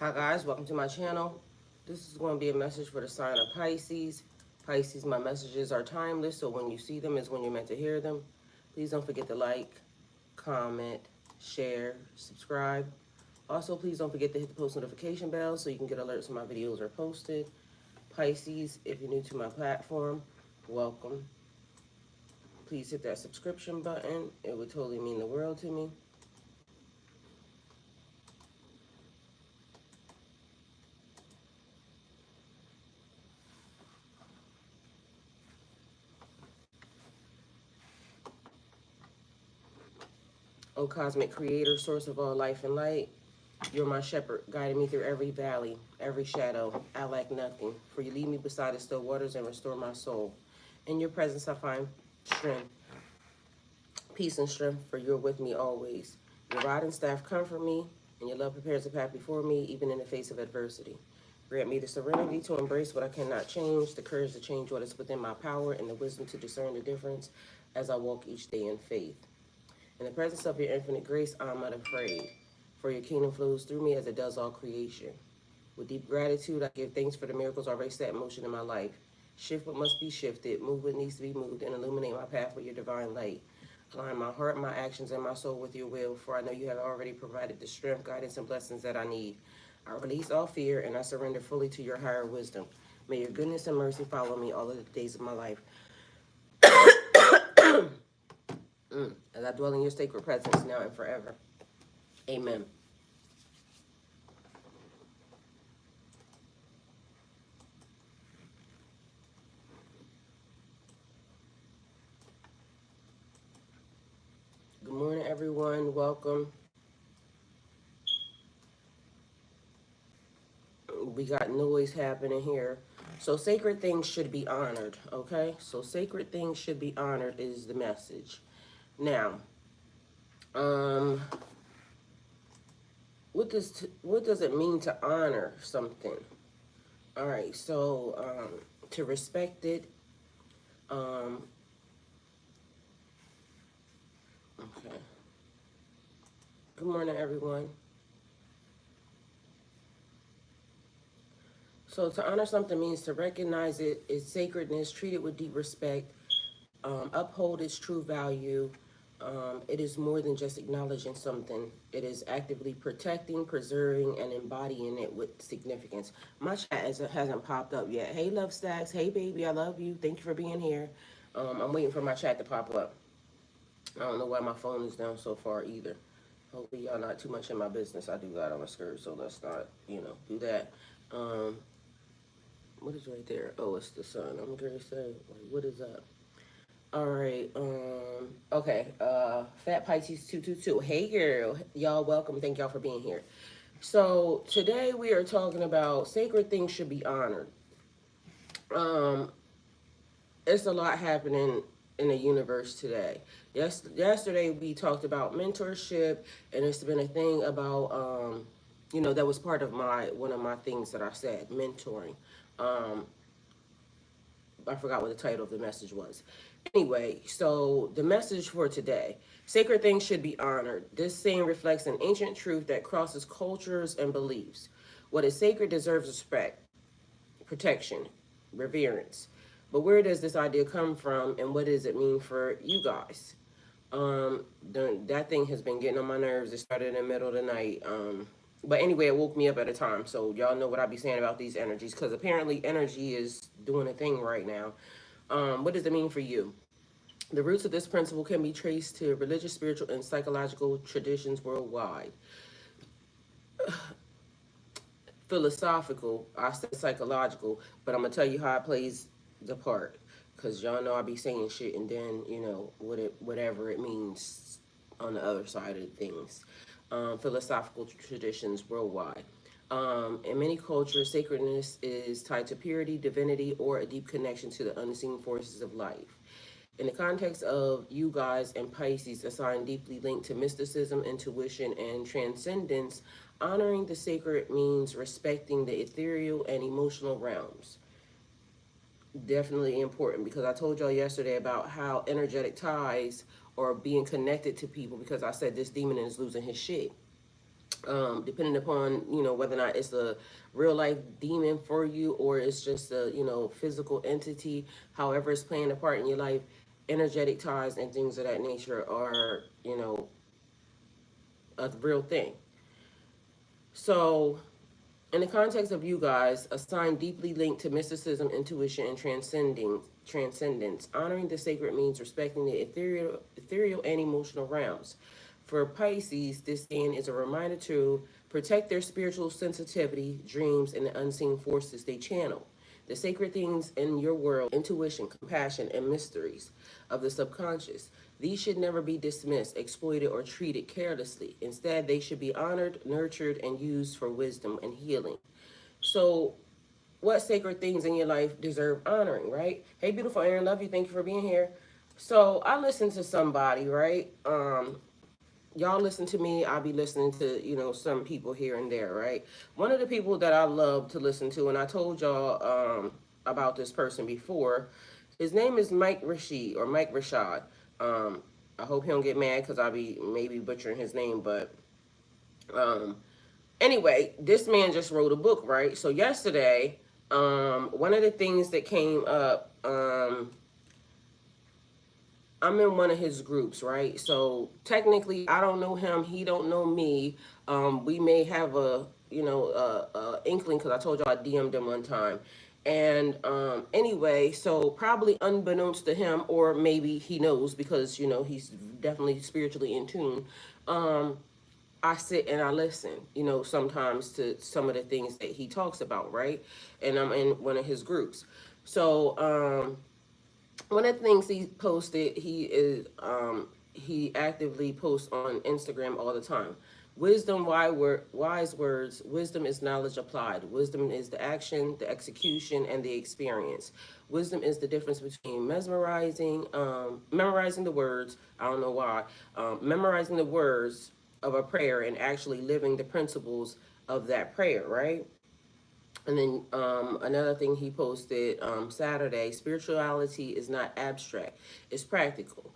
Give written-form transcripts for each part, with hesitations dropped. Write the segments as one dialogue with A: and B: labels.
A: Hi guys, welcome to my channel. This is going to be a message for the sign of Pisces. Pisces, my messages are timeless, so when you see them is when you're meant to hear them. Please don't forget to like, comment, share, subscribe. Also, please don't forget to hit the post notification bell so you can get alerts when my videos are posted. Pisces, if you're new to my platform, welcome. Please hit that subscription button. It would totally mean the world to me. O cosmic creator, source of all life and light, you're my shepherd, guiding me through every valley, every shadow. I lack nothing, for you lead me beside the still waters and restore my soul. In your presence I find strength, peace and strength, for you're with me always. Your rod and staff comfort me, and your love prepares a path before me, even in the face of adversity. Grant me the serenity to embrace what I cannot change, the courage to change what is within my power, and the wisdom to discern the difference as I walk each day in faith. In the presence of your infinite grace, I am unafraid, for your kingdom flows through me as it does all creation. With deep gratitude, I give thanks for the miracles already set in motion in my life. Shift what must be shifted, move what needs to be moved, and illuminate my path with your divine light. Align my heart, my actions, and my soul with your will, for I know you have already provided the strength, guidance, and blessings that I need. I release all fear, and I surrender fully to your higher wisdom. May your goodness and mercy follow me all of the days of my life. As I dwell in your sacred presence now and forever. Amen. Good morning, everyone. Welcome. We got noise happening here. So sacred things should be honored, okay? So sacred things should be honored is the message. Now, um, what does it mean to honor something? All right, so to respect it. Um, okay. Good morning, everyone. So to honor something means to recognize its sacredness, treat it with deep respect, uphold its true value. It is more than just acknowledging something. It is actively protecting, preserving, and embodying it with significance. My chat hasn't popped up yet. Hey, Love Stacks. Hey, baby. I love you. Thank you for being here. I'm waiting for my chat to pop up. I don't know why my phone is down so far either. Hopefully y'all not too much in my business. I do got on a skirt, so let's not, do that. Um, what is right there? Oh, it's the sun. I'm gonna say, like, what is up? All right. Okay. Fat Pisces 222. Hey, girl. Y'all welcome. Thank y'all for being here. So today we are talking about sacred things should be honored. Um, it's a lot happening in the universe today. Yesterday we talked about mentorship, and it's been a thing about that was part of my one of my things that I said, mentoring. Um, I forgot what the title of the message was. Anyway, so the message for today: sacred things should be honored. This saying reflects an ancient truth that crosses cultures and beliefs. What is sacred deserves respect, protection, reverence. But where does this idea come from, and what does it mean for you guys? That thing has been getting on my nerves. It started in the middle of the night. But anyway, it woke me up at a time. So y'all know what I be saying about these energies, because apparently energy is doing a thing right now. What does it mean for you? The roots of this principle can be traced to religious, spiritual, and psychological traditions worldwide. Philosophical, I said psychological, but I'm gonna tell you how it plays the part, because y'all know I be saying shit and then whatever it means on the other side of things. Philosophical traditions worldwide. In many cultures, sacredness is tied to purity, divinity, or a deep connection to the unseen forces of life. In the context of you guys and Pisces, a sign deeply linked to mysticism, intuition, and transcendence, honoring the sacred means respecting the ethereal and emotional realms. Definitely important, because I told y'all yesterday about how energetic ties or being connected to people, because I said this demon is losing his shit. depending upon, whether or not it's a real life demon for you or it's just a, physical entity. However it's playing a part in your life, energetic ties and things of that nature are, a real thing. So in the context of you guys, a sign deeply linked to mysticism, intuition, and transcendence. Honoring the sacred means respecting the ethereal and emotional realms. For Pisces, this stand is a reminder to protect their spiritual sensitivity, dreams, and the unseen forces they channel. The sacred things in your world, intuition, compassion, and mysteries of the subconscious. These should never be dismissed, exploited, or treated carelessly. Instead, they should be honored, nurtured, and used for wisdom and healing. So, what sacred things in your life deserve honoring, right? Hey, beautiful Aaron, love you. Thank you for being here. So, I listened to somebody, right? Y'all listen to me, I'll be listening to, some people here and there, right? One of the people that I love to listen to, and I told y'all about this person before, his name is Mike Rashid or Mike Rashad. I hope he don't get mad because I'll be maybe butchering his name, but um, anyway, this man just wrote a book, right? So yesterday, one of the things that came up, I'm in one of his groups, right? So technically, I don't know him. He don't know me. We may have a, inkling because I told y'all I DM'd him one time. And anyway, so probably unbeknownst to him, or maybe he knows because he's definitely spiritually in tune. Um, I sit and I listen, sometimes to some of the things that he talks about, right? And I'm in one of his groups. So one of the things he posted, he actively posts on Instagram all the time. Wisdom, wise words. Wisdom is knowledge applied. Wisdom is the action, the execution, and the experience. Wisdom is the difference between memorizing the words. I don't know why. Memorizing the words of a prayer and actually living the principles of that prayer, right? And then another thing he posted Saturday, spirituality is not abstract, it's practical.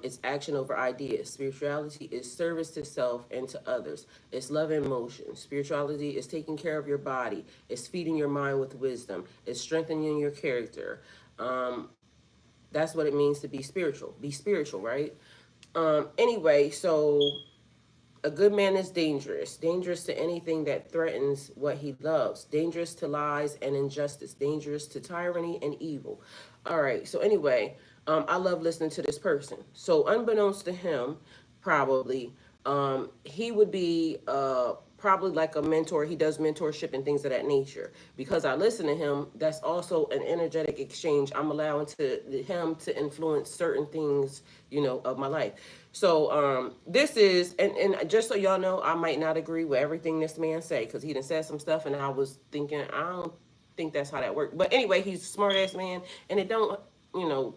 A: It's action over ideas. Spirituality is service to self and to others. It's love in motion. Spirituality is taking care of your body. It's feeding your mind with wisdom. It's strengthening your character. That's what it means to be spiritual. Be spiritual, right? Anyway, so a good man is dangerous to anything that threatens what he loves, dangerous to lies and injustice, dangerous to tyranny and evil. All right, so anyway, I love listening to this person. So, unbeknownst to him, probably, he would be probably like a mentor. He does mentorship and things of that nature. Because I listen to him, that's also an energetic exchange. I'm allowing him to influence certain things, of my life. So this is, and just so y'all know, I might not agree with everything this man say because he done said some stuff, and I was thinking I don't think that's how that worked. But anyway, he's a smart ass man, and you know,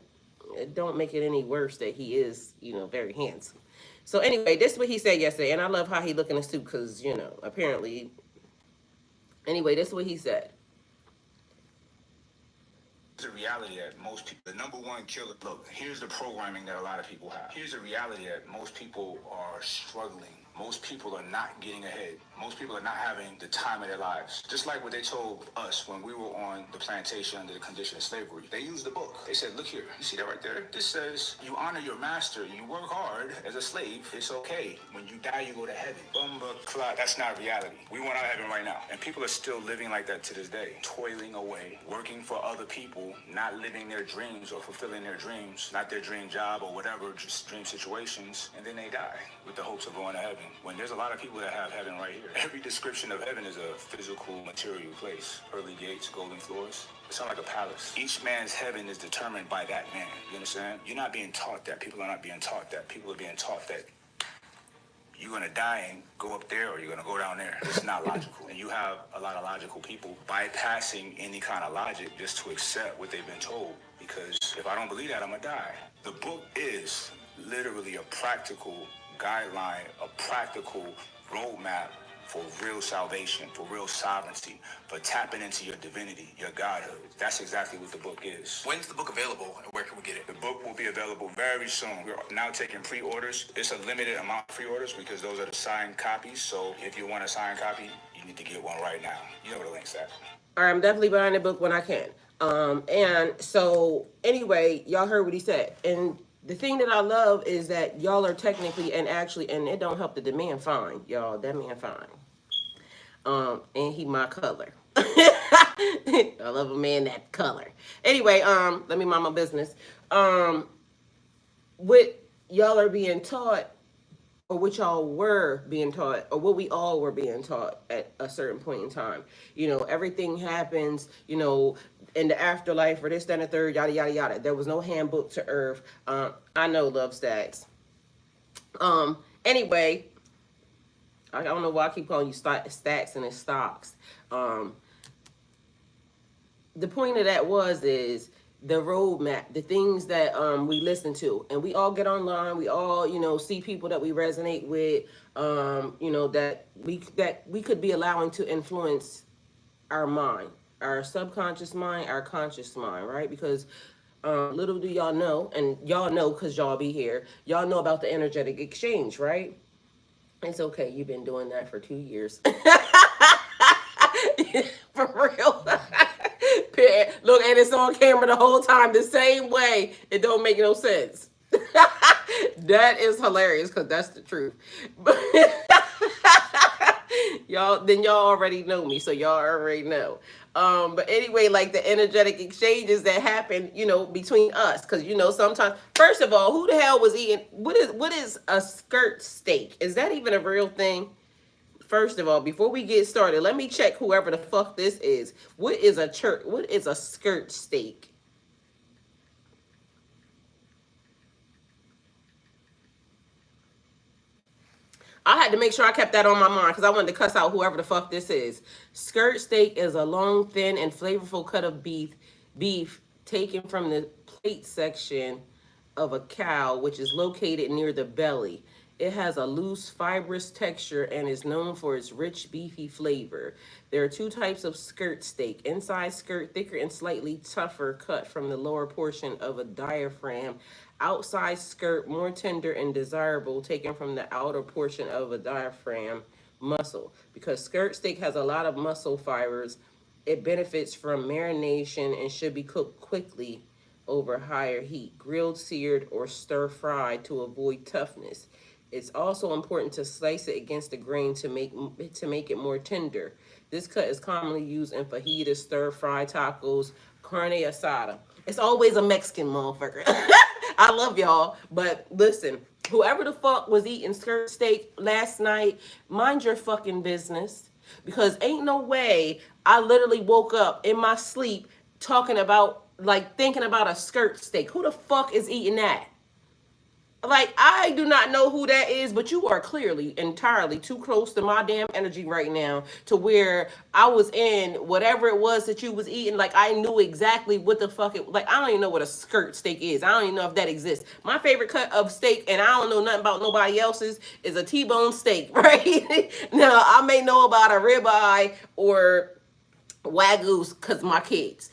A: it don't make it any worse that he is, very handsome. So anyway, this is what he said yesterday, and I love how he look in a suit because apparently. Anyway, this is what he said.
B: Here's the reality that most people, the number one killer, look, here's the programming that a lot of people have. Here's the reality that most people are struggling. Most people are not getting ahead. Most people are not having the time of their lives. Just like what they told us when we were on the plantation under the condition of slavery. They used the book. They said, look here, you see that right there? This says you honor your master, you work hard as a slave, it's okay. When you die, you go to heaven. Bumba clock. That's not reality. We want our heaven right now. And people are still living like that to this day. Toiling away, working for other people, not living their dreams or fulfilling their dreams, not their dream job or whatever, just dream situations, and then they die with the hopes of going to heaven. When there's a lot of people that have heaven right here. Every description of heaven is a physical, material place. Pearly gates, golden floors. It sounds like a palace. Each man's heaven is determined by that man. You understand? You're not being taught that. People are not being taught that. People are being taught that you're going to die and go up there or you're going to go down there. It's not logical. And you have a lot of logical people bypassing any kind of logic just to accept what they've been told. Because if I don't believe that, I'm going to die. The book is literally a practical guideline, a practical roadmap for real salvation, for real sovereignty, for tapping into your divinity, your godhood. That's exactly what the book is.
C: When's the book available and where can we get it?
B: The book will be available very soon. We're now taking pre-orders. It's a limited amount of pre-orders because those are the signed copies. So if you want a signed copy, you need to get one right now. You know where the link's at.
A: All right, I'm definitely buying the book when I can. And so anyway, y'all heard what he said. And the thing that I love is that y'all are technically and actually, and it don't help that the man fine, y'all. That man fine. And he my color. I love a man that color. Anyway, let me mind my business. What y'all are being taught, or what y'all were being taught, or what we all were being taught at a certain point in time. You know, everything happens, you know, in the afterlife or this, that, and the third, yada, yada, yada. There was no handbook to Earth. I know love stacks. Anyway, I don't know why I keep calling you stacks and it's stocks. The point of that is the roadmap, the things that we listen to, and we all get online. We all, you know, see people that we resonate with, you know, that we could be allowing to influence our mind, our subconscious mind, our conscious mind, right? Because little do y'all know, and y'all know because y'all be here, y'all know about the energetic exchange, right? It's okay, you've been doing that for 2 years. For real. Look, and it's on camera the whole time the same way. It don't make no sense. That is hilarious because that's the truth. But y'all already know me, so y'all already know. But anyway, like the energetic exchanges that happen, you know, between us, because you know sometimes. First of all, who the hell was eating? What is a skirt steak? Is that even a real thing? First of all, before we get started, let me check whoever the fuck this is. What is a church? What is a skirt steak? I had to make sure I kept that on my mind because I wanted to cuss out whoever the fuck this is. Skirt steak is a long, thin, and flavorful cut of beef taken from the plate section of a cow, which is located near the belly. It has a loose, fibrous texture and is known for its rich, beefy flavor. There are two types of skirt steak. Inside skirt, thicker and slightly tougher, cut from the lower portion of a diaphragm. Outside skirt, more tender and desirable, taken from the outer portion of a diaphragm muscle. Because skirt steak has a lot of muscle fibers, it benefits from marination and should be cooked quickly over higher heat, grilled, seared, or stir-fried to avoid toughness. It's also important to slice it against the grain to make it more tender. This cut is commonly used in fajitas, stir-fry tacos, carne asada. It's always a Mexican motherfucker. I love y'all, but listen, whoever the fuck was eating skirt steak last night, mind your fucking business. Because ain't no way I literally woke up in my sleep talking about, like, thinking about a skirt steak. Who the fuck is eating that? Like, I do not know who that is, but you are clearly entirely too close to my damn energy right now to where I was in whatever it was that you was eating. Like, I knew exactly what the fuck it, like, I don't even know what a skirt steak is. I don't even know if that exists. My favorite cut of steak, and I don't know nothing about nobody else's, is a T-bone steak, right? Now, I may know about a ribeye or Wagyu's because my kids.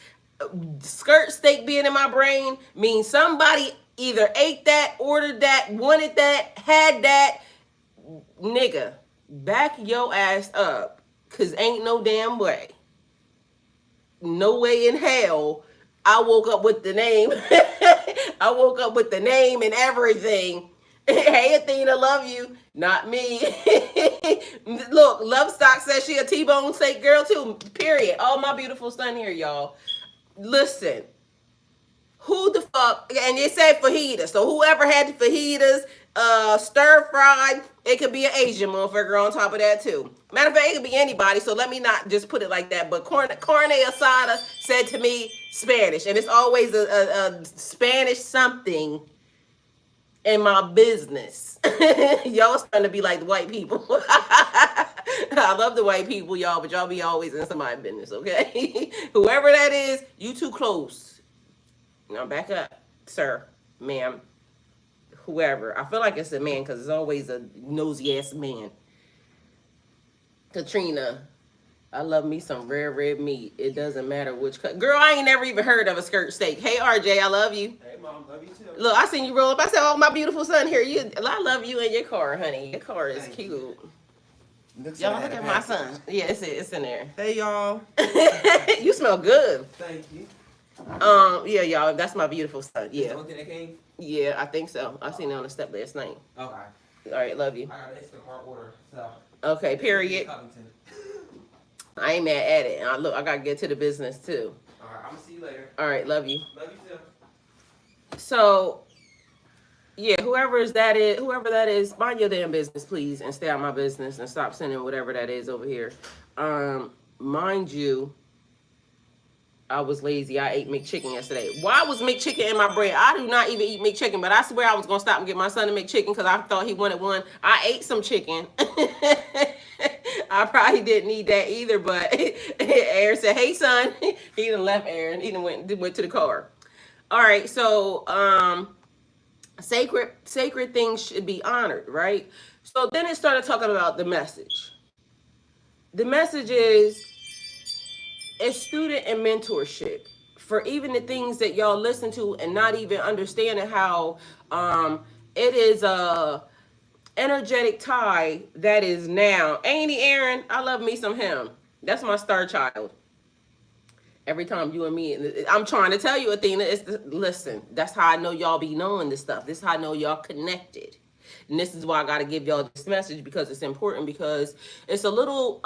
A: Skirt steak being in my brain means somebody either ate that, ordered that, wanted that, had that. Nigga, back your ass up, because ain't no damn way. No way in hell I woke up with the name. I woke up with the name and everything. Hey, Athena, love you. Not me. Look, Lovestock says she a T-bone steak girl too, period. All my beautiful son here, y'all. Listen, who the fuck, and it said fajita, so whoever had the fajitas, stir fried, it could be an Asian motherfucker on top of that too. Matter of fact, it could be anybody, so let me not just put it like that, but carne asada said to me Spanish, and it's always a Spanish something in my business. Y'all starting to be like the white people. I love the white people, y'all, but y'all be always in somebody's business, okay? Whoever that is, you too close. Now back up, sir, ma'am, whoever. I feel like it's a man because it's always a nosy ass man. Katrina, I love me some rare red meat. It doesn't matter which cut. Girl, I ain't never even heard of a skirt steak. Hey, RJ, I love you.
C: Hey, mom, love you too.
A: Look, I seen you roll up. I said, "Oh, my beautiful son, here you." I love you in your car, honey. Your car is
C: Thank
A: cute.
C: you. Looks
A: Y'all
C: like I
A: look
C: had
A: at
C: a
A: my
C: package.
A: son. Yeah, it's in there.
C: Hey, y'all.
A: You smell good.
C: Thank you.
A: Yeah, y'all, that's my beautiful son.
C: Is
A: Yeah,
C: the only thing that came?
A: yeah, I think so. I seen it on the step last night.
C: Okay.
A: All right, love you.
C: I got an Instacart order, so.
A: Okay, period.
C: Covington.
A: I ain't mad at it. And I gotta get to the business too.
C: All right, I'm gonna see you later.
A: All right, love you.
C: Love you too.
A: So yeah, whoever that is, mind your damn business, please, and stay out of my business and stop sending whatever that is over here. Mind you, I was lazy. I ate McChicken yesterday. Why was McChicken in my bread? I do not even eat McChicken, but I swear I was gonna stop and get my son to McChicken because I thought he wanted one. I ate some chicken. I probably didn't need that either, but Aaron said, "Hey, son," he done left Aaron. He done went to the car. All right, so sacred things should be honored, right? So then it started talking about the message. The message is student and mentorship for even the things that y'all listen to and not even understanding how it is a energetic tie that is now. Ain't he, Aaron? I love me some him. That's my star child. Every time you and me, I'm trying to tell you, Athena, listen, that's how I know y'all be knowing this stuff. This is how I know y'all connected. And this is why I got to give y'all this message because it's important, because it's a little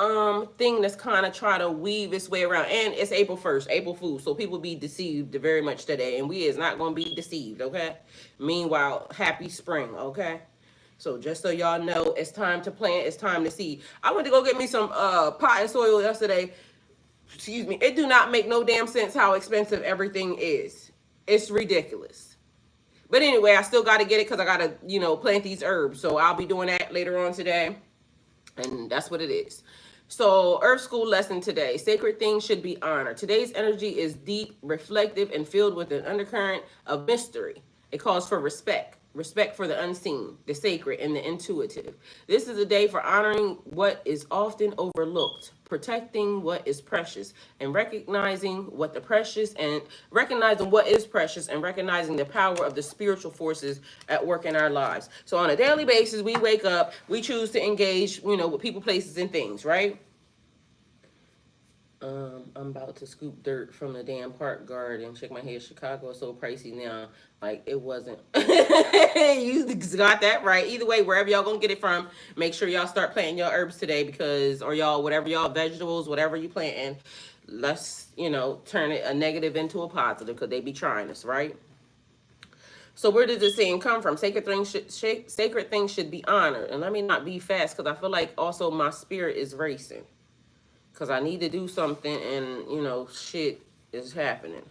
A: thing that's kind of trying to weave its way around. And it's April 1st, April Fool's. So people be deceived very much today. And we is not going to be deceived, okay? Meanwhile, happy spring, okay? So just so y'all know, it's time to plant, it's time to seed. I went to go get me some pot and soil yesterday. Excuse me. It do not make no damn sense how expensive everything is. It's ridiculous. But anyway, I still got to get it because I got to, plant these herbs. So I'll be doing that later on today. And that's what it is. So, Earth School lesson today. Sacred things should be honored. Today's energy is deep, reflective, and filled with an undercurrent of mystery. It calls for respect. Respect for the unseen, the sacred, and the intuitive. This is a day for honoring what is often overlooked, protecting what is precious, and recognizing what is precious, and recognizing the power of the spiritual forces at work in our lives. So on a daily basis, we wake up, we choose to engage, with people, places, and things, right? I'm about to scoop dirt from the damn park garden. Shake my head. Chicago is so pricey now. Like, it wasn't. You got that right. Either way, wherever y'all gonna get it from, make sure y'all start planting your herbs today, because, or y'all, whatever y'all vegetables, whatever you planting, let's, turn it a negative into a positive, because they be trying us, right? So where did this saying come from? Sacred things should be honored. And let me not be fast, because I feel like also my spirit is racing. Because I need to do something and, shit is happening.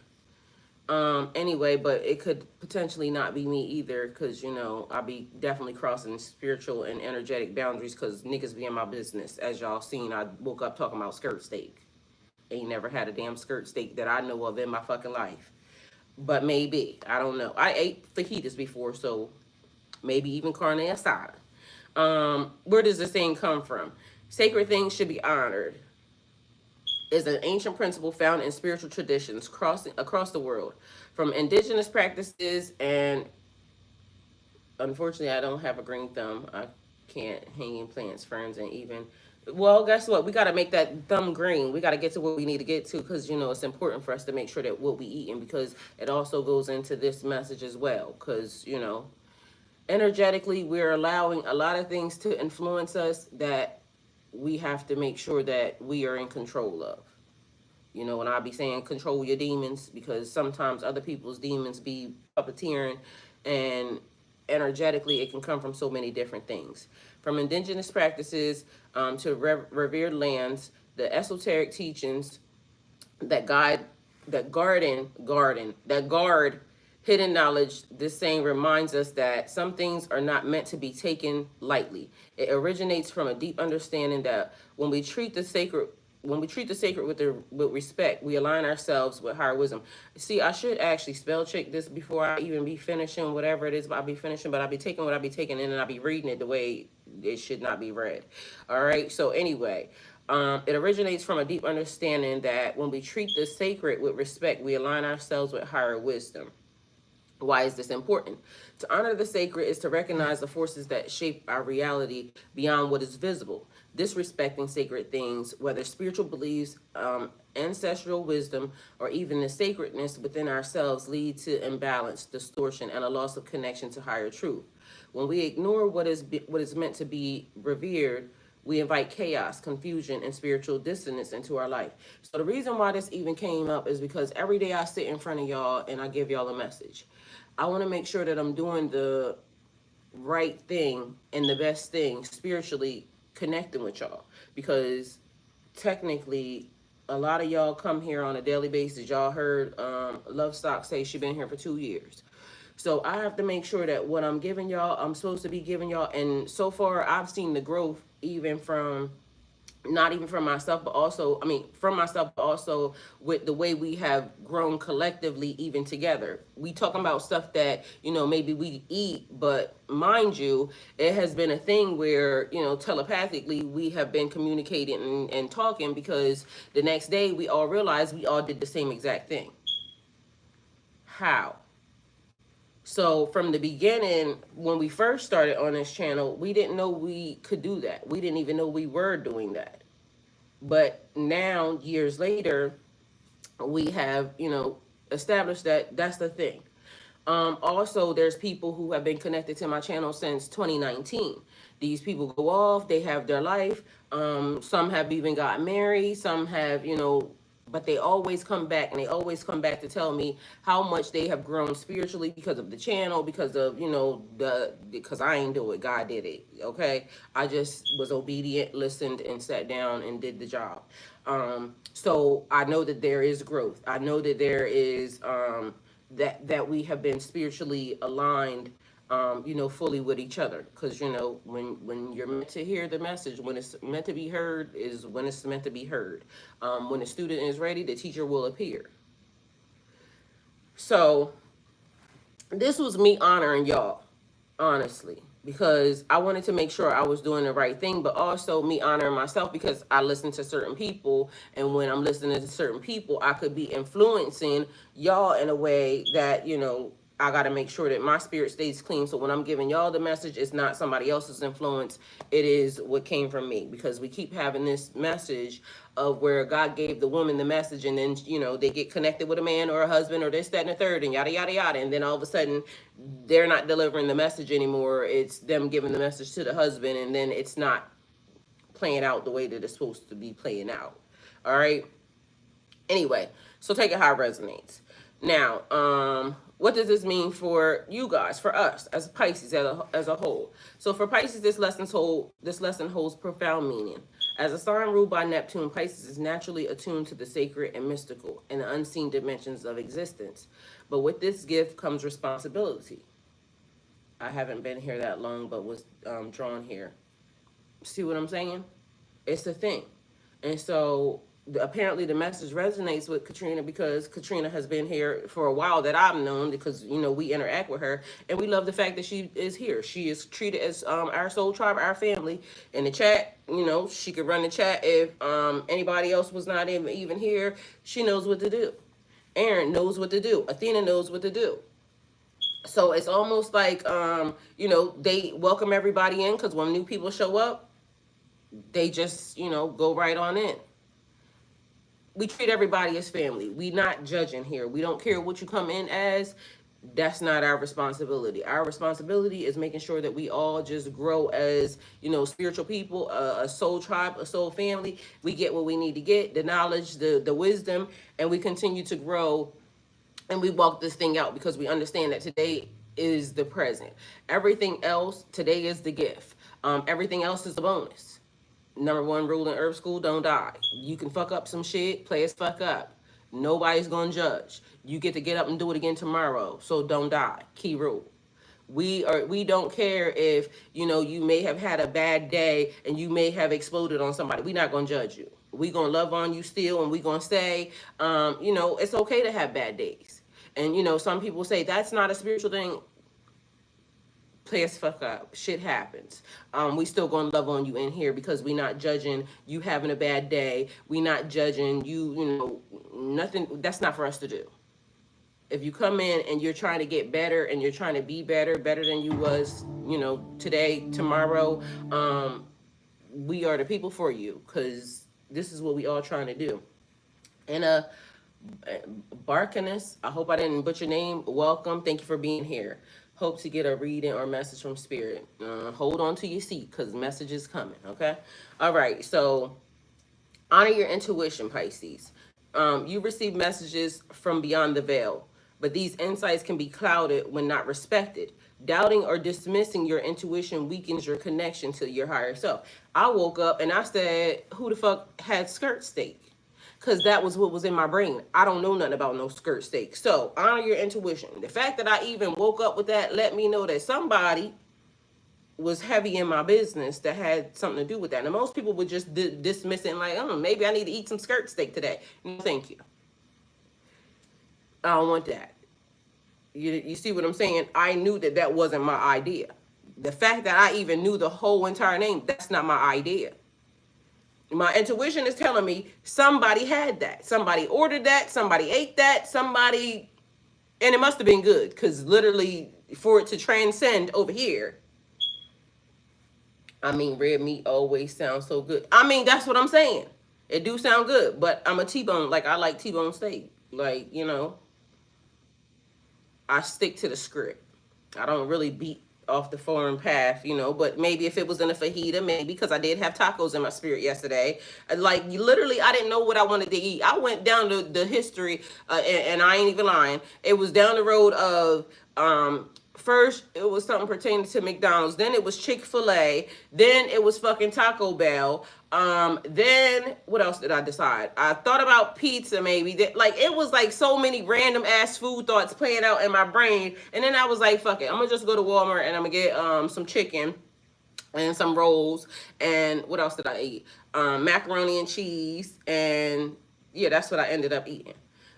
A: Anyway, but it could potentially not be me either, because, I'll be definitely crossing spiritual and energetic boundaries, because niggas be in my business. As y'all seen, I woke up talking about skirt steak. Ain't never had a damn skirt steak that I know of in my fucking life. But maybe. I don't know. I ate fajitas before, so maybe even carne asada. Where does this thing come from? Sacred things should be honored is an ancient principle found in spiritual traditions across the world, from indigenous practices, and unfortunately I don't have a green thumb. I can't hang in plants, ferns, and even, well, guess what? We got to make that thumb green. We got to get to where we need to get to, because, it's important for us to make sure that what we eating, because it also goes into this message as well, because, energetically we're allowing a lot of things to influence us that we have to make sure that we are in control of. When I be saying control your demons, because sometimes other people's demons be puppeteering, and energetically it can come from so many different things. From indigenous practices to revered lands, the esoteric teachings that guard hidden knowledge. This saying reminds us that some things are not meant to be taken lightly. It originates from a deep understanding that when we treat the sacred with respect, we align ourselves with higher wisdom. See, I should actually spell check this before I even be finishing whatever it is I'll be finishing, but I'll be taking what I'll be taking, and then I'll be reading it the way it should not be read. All right. So anyway, It originates from a deep understanding that when we treat the sacred with respect, we align ourselves with higher wisdom. Why is this important? To honor the sacred is to recognize the forces that shape our reality beyond what is visible. Disrespecting sacred things, whether spiritual beliefs, ancestral wisdom, or even the sacredness within ourselves, lead to imbalance, distortion, and a loss of connection to higher truth. When we ignore what is meant to be revered, we invite chaos, confusion, and spiritual dissonance into our life. So the reason why this even came up is because every day I sit in front of y'all and I give y'all a message. I want to make sure that I'm doing the right thing and the best thing spiritually, connecting with y'all, because technically a lot of y'all come here on a daily basis. Y'all heard Love Stock say she been here for 2 years. So I have to make sure that what I'm giving y'all, I'm supposed to be giving y'all. And so far I've seen the growth, even from, not even from myself, but also, I mean, from myself, but also with the way we have grown collectively, even together. We talking about stuff that, maybe we eat, but mind you, it has been a thing where, telepathically we have been communicating and talking, because the next day we all realized we all did the same exact thing. How? So from the beginning, when we first started on this channel, we didn't know we could do that. We didn't even know we were doing that. But now, years later, we have, established that that's the thing. Also, there's people who have been connected to my channel since 2019. These people go off, they have their life. Some have even got married, some have, but they always come back, and they always come back to tell me how much they have grown spiritually because of the channel, because of, because I ain't do it, God did it. Okay. I just was obedient, listened, and sat down and did the job. So I know that there is growth. I know that there is, that we have been spiritually aligned, fully with each other. Because, when you're meant to hear the message, when it's meant to be heard is when it's meant to be heard. When the student is ready, the teacher will appear. So this was me honoring y'all, honestly, because I wanted to make sure I was doing the right thing, but also me honoring myself, because I listen to certain people, and when I'm listening to certain people, I could be influencing y'all in a way that, I got to make sure that my spirit stays clean. So when I'm giving y'all the message, it's not somebody else's influence. It is what came from me, because we keep having this message of where God gave the woman the message, and then, they get connected with a man or a husband or this, that, and the third, and yada, yada, yada. And then all of a sudden they're not delivering the message anymore. It's them giving the message to the husband, and then it's not playing out the way that it's supposed to be playing out. All right. Anyway, so take it how it resonates. Now, what does this mean for you guys, for us as Pisces as a whole? So for Pisces, this lesson holds profound meaning. As a sign ruled by Neptune, Pisces is naturally attuned to the sacred and mystical and the unseen dimensions of existence. But with this gift comes responsibility. I haven't been here that long, but was drawn here. See what I'm saying? It's the thing. And so apparently the message resonates with Katrina, because Katrina has been here for a while that I've known, because, we interact with her, and we love the fact that she is here. She is treated as our soul tribe, our family. In the chat, she could run the chat if anybody else was not even here. She knows what to do. Aaron knows what to do. Athena knows what to do. So it's almost like, they welcome everybody in, because when new people show up, they just, go right on in. We treat everybody as family. We not judging here. We don't care what you come in as. That's not our responsibility. Our responsibility is making sure that we all just grow as, spiritual people, a soul tribe, a soul family. We get what we need to get, the knowledge, the wisdom, and we continue to grow, and we walk this thing out, because we understand that today is the present. Everything else, today is the gift. Everything else is a bonus. Number one rule in Herb School: don't die. You can fuck up some shit, play as fuck up. Nobody's gonna judge. You get to get up and do it again tomorrow, so don't die. Key rule. We don't care if, you may have had a bad day and you may have exploded on somebody. We're not gonna judge you. We're gonna love on you still, and we're gonna say, it's okay to have bad days. And, some people say that's not a spiritual thing. play as fuck up. Shit happens. We still gonna love on you in here because we not judging you having a bad day. We not judging you, you know, nothing. That's not for us to do. If you come in and you're trying to get better and you're trying to be better than you was, you know, today, tomorrow, we are the people for you because this is what we all trying to do. And Barkinus, I hope I didn't butcher your name. Welcome. Thank you for being here. Hope to get a reading or message from Spirit. Hold on to your seat because message is coming, okay? All right, so honor your intuition, Pisces. You receive messages from beyond the veil, but these insights can be clouded when not respected. Doubting or dismissing your intuition weakens your connection to your higher self. I woke up and I said, who the fuck had skirt steak? Because that was what was in my brain. I don't know nothing about no skirt steak. So honor your intuition. The fact that I even woke up with that let me know that somebody was heavy in my business that had something to do with that. And most people would just dismiss it and like, oh, maybe I need to eat some skirt steak today. No, thank you. I don't want that. You see what I'm saying? I knew that that wasn't my idea. The fact that I even knew the whole entire name, that's not my idea. My intuition is telling me somebody had that. Somebody ordered that. Somebody ate that. Somebody, and it must have been good because literally for it to transcend over here, I mean, red meat always sounds so good. I mean, that's what I'm saying. It do sound good, but I'm a T-bone. Like, I like T-bone steak. Like, you know, I stick to the script. I don't really beat off the foreign path, you know, but maybe if it was in a fajita, maybe, because I did have tacos in my spirit yesterday. Like, literally, I didn't know what I wanted to eat. I went down the history, and I ain't even lying. It was down the road of, first, it was something pertaining to McDonald's. Then it was Chick-fil-A. Then it was fucking Taco Bell. Then what else did I decide? I thought about pizza maybe. Like, it was like so many random ass food thoughts playing out in my brain. And then I was like, fuck it. I'm gonna just go to Walmart and I'm gonna get some chicken and some rolls. And what else did I eat? Macaroni and cheese. And yeah, that's what I ended up eating.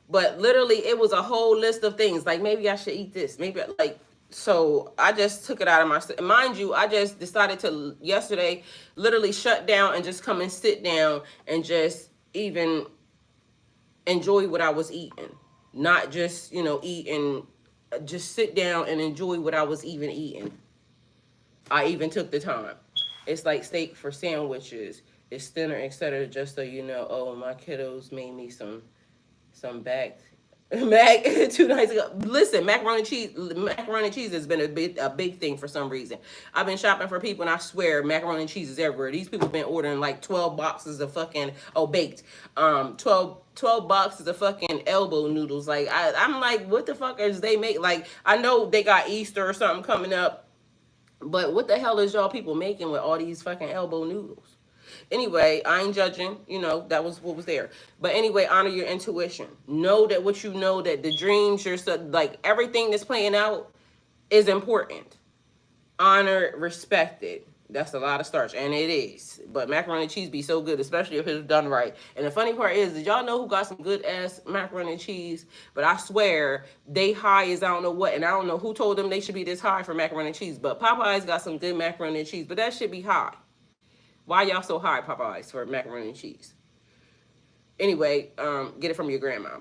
A: But literally, it was a whole list of things. Like, maybe I should eat this. Maybe, like, so I just took it out of my, mind you, I just decided to yesterday literally shut down and just come and sit down and just even enjoy what I was eating. Not just, you know, eat and just sit down and enjoy what I was even eating. I even took the time. It's like steak for sandwiches. It's thinner, etc. Just so you know, oh, my kiddos made me some back 2 nights ago. Listen, macaroni and cheese has been a big thing for some reason. I've been shopping for people, and I swear macaroni and cheese is everywhere. These people have been ordering like 12 boxes of fucking baked 12 boxes of fucking elbow noodles. Like, I'm like, what the fuck is they make? Like, I know they got Easter or something coming up, but what the hell is y'all people making with all these fucking elbow noodles? Anyway, I ain't judging, you know, that was what was there. But anyway, honor your intuition. Know that what you know, that the dreams, your stuff, like everything that's playing out is important. Honor, respect it. That's a lot of starch, and it is. But macaroni and cheese be so good, especially if it's done right. And the funny part is, did y'all know who got some good ass macaroni and cheese? But I swear, they high as I don't know what, and I don't know who told them they should be this high for macaroni and cheese. But Popeyes got some good macaroni and cheese, but that should be high. Why y'all so high, Popeyes, for macaroni and cheese? Anyway, get it from your grandma.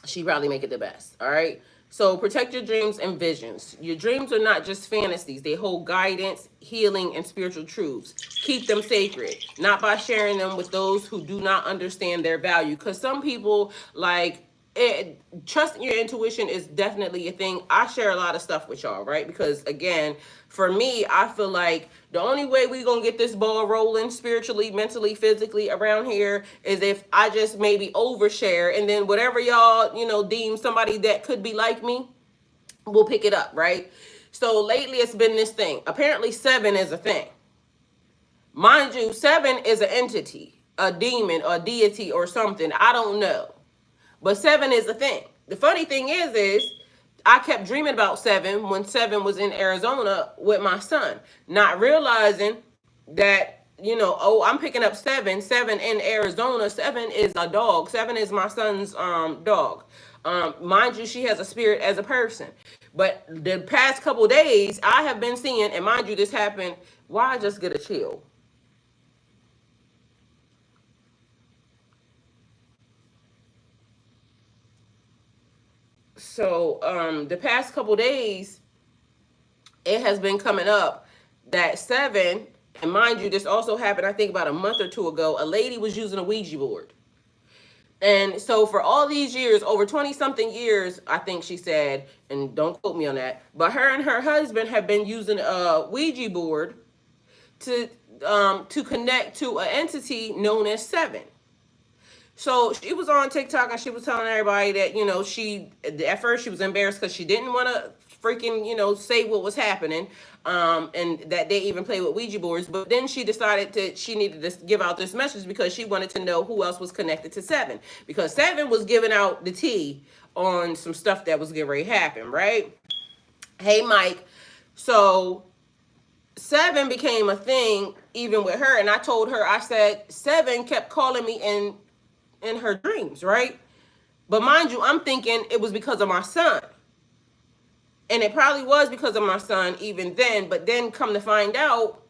A: She probably make it the best, all right? So protect your dreams and visions. Your dreams are not just fantasies. They hold guidance, healing, and spiritual truths. Keep them sacred, not by sharing them with those who do not understand their value. Because some people, like, trusting your intuition is definitely a thing. I share a lot of stuff with y'all, right? Because again, for me, I feel like the only way we gonna get this ball rolling spiritually, mentally, physically around here is if I just maybe overshare, and then whatever y'all, you know, deem somebody that could be like me, will pick it up, right? So lately it's been this thing. Apparently 7 is a thing. Mind you, 7 is an entity, a demon, or a deity, or something. I don't know. But 7 is a thing. The funny thing is I kept dreaming about 7 when 7 was in Arizona with my son, not realizing that, you know, oh, I'm picking up 7 in Arizona. 7 is a dog. 7 is my son's dog. Mind you, she has a spirit as a person. But the past couple days, I have been seeing, and mind you, this happened. Why I just get a chill? So, the past couple days, it has been coming up that seven, and mind you, this also happened, I think, about a month or two ago. A lady was using a Ouija board. And so for all these years, over 20 something years, I think she said, and don't quote me on that, but her and her husband have been using a Ouija board to connect to an entity known as seven. So she was on TikTok and she was telling everybody that, she, at first she was embarrassed because she didn't want to freaking, say what was happening. And that they even play with Ouija boards. But then she decided she needed to give out this message because she wanted to know who else was connected to seven. Because seven was giving out the tea on some stuff that was getting ready to happen, right? Hey, Mike. So seven became a thing even with her. And I told her, I said, seven kept calling me in her dreams, right? But mind you, I'm thinking it was because of my son. And it probably was because of my son even then. But then come to find out,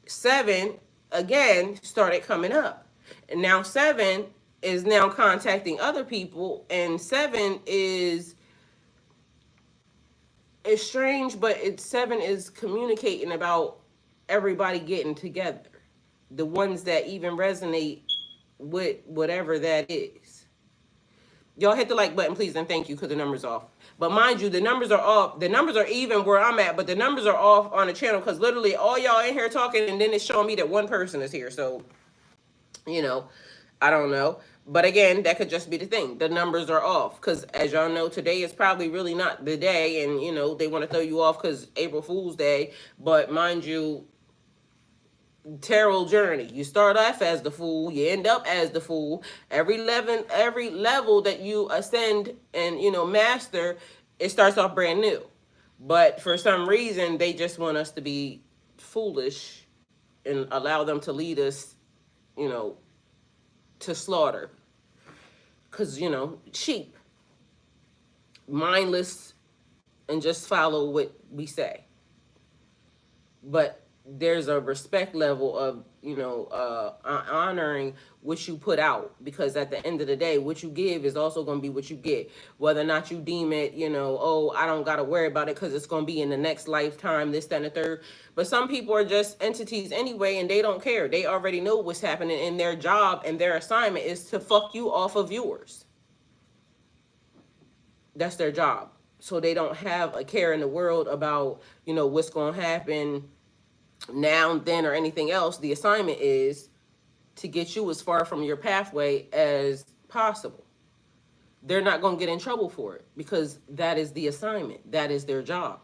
A: seven again started coming up. And now seven is now contacting other people. And seven is strange, but seven is communicating about everybody getting together. The ones that even resonate with whatever that is. Y'all hit the like button, please, and thank you, because the number's off. But mind you, the numbers are off. The numbers are even where I'm at, but the numbers are off on the channel because literally all y'all in here talking, and then it's showing me that one person is here. So, I don't know. But again, that could just be the thing. The numbers are off because, as y'all know, today is probably really not the day, and they want to throw you off because April Fool's Day. But mind you, tarot journey. You start off as the fool, you end up as the fool. Every level that you ascend and master, it starts off brand new. But for some reason, they just want us to be foolish and allow them to lead us, to slaughter. Because, sheep, mindless, and just follow what we say. But there's a respect level of, honoring what you put out, because at the end of the day, what you give is also going to be what you get. Whether or not you deem it, oh, I don't got to worry about it because it's going to be in the next lifetime, this, that, and the third. But some people are just entities anyway, and they don't care. They already know what's happening, and their job and their assignment is to fuck you off of yours. That's their job. So they don't have a care in the world about, what's going to happen now, then, or anything else. The assignment is to get you as far from your pathway as possible. They're not going to get in trouble for it because that is the assignment. That is their job.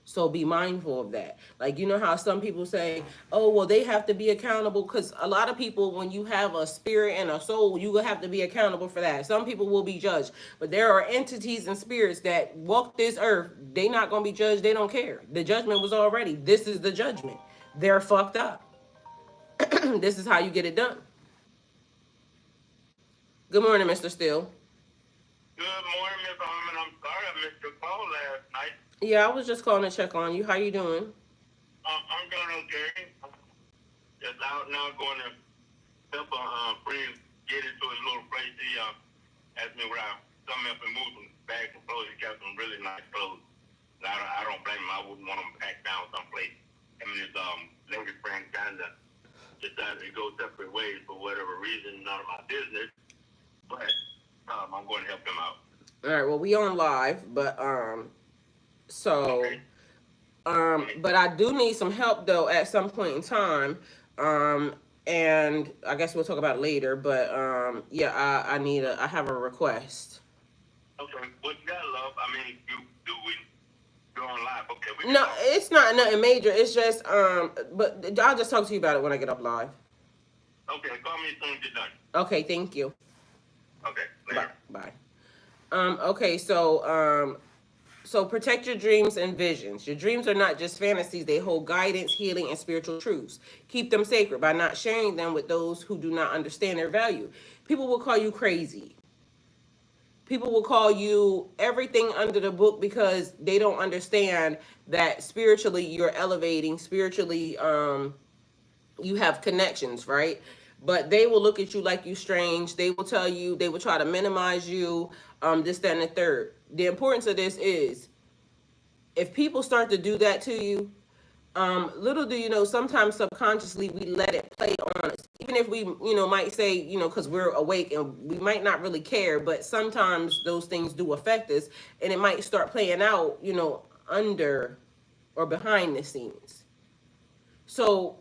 A: So be mindful of that. Like, how some people say, oh, well, they have to be accountable, because a lot of people, when you have a spirit and a soul, you will have to be accountable for that. Some people will be judged, but there are entities and spirits that walk this earth. They not going to be judged. They don't care. The judgment was already. This is the judgment. They're fucked up. This is how you get it done. Good morning, Mr. Steele.
D: Good morning, Miss Harmon. I'm sorry I missed your call last night.
A: Yeah, I was just calling to check on you. How you doing?
D: I'm doing okay. Just out now going to help a friend get into his little place. He asked me where I come up and move some bags of clothes. He got some really nice clothes. I don't blame him. I wouldn't want him packed down someplace. Him and his lady friend kind of decided to go separate ways for whatever reason. None of my business. But I'm going to help him out.
A: All right. Well, we on live, but So, but I do need some help though at some point in time. And I guess we'll talk about it later, but yeah, I have a request.
D: Okay, what you got, love? I mean, you're on live. Okay,
A: No, it's not nothing major. It's just but I'll just talk to you about it when I get up live.
D: Okay, call me as soon as you're done.
A: Okay, thank you.
D: Okay, later.
A: Bye. Okay, so protect your dreams and visions. Your dreams are not just fantasies. They hold guidance, healing, and spiritual truths. Keep them sacred by not sharing them with those who do not understand their value. People will call you crazy. People will call you everything under the book because they don't understand that spiritually you're elevating, spiritually you have connections, right? But they will look at you like you strange. They will tell you, they will try to minimize you, this, that, and the third. The importance of this is if people start to do that to you, little do you know, sometimes subconsciously we let it play on us. Even if we, might say, because we're awake and we might not really care, but sometimes those things do affect us and it might start playing out, under or behind the scenes. So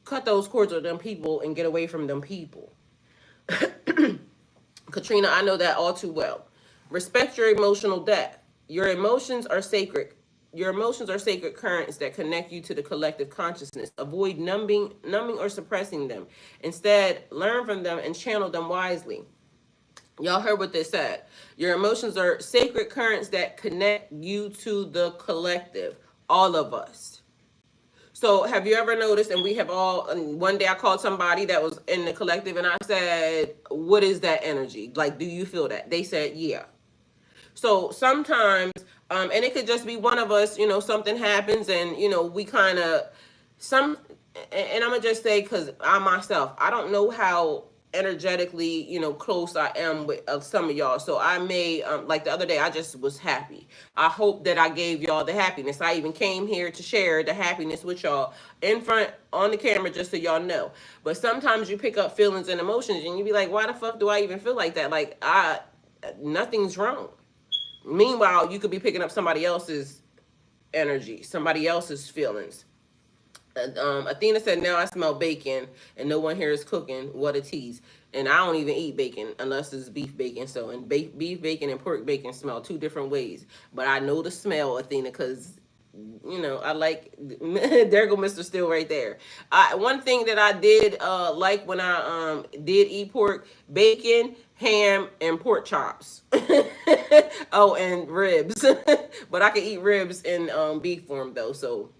A: cut those cords with them people and get away from them people. Katrina, I know that all too well. Respect your emotional depth. Your emotions are sacred. Your emotions are sacred currents that connect you to the collective consciousness. Avoid numbing or suppressing them. Instead, learn from them and channel them wisely. Y'all heard what they said. Your emotions are sacred currents that connect you to the collective. All of us. So have you ever noticed, and we have all, one day I called somebody that was in the collective and I said, what is that energy? Like, do you feel that? They said, yeah. So sometimes, and it could just be one of us, something happens and, we kind of, and I'm going to just say, because I myself, I don't know how energetically, close I am with some of y'all. So I may, like the other day, I just was happy. I hope that I gave y'all the happiness. I even came here to share the happiness with y'all in front on the camera, just so y'all know. But sometimes you pick up feelings and emotions and you be like, why the fuck do I even feel like that? Like, nothing's wrong. Meanwhile, you could be picking up somebody else's energy, somebody else's feelings. Athena said, now I smell bacon and no one here is cooking. What a tease. And I don't even eat bacon unless it's beef bacon. So, and beef bacon and pork bacon smell two different ways. But I know the smell, Athena, because, I like, there go Mr. Still right there. One thing that I did like when I did eat pork, bacon, ham, and pork chops. Oh, and ribs. But I can eat ribs in beef form, though, so...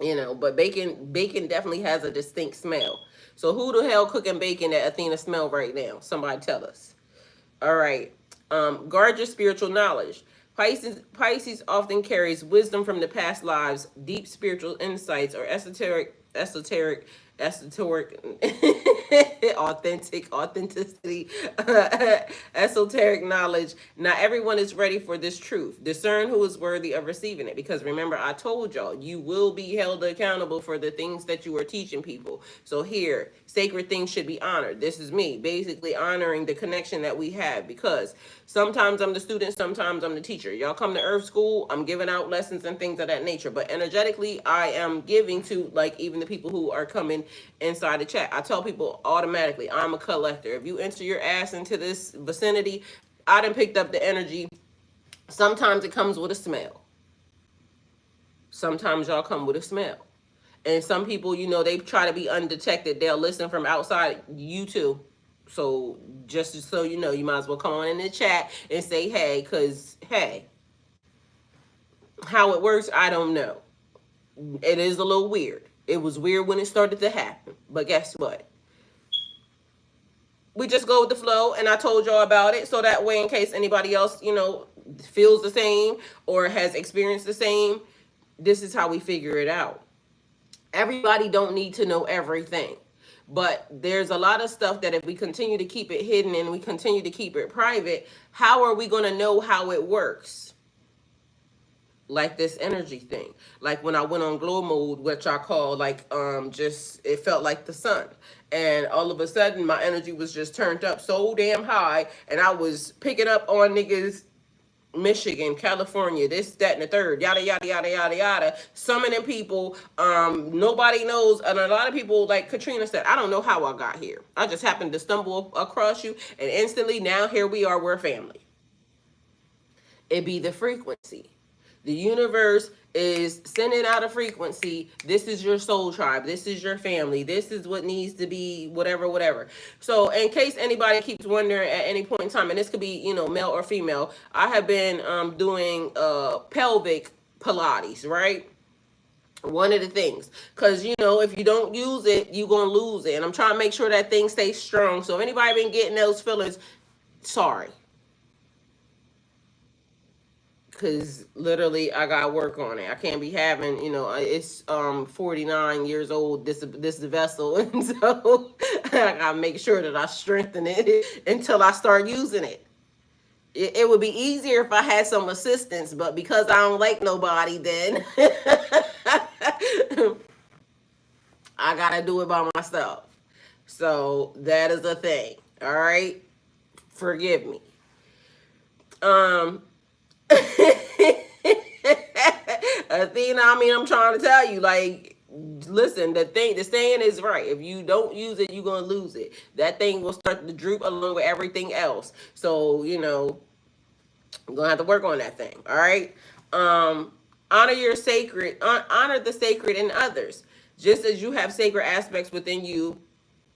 A: but bacon definitely has a distinct smell. So who the hell cooking bacon that Athena smell right now? Somebody tell us. All right. Guard your spiritual knowledge. Pisces often carries wisdom from the past lives, deep spiritual insights, or esoteric authenticity, esoteric knowledge. Not everyone is ready for this truth. Discern who is worthy of receiving it, because remember, I told y'all, you will be held accountable for the things that you are teaching people. So here, sacred things should be honored. This is me basically honoring the connection that we have, because sometimes I'm the student, sometimes I'm the teacher. Y'all come to Earth School, I'm giving out lessons and things of that nature, but energetically I am giving to, like, even the people who are coming inside the chat. I tell people automatically, I'm a collector. If you enter your ass into this vicinity, I done picked up the energy. Sometimes it comes with a smell. Sometimes y'all come with a smell. And some people, they try to be undetected. They'll listen from outside. You too. So just so you know, you might as well come on in the chat and say, hey, because, hey, how it works, I don't know. It is a little weird. It was weird when it started to happen. But guess what? We just go with the flow, and I told y'all about it. So that way, in case anybody else, feels the same or has experienced the same, this is how we figure it out. Everybody don't need to know everything. But there's a lot of stuff that if we continue to keep it hidden and we continue to keep it private, how are we going to know how it works? Like this energy thing. Like when I went on glow mode, which I call it felt like the sun. And all of a sudden my energy was just turned up so damn high, and I was picking up on niggas, Michigan, California, this, that, and the third, yada, yada, yada, yada, yada, summoning people, nobody knows. And a lot of people, like Katrina said, I don't know how I got here. I just happened to stumble across you, and instantly now here we are, we're family. It be the frequency. The universe is sending out a frequency. This is your soul tribe. This is your family. This is what needs to be, whatever, whatever. So in case anybody keeps wondering at any point in time, and this could be, male or female, I have been doing pelvic Pilates, right? One of the things, because, if you don't use it, you're going to lose it. And I'm trying to make sure that thing stays strong. So if anybody been getting those feelings, sorry. Cause literally I gotta work on it. I can't be having, you know, it's 49 years old, this vessel, and so I gotta make sure that I strengthen it until I start using it. It would be easier if I had some assistance, but because I don't like nobody, then I gotta do it by myself. So that is a thing. All right, forgive me. Um, Athena, I mean, I'm trying to tell you, like, listen, the saying is right. If you don't use it, you're gonna lose it. That thing will start to droop along with everything else. So, you know, I'm gonna have to work on that thing. All right. Honor your sacred, honor the sacred in others. Just as you have sacred aspects within you,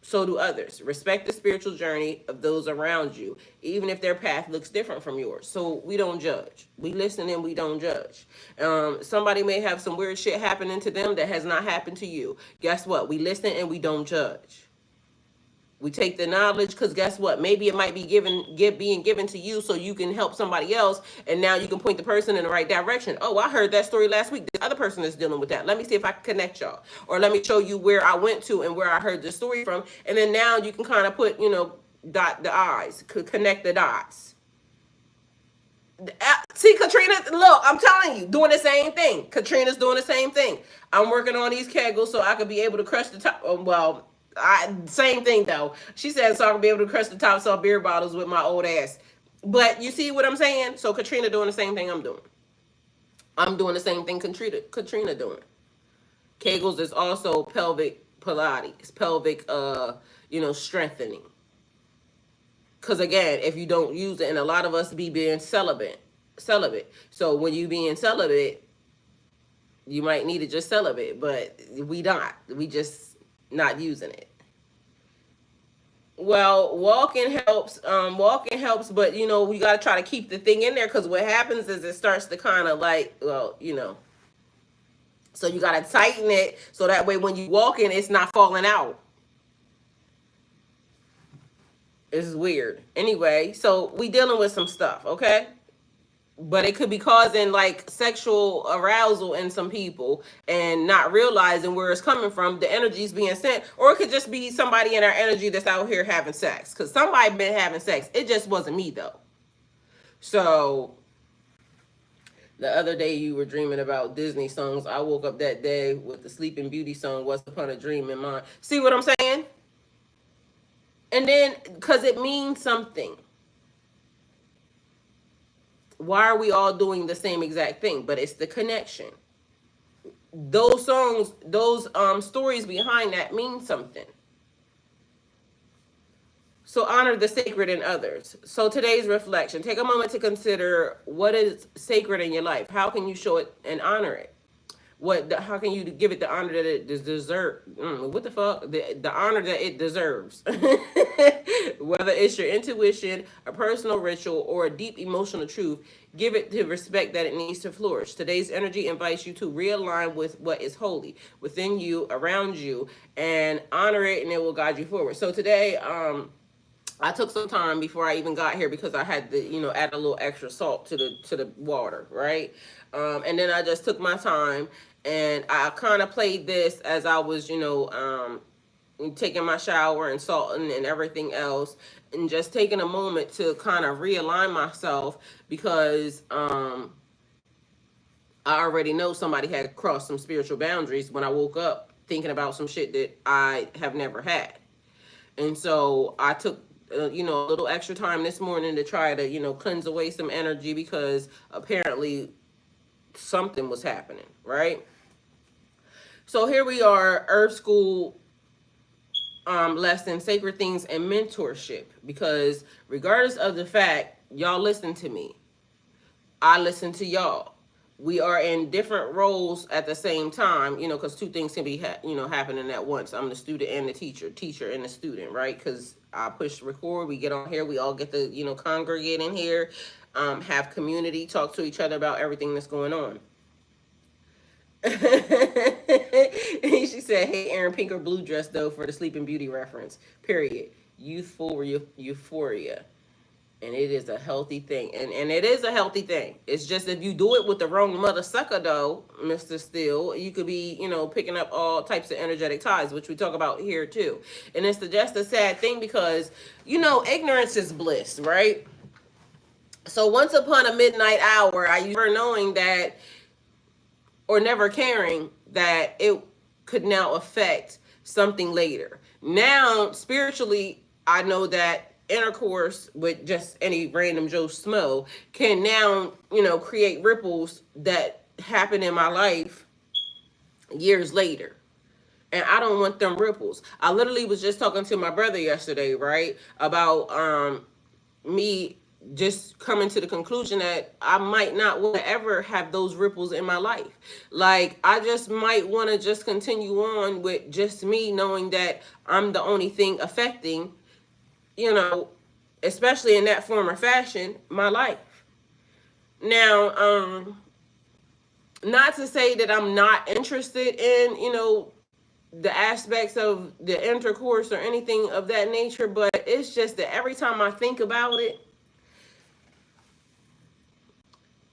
A: so do others. Respect the spiritual journey of those around you, even if their path looks different from yours. So we don't judge. We listen and we don't judge. Somebody may have some weird shit happening to them that has not happened to you. Guess what? We listen and we don't judge. We take the knowledge because guess what? Maybe it might be being given to you so you can help somebody else, and now you can point the person in the right direction. Oh, I heard that story last week. This other person is dealing with that. Let me see if I can connect y'all, or let me show you where I went to and where I heard the story from, and then now you can kind of put, you know, dot the i's, connect the dots. See, Katrina, look, I'm telling you, doing the same thing. Katrina's doing the same thing. I'm working on these kegels so I could be able to crush the top. Well, same thing though. She said so I could be able to crush the tops off beer bottles with my old ass. But you see what I'm saying? So Katrina doing the same thing I'm doing. I'm doing the same thing Katrina doing. Kegels is also pelvic Pilates, pelvic, you know, strengthening. Because again, if you don't use it, and a lot of us be being celibate. So when you being celibate, you might need to just celibate, but we not. We just not using it. Well, walking helps, but you know, we gotta try to keep the thing in there because what happens is it starts to kind of like, well, you know. So you gotta tighten it so that way when you walking, it's not falling out. It's weird. Anyway, so we dealing with some stuff, okay? But it could be causing like sexual arousal in some people and not realizing where it's coming from. The energy's being sent, or it could just be somebody in our energy that's out here having sex. Because somebody been having sex. It just wasn't me though. So the other day you were dreaming about Disney songs. I woke up that day with the Sleeping Beauty song, Once Upon a Dream in mind. See what I'm saying? And then, because it means something. Why are we all doing the same exact thing? But it's the connection. Those songs, those stories behind that mean something. So honor the sacred in others. So today's reflection, take a moment to consider what is sacred in your life. How can you show it and honor it? How can you give it the honor that it deserves? What the fuck? The honor that it deserves. Whether it's your intuition, a personal ritual, or a deep emotional truth, give it the respect that it needs to flourish. Today's energy invites you to realign with what is holy within you, around you, and honor it, and it will guide you forward. So today, I took some time before I even got here because I had to, you know, add a little extra salt to the water, right? And then I just took my time and I kind of played this as I was, you know, taking my shower and salting and everything else, and just taking a moment to kind of realign myself because I already know somebody had crossed some spiritual boundaries when I woke up thinking about some shit that I have never had. And so I took you know, a little extra time this morning to try to, you know, cleanse away some energy because apparently something was happening, right? So here we are, Earth School lesson, sacred things and mentorship, because regardless of the fact y'all listen to me, I listen to y'all. We are in different roles at the same time, you know, because two things can be, you know, happening at once. I'm the student and the teacher and the student, right? Because I push record, we get on here, we all get to, you know, congregate in here, have community, talk to each other about everything that's going on. She said, hey, Aaron, pink or blue dress, though, for the Sleeping Beauty reference, period. Youthful euphoria. And it is a healthy thing. And it is a healthy thing. It's just if you do it with the wrong mother sucker though, Mr. Steele, you could be, picking up all types of energetic ties, which we talk about here too. And it's just a sad thing because, ignorance is bliss, right? So once upon a midnight hour, I never knowing that, or never caring that it could now affect something later. Now, spiritually, I know that intercourse with just any random Joe Smo can now, create ripples that happen in my life years later. And I don't want them ripples. I literally was just talking to my brother yesterday, right? About me just coming to the conclusion that I might not want to ever have those ripples in my life. Like, I just might want to just continue on with just me knowing that I'm the only thing affecting, especially in that form or fashion, my life. Now, not to say that I'm not interested in, the aspects of the intercourse or anything of that nature, but it's just that every time I think about it,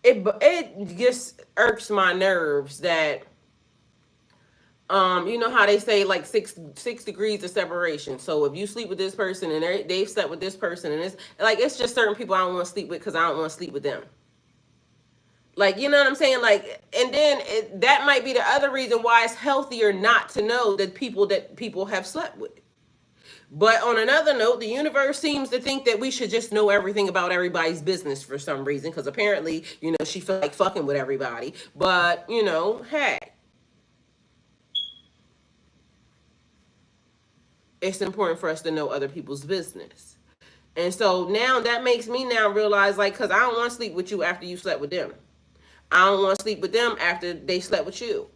A: it just irks my nerves that you know how they say like six degrees of separation. So if you sleep with this person and they've slept with this person, and it's just certain people I don't want to sleep with because I don't want to sleep with them. Like, you know what I'm saying? Like, and then that might be the other reason why it's healthier not to know that people have slept with. But on another note, the universe seems to think that we should just know everything about everybody's business for some reason. Because apparently, she felt like fucking with everybody. But, hey. It's important for us to know other people's business. And so now that makes me now realize, like, because I don't want to sleep with you after you slept with them. I don't want to sleep with them after they slept with you.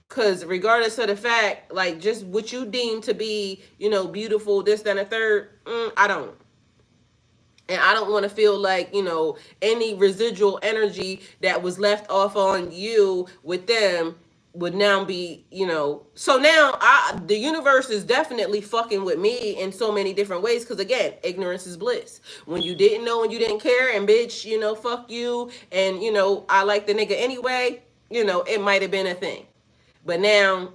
A: Because regardless of the fact, like, just what you deem to be, beautiful, this, that, and the third, I don't. And I don't want to feel like, any residual energy that was left off on you with them would now be, So now the universe is definitely fucking with me in so many different ways. Because again, ignorance is bliss. When you didn't know and you didn't care and bitch, fuck you. And, I like the nigga anyway, it might have been a thing. But now,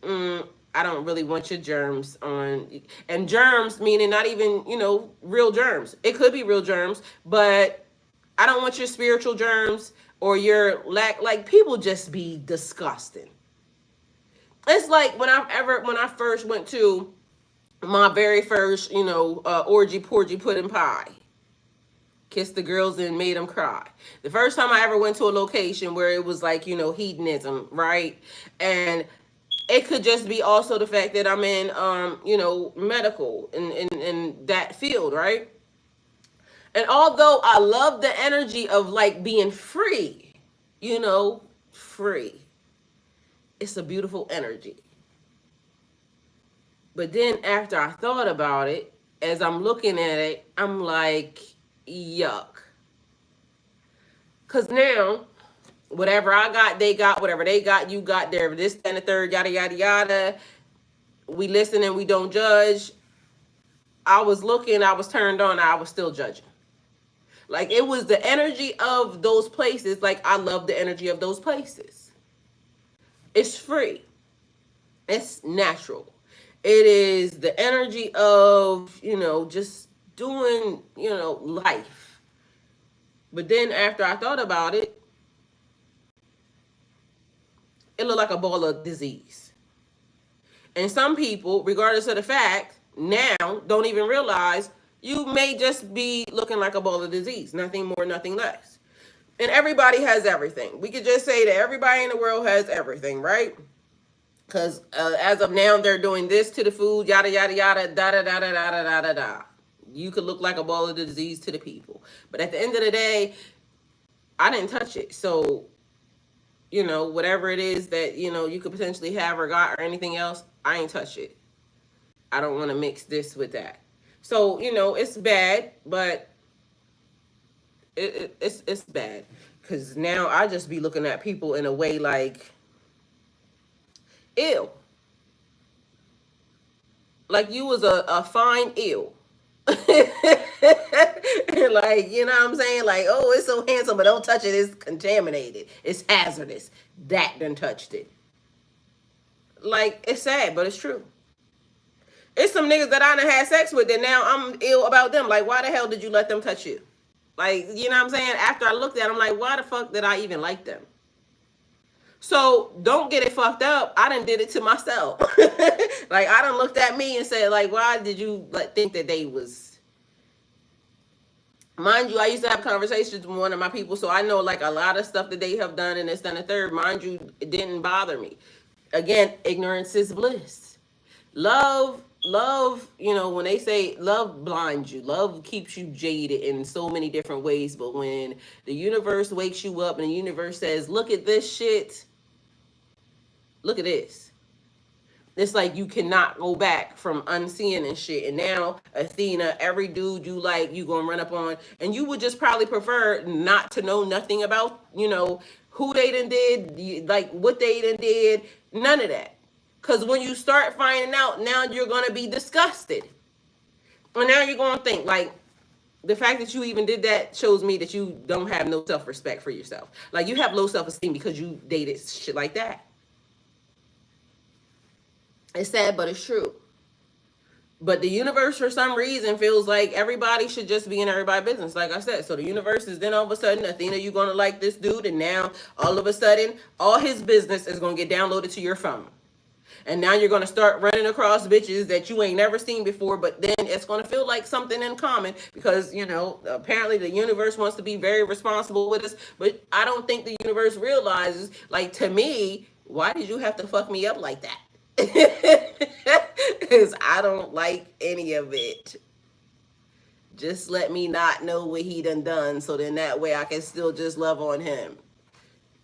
A: I don't really want your germs on. And germs meaning not even, real germs. It could be real germs, but I don't want your spiritual germs or your like people just be disgusting. It's like when I first went to my very first, orgy porgy pudding pie. Kissed the girls and made them cry. The first time I ever went to a location where it was like, hedonism, right? And it could just be also the fact that I'm in, medical in that field, right? And although I love the energy of like being free, free, it's a beautiful energy. But then after I thought about it, as I'm looking at it, I'm like, yuck. Because now, whatever I got, they got. Whatever they got, you got. There, this, and the third, yada, yada, yada. We listen and we don't judge. I was looking, I was turned on, I was still judging. Like, it was the energy of those places. Like, I love the energy of those places. It's free. It's natural. It is the energy of, just doing, life. But then after I thought about it, it looked like a ball of disease. And some people, regardless of the fact, now don't even realize you may just be looking like a ball of disease. Nothing more, nothing less. And everybody has everything. We could just say that everybody in the world has everything, right? Because as of now, they're doing this to the food, yada, yada, yada, da, da, da, da, da, da, da, da. You could look like a ball of disease to the people. But at the end of the day, I didn't touch it. So, whatever it is that, you could potentially have or got or anything else, I ain't touch it. I don't want to mix this with that. So, it's bad, but it's bad. Because now I just be looking at people in a way like, ew. Like you was a fine ew. Like, you know what I'm saying? Like, oh, it's so handsome, but don't touch it. It's contaminated. It's hazardous. That done touched it. Like, it's sad, but it's true. It's some niggas that I done had sex with that now I'm ill about them. Like, why the hell did you let them touch you? Like, you know what I'm saying? After I looked at them, like, why the fuck did I even like them? So don't get it fucked up. I done did it to myself. Like, I done looked at me and said, like, why did you like think that they was? Mind you, I used to have conversations with one of my people, so I know like a lot of stuff that they have done and this and the third. Mind you, it didn't bother me. Again, ignorance is bliss. Love, you know, when they say love blinds you, love keeps you jaded in so many different ways. But when the universe wakes you up and the universe says, look at this shit, look at this. It's like you cannot go back from unseeing and shit. And now, Athena, every dude you like, you gonna run up on, and you would just probably prefer not to know nothing about, you know, who they done did, like what they done did, none of that. Because when you start finding out, now you're gonna be disgusted. And now you're gonna think, like, the fact that you even did that shows me that you don't have no self-respect for yourself. Like, you have low self-esteem because you dated shit like that. It's sad, but it's true. But the universe, for some reason, feels like everybody should just be in everybody's business, like I said. So the universe is then all of a sudden, Athena, you're going to like this dude. And now, all of a sudden, all his business is going to get downloaded to your phone. And now you're going to start running across bitches that you ain't never seen before. But then it's going to feel like something in common because, you know, apparently the universe wants to be very responsible with us. But I don't think the universe realizes, like, to me, why did you have to fuck me up like that? Because I don't like any of it. Just let me not know what he done so then that way I can still just love on him.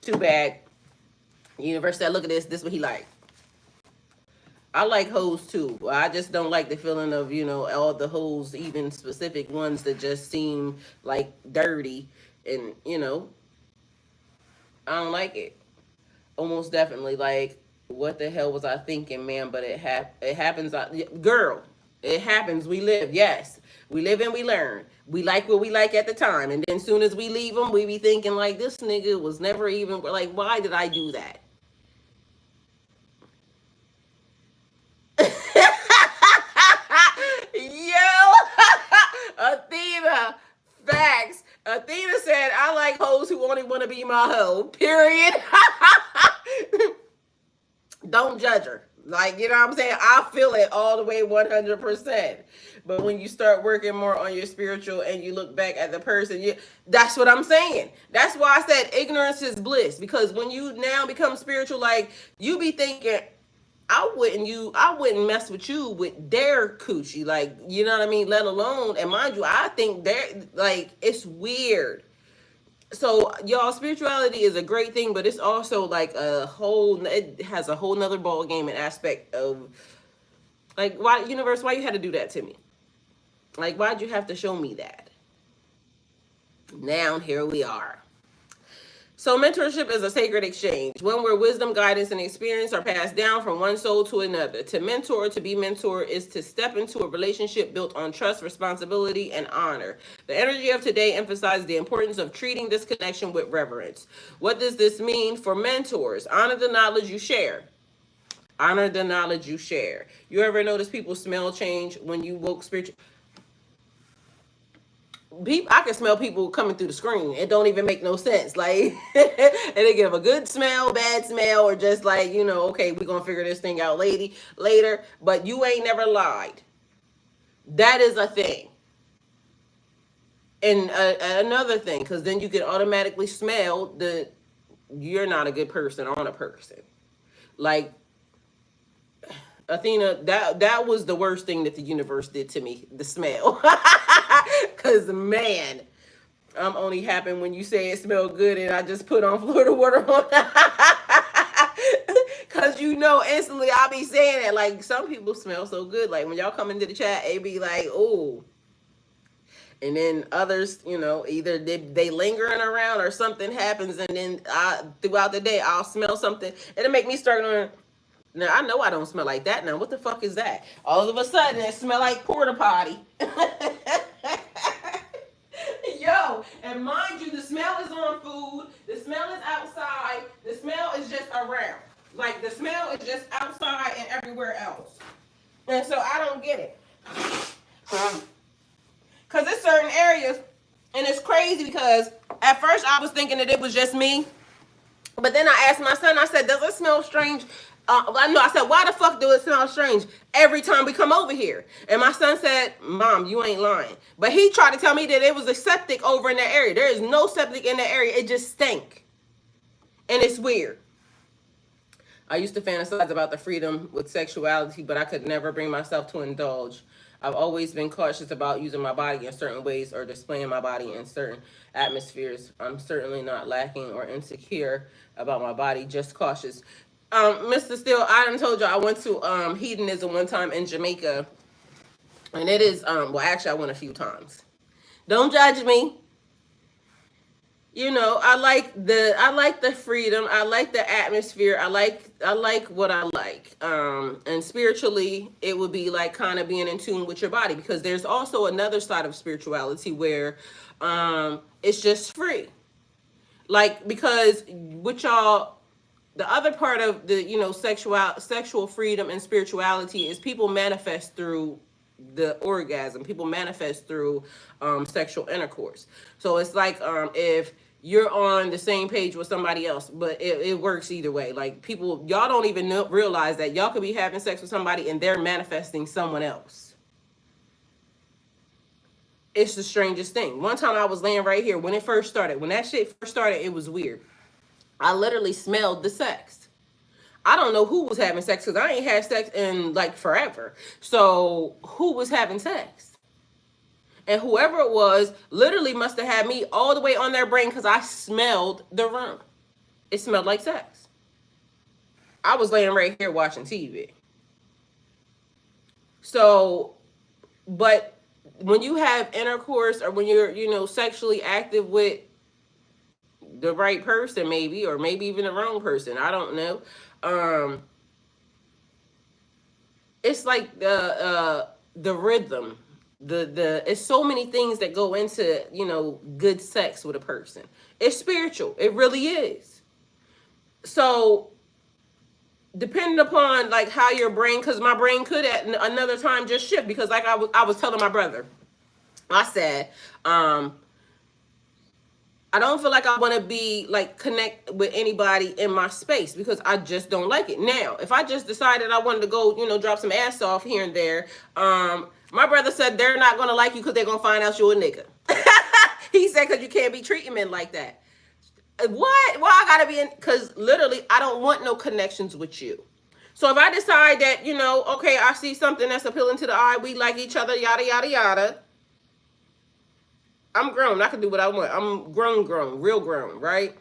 A: Too bad. The universe said, look at this what he like. I like hoes too. I just don't like the feeling of, you know, all the hoes, even specific ones that just seem like dirty. And, you know, I don't like it. Almost definitely. Like, what the hell was I thinking, man? But it happens. Girl, it happens. We live. Yes. We live and we learn. We like what we like at the time. And then as soon as we leave them, we be thinking like, this nigga was never even, like, why did I do that? Yo, Athena, facts. Athena said, I like hoes who only want to be my hoe, period. Don't judge her. Like, you know what I'm saying? I feel it all the way 100%. But when you start working more on your spiritual and you look back at the person, that's what I'm saying. That's why I said ignorance is bliss. Because when you now become spiritual, like, you be thinking, I wouldn't mess with you with their coochie. Like, you know what I mean? Let alone, and mind you, I think they're, like, it's weird. So y'all, spirituality is a great thing, but it's also like it has a whole nother ball game and aspect of, like, why, universe, why you had to do that to me? Like, why'd you have to show me that? Now here we are. So mentorship is a sacred exchange, one where wisdom, guidance, and experience are passed down from one soul to another. To mentor, to be mentored, is to step into a relationship built on trust, responsibility, and honor. The energy of today emphasizes the importance of treating this connection with reverence. What does this mean for mentors? Honor the knowledge you share. Honor the knowledge you share. You ever notice people smell change when you woke spiritual? I can smell people coming through the screen. It don't even make no sense. Like, and they give a good smell, bad smell, or just like, you know, okay, we're gonna figure this thing out later. But you ain't never lied. That is a thing. And another thing, because then you can automatically smell that you're not a good person on a person. Like, Athena, that was the worst thing that the universe did to me, the smell. Because, man, I'm only happy when you say it smelled good and I just put on Florida water on. Because, you know, instantly I'll be saying it. Like, some people smell so good. Like, when y'all come into the chat, it be like, oh. And then others, you know, either they lingering around or something happens. And then throughout the day, I'll smell something. It'll make me start on. Now I know I don't smell like that. Now what the fuck is that? All of a sudden it smell like porta potty. Yo, and mind you, the smell is on food. The smell is outside. The smell is just around. Like the smell is just outside and everywhere else. And so I don't get it. Cause there's certain areas, and it's crazy because at first I was thinking that it was just me. But then I asked my son, I said, does it smell strange? I said, why the fuck do it smell strange every time we come over here? And my son said, Mom, you ain't lying. But he tried to tell me that it was a septic over in that area. There is no septic in that area. It just stank. And it's weird. I used to fantasize about the freedom with sexuality, but I could never bring myself to indulge. I've always been cautious about using my body in certain ways or displaying my body in certain atmospheres. I'm certainly not lacking or insecure about my body, just cautious. Mr. Steele, I done told you I went to hedonism one time in Jamaica, and it is well, actually I went a few times. Don't judge me. You know, I like the freedom. I like the atmosphere. I like what I like. And spiritually, it would be like kind of being in tune with your body, because there's also another side of spirituality where it's just free. Like, because with y'all, the other part of the, you know, sexual freedom and spirituality is people manifest through the orgasm. People manifest through sexual intercourse. So it's like if you're on the same page with somebody else, but it works either way. Like people, y'all don't even realize that y'all could be having sex with somebody and they're manifesting someone else. It's the strangest thing. One time I was laying right here when it first started. When that shit first started, it was weird. I literally smelled the sex. I don't know who was having sex because I ain't had sex in like forever. So who was having sex? And whoever it was literally must have had me all the way on their brain because I smelled the room. It smelled like sex. I was laying right here watching TV. So, but when you have intercourse or when you're, you know, sexually active with the right person, maybe, or maybe even the wrong person, I don't know. It's like the rhythm. It's so many things that go into, you know, good sex with a person. It's spiritual. It really is. So depending upon like how your brain, because my brain could at another time just shift, because like I was telling my brother, I said, I don't feel like I want to be like connect with anybody in my space because I just don't like it. Now, if I just decided I wanted to go, you know, drop some ass off here and there, my brother said they're not going to like you because they're going to find out you're a nigga. He said because you can't be treating men like that. What? Why I got to be in? Because literally, I don't want no connections with you. So if I decide that, you know, okay, I see something that's appealing to the eye, we like each other, yada, yada, yada. I'm grown. I can do what I want. I'm grown, real grown, right?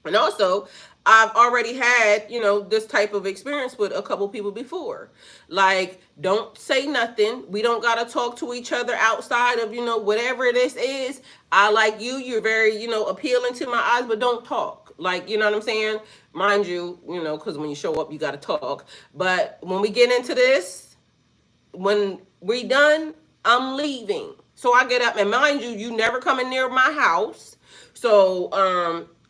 A: And also, I've already had, you know, this type of experience with a couple people before. Like, don't say nothing. We don't got to talk to each other outside of, you know, whatever this is. I like you. You're very, you know, appealing to my eyes, but don't talk. Like, you know what I'm saying? Mind you, you know, because when you show up, you got to talk. But when we get into this, when we done, I'm leaving. So I get up, and mind you, you never coming near my house. So,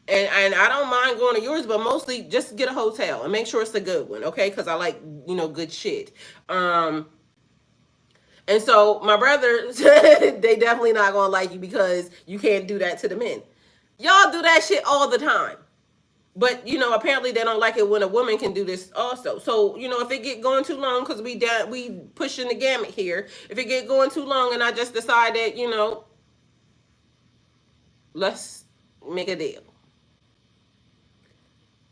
A: and I don't mind going to yours, but mostly just get a hotel and make sure it's a good one, okay? Because I like, you know, good shit. And so my brother, they definitely not gonna like you because you can't do that to the men. Y'all do that shit all the time. But, you know, apparently they don't like it when a woman can do this also. So, you know, if it get going too long, because we pushing the gamut here. If it get going too long and I just decide that, you know, let's make a deal.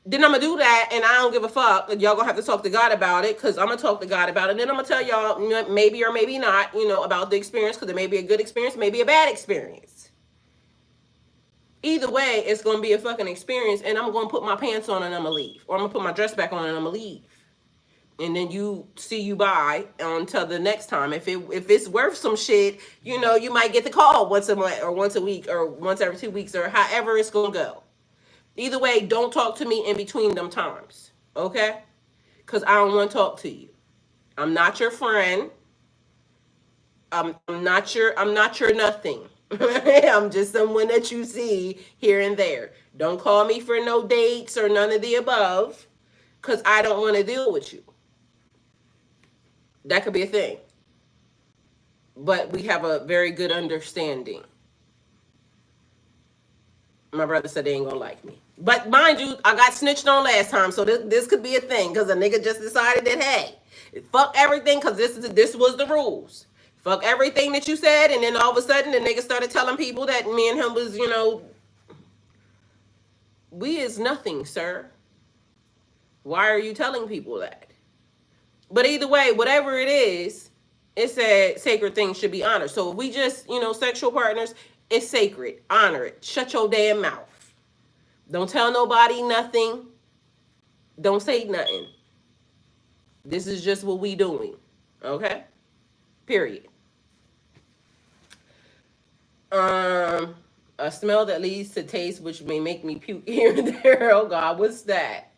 A: Then I'm going to do that, and I don't give a fuck. Y'all going to have to talk to God about it, because I'm going to talk to God about it. And then I'm going to tell y'all, you know, maybe or maybe not, you know, about the experience, because it may be a good experience, maybe a bad experience. Either way, it's going to be a fucking experience, and I'm going to put my pants on and I'm going to leave. Or I'm going to put my dress back on and I'm going to leave. And then you see you bye until the next time. If it's worth some shit, you know, you might get the call once a month or once a week or once every 2 weeks or however it's going to go. Either way, don't talk to me in between them times, okay? because I don't want to talk to you. I'm not your friend. I'm not your nothing. I'm just someone that you see here and there. Don't call me for no dates or none of the above, because I don't want to deal with you. That could be a thing. But we have a very good understanding. My brother said they ain't gonna like me. But mind you, I got snitched on last time, so this could be a thing, because a nigga just decided that, hey, fuck everything, because this was the rules. Fuck everything that you said, and then all of a sudden the nigga started telling people that me and him was, we is nothing, sir. Why are you telling people that? But either way, whatever it is, it said sacred things should be honored. So if we just, sexual partners, it's sacred. Honor it. Shut your damn mouth. Don't tell nobody nothing. Don't say nothing. This is just what we doing. Okay? Period. A smell that leads to taste which may make me puke here and there. Oh God, what's that?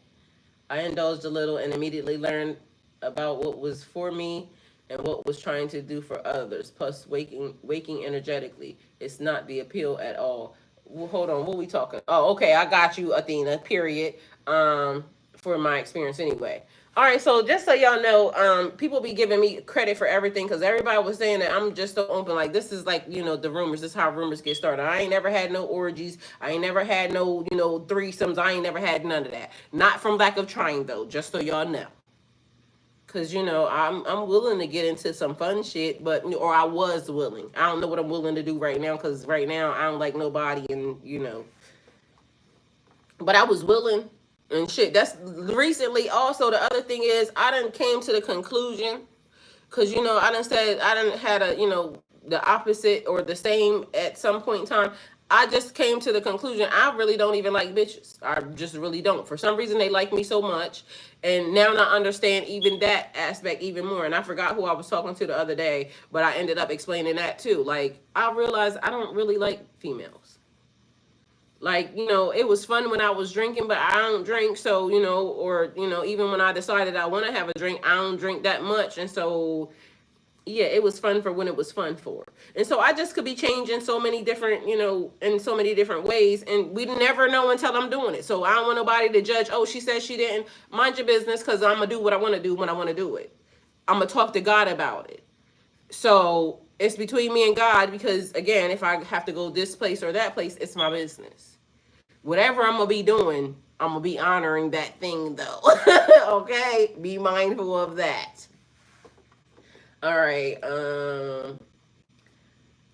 A: I indulged a little and immediately learned about what was for me and what was trying to do for others. Plus waking energetically. It's not the appeal at all. Well, hold on, what are we talking? Oh, okay, I got you, Athena. Period. For my experience anyway. All right, so just so y'all know, people be giving me credit for everything because everybody was saying that I'm just so open. Like, this is like, the rumors. This is how rumors get started. I ain't never had no orgies. I ain't never had no, threesomes. I ain't never had none of that. Not from lack of trying, though, just so y'all know. Because, I'm willing to get into some fun shit, or I was willing. I don't know what I'm willing to do right now because right now I don't like nobody and, But I was willing. And shit, that's recently also the other thing is I done came to the conclusion, because I done had a, the opposite or the same at some point in time. I just came to the conclusion I really don't even like bitches. I just really don't. For some reason they like me so much, and now I understand even that aspect even more. And I forgot who I was talking to the other day, but I ended up explaining that too. Like, I realized I don't really like females. Like, it was fun when I was drinking, but I don't drink. So, or, even when I decided I want to have a drink, I don't drink that much. And so, yeah, it was fun for when it was fun for. And so I just could be changing so many different, in so many different ways. And we never know until I'm doing it. So I don't want nobody to judge, oh, she said she didn't. Mind your business, because I'm going to do what I want to do when I want to do it. I'm going to talk to God about it. So it's between me and God, because, again, if I have to go this place or that place, it's my business. Whatever I'm going to be doing, I'm going to be honoring that thing, though. Okay? Be mindful of that. All right.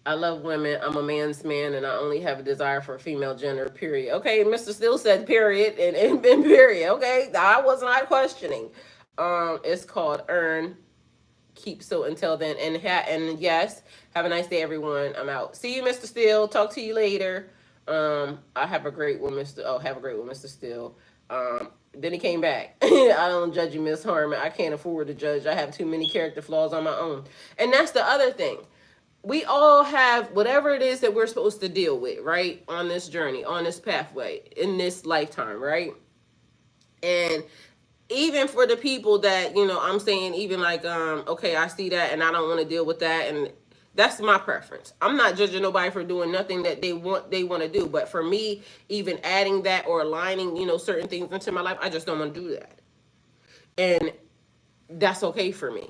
A: I love women. I'm a man's man, and I only have a desire for a female gender, period. Okay, Mr. Still said period, and period. Okay? I was not questioning. It's called Earn. Keep so until then. And yes, have a nice day, everyone. I'm out. See you, Mr. Steele. Talk to you later. I have a great one, Mr. Oh, have a great one, Mr. Steele. Then he came back. I don't judge you, Miss Harmon. I can't afford to judge. I have too many character flaws on my own. And that's the other thing. We all have whatever it is that we're supposed to deal with, right? On this journey, on this pathway, in this lifetime, right? And even for the people that, I'm saying even like, okay, I see that and I don't want to deal with that. And that's my preference. I'm not judging nobody for doing nothing that they want to do. But for me, even adding that or aligning, certain things into my life, I just don't want to do that. And that's okay for me.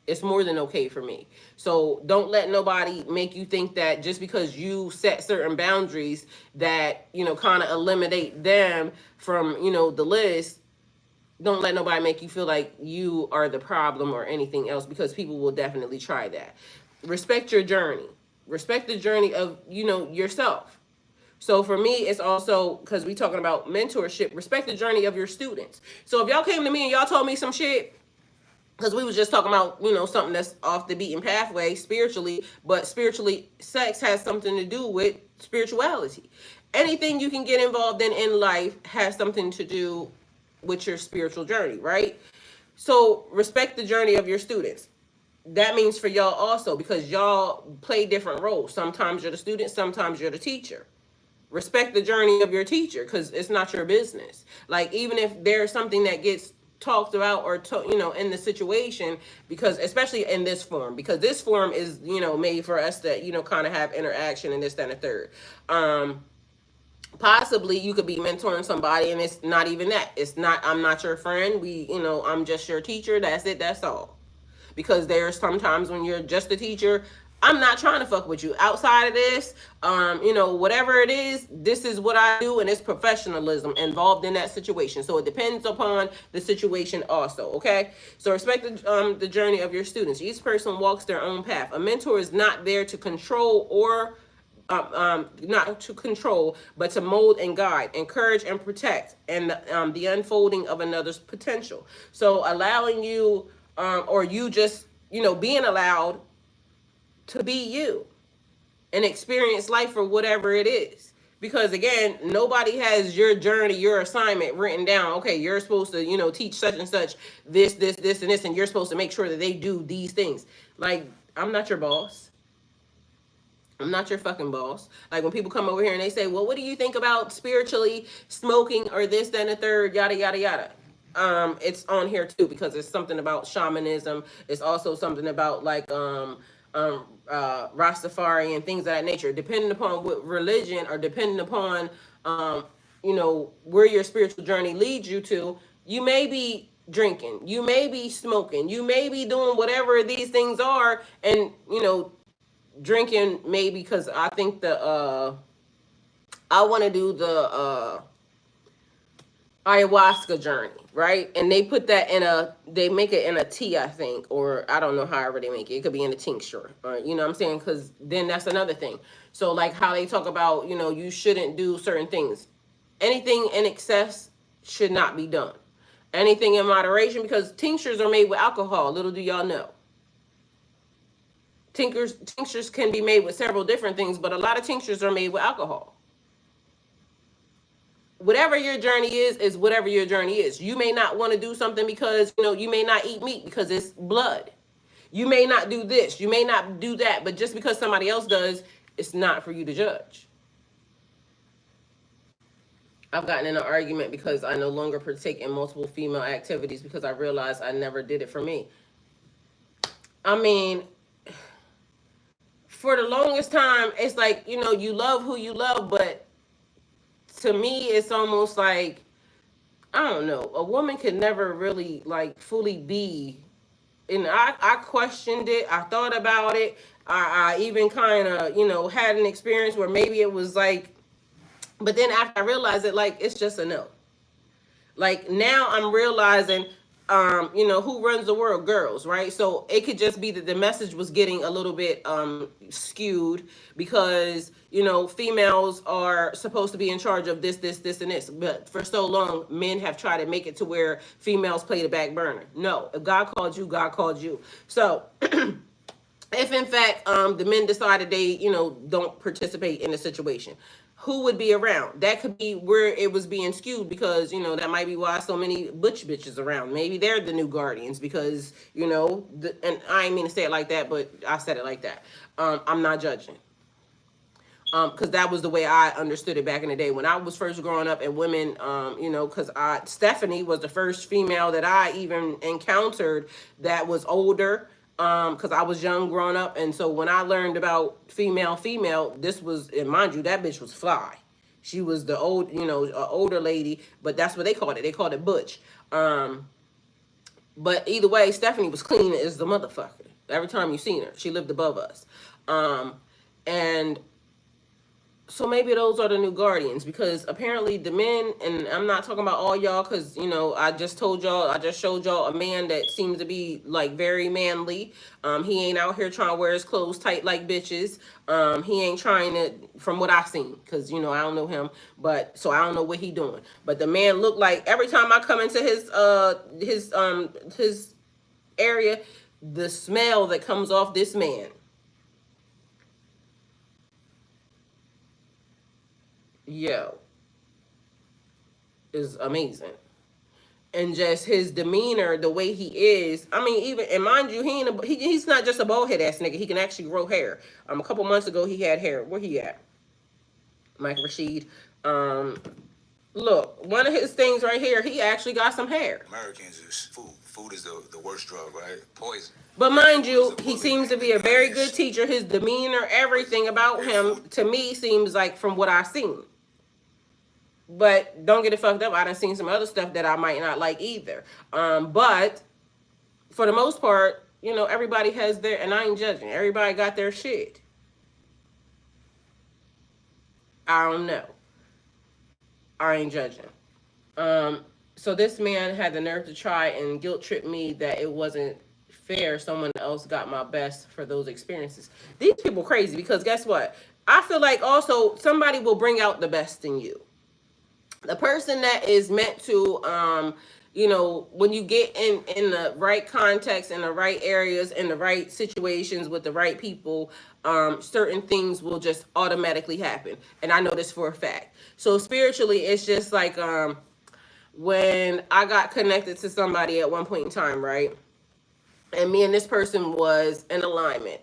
A: It's more than okay for me. So don't let nobody make you think that just because you set certain boundaries that, kind of eliminate them from, the list. Don't let nobody make you feel like you are the problem or anything else, because people will definitely try that. Respect your journey. Respect the journey of, yourself. So for me, it's also, because we talking about mentorship, respect the journey of your students. So if y'all came to me and y'all told me some shit, because we was just talking about, something that's off the beaten pathway spiritually, but spiritually, sex has something to do with spirituality. Anything you can get involved in life has something to do with your spiritual journey, right? So respect the journey of your students. That means for y'all also, because y'all play different roles. Sometimes you're the student, sometimes you're the teacher. Respect the journey of your teacher, because it's not your business. Like, even if there's something that gets talked about or in the situation, because especially in this form, because this form is made for us to kind of have interaction and this, that, and the third. Possibly you could be mentoring somebody and it's not even that. It's not, I'm not your friend. I'm just your teacher. That's it. That's all. Because there's sometimes when you're just a teacher, I'm not trying to fuck with you. Outside of this, whatever it is, this is what I do, and it's professionalism involved in that situation. So it depends upon the situation also, okay? So respect the journey of your students. Each person walks their own path. A mentor is not there to control or not to control, but to mold and guide, encourage and protect, and the unfolding of another's potential. So allowing you, or you just, being allowed to be you and experience life for whatever it is. Because again, nobody has your journey, your assignment written down. Okay, you're supposed to, teach such and such, this, and this, and you're supposed to make sure that they do these things. Like, I'm not your boss. I'm not your fucking boss. Like when people come over here and they say, well, what do you think about spiritually smoking or this, then the third, yada, yada, yada. It's on here too, because it's something about shamanism. It's also something about like, Rastafari and things of that nature, depending upon what religion or depending upon, where your spiritual journey leads you to. You may be drinking, you may be smoking, you may be doing whatever these things are. And, drinking maybe because I think I want to do the ayahuasca journey, right? And they put that they make it in a tea, I think, or I don't know however they make it. It could be in a tincture, you know what I'm saying? Because then that's another thing. So like how they talk about, you shouldn't do certain things. Anything in excess should not be done. Anything in moderation, because tinctures are made with alcohol. Little do y'all know. Tinctures can be made with several different things, but a lot of tinctures are made with alcohol. Whatever your journey is whatever your journey is. You may not want to do something because, you may not eat meat because it's blood. You may not do this. You may not do that. But just because somebody else does, it's not for you to judge. I've gotten in an argument because I no longer partake in multiple female activities because I realized I never did it for me. I mean, for the longest time, it's like, you love who you love, but to me, it's almost like, I don't know, a woman could never really like fully be. And I questioned it. I thought about it. I even kind of, had an experience where maybe it was like, but then after I realized it, like, it's just a no. Like now I'm realizing, who runs the world? Girls, right? So it could just be that the message was getting a little bit skewed because, females are supposed to be in charge of this, and this. But for so long, men have tried to make it to where females play the back burner. No, if God called you, God called you. So if in fact the men decided they, don't participate in the situation, who would be around? That could be where it was being skewed because, that might be why so many butch bitches around. Maybe they're the new guardians because, and I ain't mean to say it like that, but I said it like that. I'm not judging. Because that was the way I understood it back in the day when I was first growing up, and women, because Stephanie was the first female that I even encountered that was older. Because I was young growing up, and so when I learned about female, this was, and mind you, that bitch was fly. She was the old, older lady, but that's what they called it. They called it butch. But either way, Stephanie was clean as the motherfucker. Every time you seen her, she lived above us. And so maybe those are the new guardians, because apparently the men, and I'm not talking about all y'all, because, I just showed y'all a man that seems to be like very manly. He ain't out here trying to wear his clothes tight like bitches. He ain't trying to, from what I've seen, because, I don't know him, but so I don't know what he doing. But the man looked like every time I come into his area, the smell that comes off this man, yo, is amazing. And just his demeanor, the way he is. I mean, even, and mind you, he's not just a bald head ass nigga. He can actually grow hair. A couple months ago, he had hair. Where he at? Mike Rashid. Look, one of his things right here, he actually got some hair.
B: Americans is food. Food is the worst drug, right? Poison.
A: But mind
B: Food is
A: you,
B: a
A: he
B: bullet
A: seems to
B: in
A: be a
B: the
A: very
B: veins.
A: good teacher. His demeanor, everything about him, to me, seems like from what I've seen. But don't get it fucked up. I done seen some other stuff that I might not like either. But for the most part, you know, everybody has their, and I ain't judging. Everybody got their shit. I don't know. I ain't judging. So this man had the nerve to try and guilt trip me that it wasn't fair someone else got my best for those experiences. These people crazy because guess what? I feel like also somebody will bring out the best in you. The person that is meant to you know, when you get in the right context, in the right areas, in the right situations with the right people, certain things will just automatically happen, and I know this for a fact. So spiritually, it's just like when I got connected to somebody at one point in time, right? And me and this person was in alignment.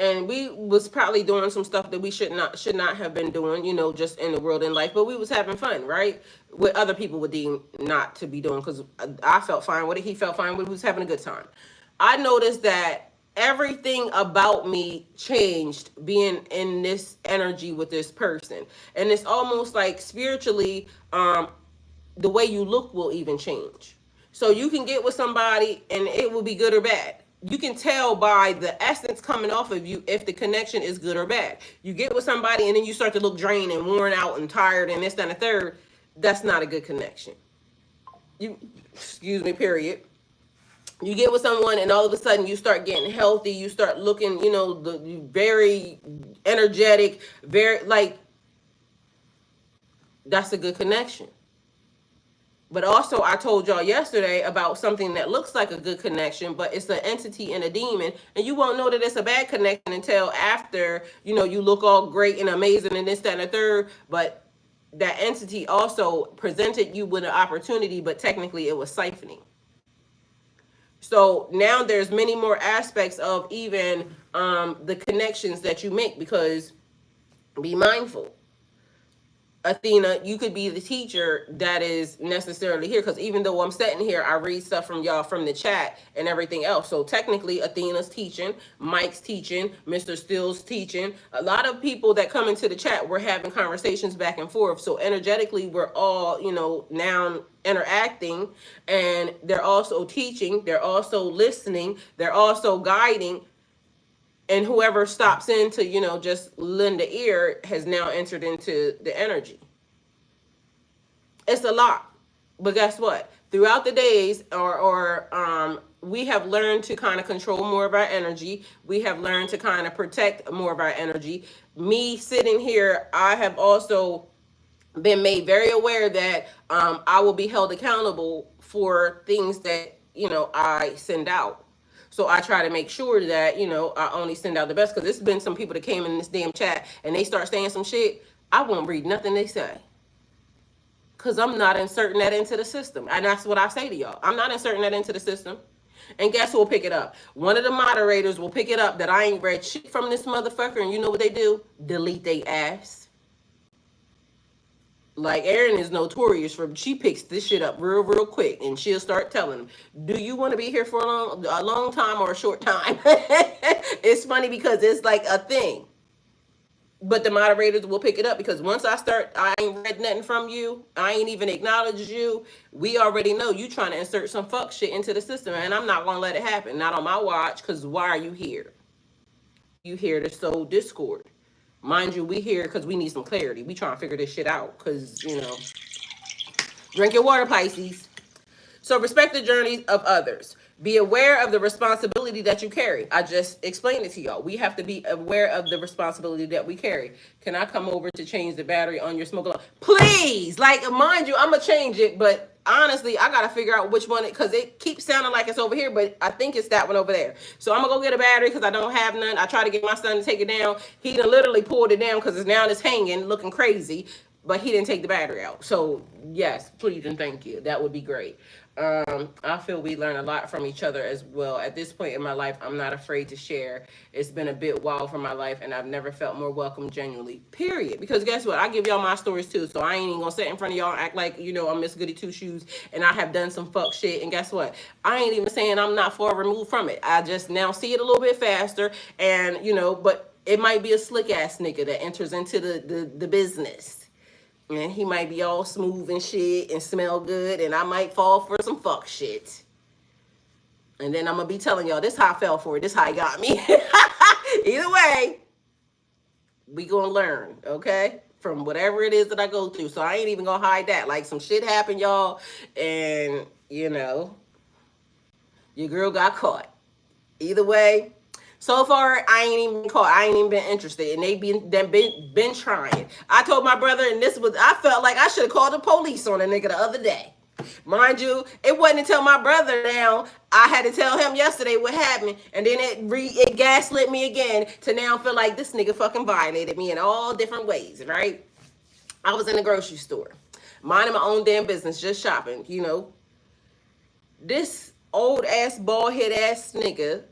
A: And we was probably doing some stuff that we should not have been doing, you know, just in the world in life. But we was having fun, right? What other people would deem not to be doing, because I felt fine with it. He felt fine with it. We was having a good time. I noticed that everything about me changed being in this energy with this person, and it's almost like spiritually, the way you look will even change. So you can get with somebody and it will be good or bad. You can tell by the essence coming off of you if the connection is good or bad. You get with somebody and then you start to look drained and worn out and tired and this, that, and the third. That's not a good connection. Excuse me, period. You get with someone and all of a sudden you start getting healthy. You start looking, you know, the very energetic, very like, that's a good connection. But also, I told y'all yesterday about something that looks like a good connection, but it's an entity and a demon, and you won't know that it's a bad connection until after, you know, you look all great and amazing and this, that, and the third. But that entity also presented you with an opportunity, but technically it was siphoning. So now there's many more aspects of even the connections that you make, because be mindful. Athena, you could be the teacher that is necessarily here, because even though I'm sitting here, I read stuff from y'all from the chat and everything else. So technically, Athena's teaching, Mike's teaching, Mr. Steele's teaching. A lot of people that come into the chat, we're having conversations back and forth. So energetically, we're all, you know, now interacting, and they're also teaching, they're also listening, they're also guiding. And whoever stops in to, you know, just lend an ear has now entered into the energy. It's a lot. But guess what? Throughout the days, we have learned to kind of control more of our energy. We have learned to kind of protect more of our energy. Me sitting here, I have also been made very aware that I will be held accountable for things that, you know, I send out. So I try to make sure that, you know, I only send out the best, because there's been some people that came in this damn chat and they start saying some shit. I won't read nothing they say, because I'm not inserting that into the system. And that's what I say to y'all. I'm not inserting that into the system. And guess who will pick it up? One of the moderators will pick it up that I ain't read shit from this motherfucker. And you know what they do? Delete they ass. Like Erin is notorious for, she picks this shit up real quick, and she'll start telling them, do you want to be here for a long time or a short time? It's funny because it's like a thing. But the moderators will pick it up, because once I ain't read nothing from you, I ain't even acknowledged you, we already know you trying to insert some fuck shit into the system, and I'm not gonna let it happen. Not on my watch, because why are you here? You here to sow discord. Mind you, we here because we need some clarity. We trying to figure this shit out, because, you know, drink your water, Pisces. So respect the journeys of others. Be aware of the responsibility that you carry. I just explained it to y'all. We have to be aware of the responsibility that we carry. Can I come over to change the battery on your smoke alarm? Please! Like, mind you, I'm going to change it, but honestly, I got to figure out which one, because it keeps sounding like it's over here, but I think it's that one over there. So I'm going to go get a battery, because I don't have none. I try to get my son to take it down. He done literally pulled it down, because now it's hanging, looking crazy. but he didn't take the battery out. So yes, please and thank you. That would be great. I feel we learn a lot from each other as well. At this point in my life, I'm not afraid to share. It's been a bit wild for my life, and I've never felt more welcome genuinely. Period. Because guess what? I give y'all my stories too. So I ain't even gonna sit in front of y'all and act like, I'm Miss Goody Two Shoes and I have done some fuck shit. And guess what? I ain't even saying I'm not far removed from it. I just now see it a little bit faster, and but it might be a slick ass nigga that enters into the business. And he might be all smooth and shit and smell good, and I might fall for some fuck shit. And then I'm gonna be telling y'all, this how I fell for it, this how he got me. Either way, we gonna learn, okay? From whatever it is that I go through. So I ain't even gonna hide that. Like, some shit happened, y'all, and your girl got caught. Either way, so far, I ain't even caught. I ain't even been interested, and they been trying. I told my brother, and I felt like I should have called the police on a nigga the other day. Mind you, it wasn't until my brother now, I had to tell him yesterday what happened, and then it gaslit me again to now feel like this nigga fucking violated me in all different ways, right? I was in the grocery store, minding my own damn business, just shopping, This old ass, bald head ass nigga,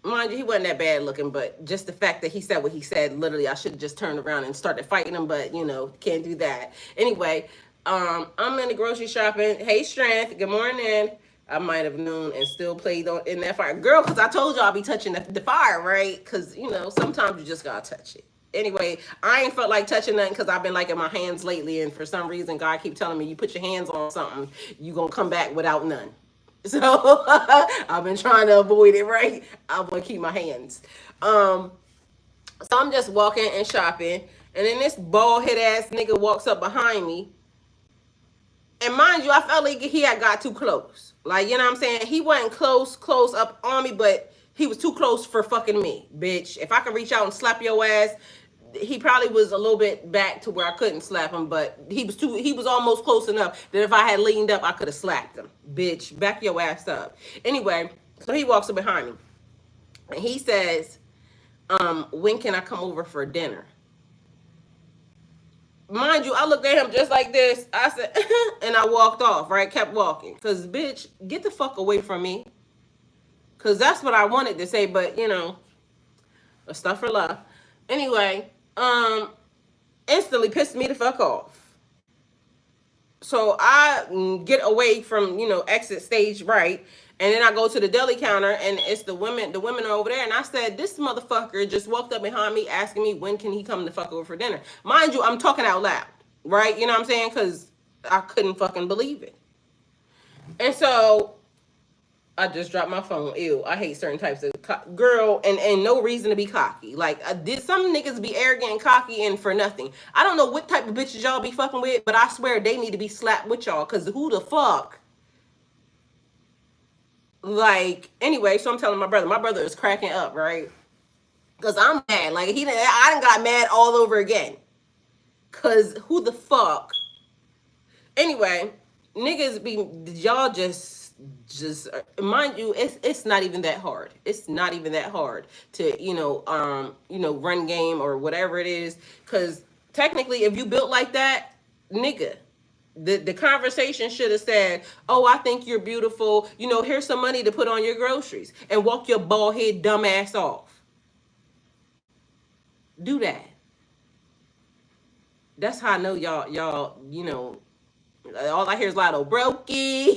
A: mind you, he wasn't that bad looking, but just the fact that he said what he said, literally, I should have just turned around and started fighting him, but, can't do that. Anyway, I'm in the grocery shopping. Hey, Strength, good morning. I might have known and still played in that fire. Girl, because I told y'all I'll be touching the fire, right? Because, sometimes you just got to touch it. Anyway, I ain't felt like touching nothing because I've been like in my hands lately, and for some reason, God keep telling me, you put your hands on something, you going to come back without none. So I've been trying to avoid it, right? I want to keep my hands. So I'm just walking and shopping, and then this bald head ass nigga walks up behind me. And mind you, I felt like he had got too close. Like, you know what I'm saying? He wasn't close up on me, but he was too close for fucking me, bitch. If I could reach out and slap your ass, he probably was a little bit back to where I couldn't slap him, but he was almost close enough that if I had leaned up, I could have slapped him. Bitch, back your ass up. Anyway, so he walks up behind me, and he says, when can I come over for dinner? Mind you, I looked at him just like this. I said, and I walked off, right? Kept walking. Because, bitch, get the fuck away from me. Because that's what I wanted to say, but, stuff for love. Anyway, instantly pissed me the fuck off. So I get away from, exit stage right, and then I go to the deli counter, and it's the women are over there, and I said, this motherfucker just walked up behind me asking me when can he come the fuck over for dinner. Mind you, I'm talking out loud, right? You know what I'm saying? Because I couldn't fucking believe it. And so I just dropped my phone. Ew, I hate certain types of girl, and no reason to be cocky. Like, did some niggas be arrogant and cocky and for nothing? I don't know what type of bitches y'all be fucking with, but I swear they need to be slapped with y'all, because who the fuck? Like, anyway, so I'm telling my brother is cracking up, right? Because I'm mad. Like, I done got mad all over again. Because who the fuck? Anyway, niggas y'all just mind you, it's not even that hard. It's not even that hard to run game or whatever it is, because technically if you built like that, nigga, the conversation should have said, oh, I think you're beautiful, here's some money to put on your groceries, and walk your bald head dumb ass off. Do that. That's how I know y'all all I hear is Lotto brokey.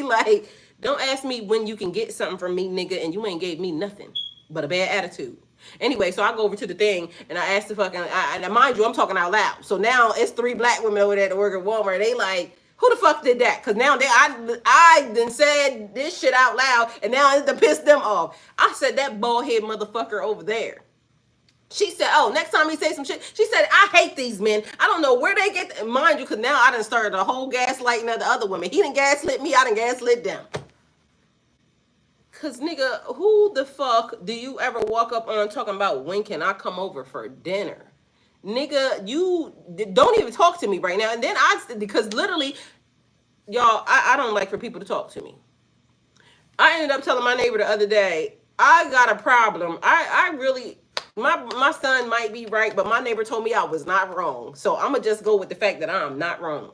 A: Like, don't ask me when you can get something from me, nigga, and you ain't gave me nothing but a bad attitude. Anyway, so I go over to the thing, and I asked the fucking, and mind you, I'm talking out loud. So now it's 3 black women over there that work at Walmart. They like, who the fuck did that? Because now I done said this shit out loud, and now it's to piss them off. I said, that bald head motherfucker over there. She said, oh, next time he say some shit, she said, I hate these men. I don't know where they get, mind you, because now I done started a whole gaslighting of the other women. He done gaslit me, I done gaslit them. Because, nigga, who the fuck do you ever walk up on talking about when can I come over for dinner? Nigga, you don't even talk to me right now. And then because literally, y'all, I don't like for people to talk to me. I ended up telling my neighbor the other day, I got a problem. I really... My son might be right, but my neighbor told me I was not wrong. So I'm gonna just go with the fact that I'm not wrong.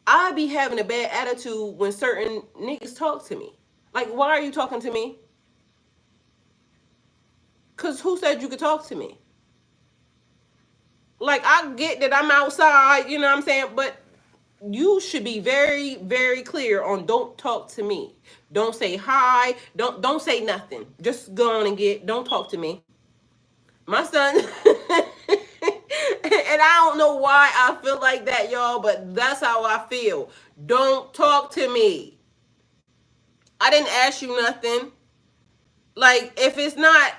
A: I be having a bad attitude when certain niggas talk to me. Like, why are you talking to me? Cause who said you could talk to me? Like, I get that I'm outside, you know what I'm saying, but you should be very, very clear on don't talk to me. Don't say hi. Don't say nothing. Just go on and don't talk to me. My son and I don't know why I feel like that, y'all, but that's how I feel. Don't talk to me. I didn't ask you nothing. Like, if it's not,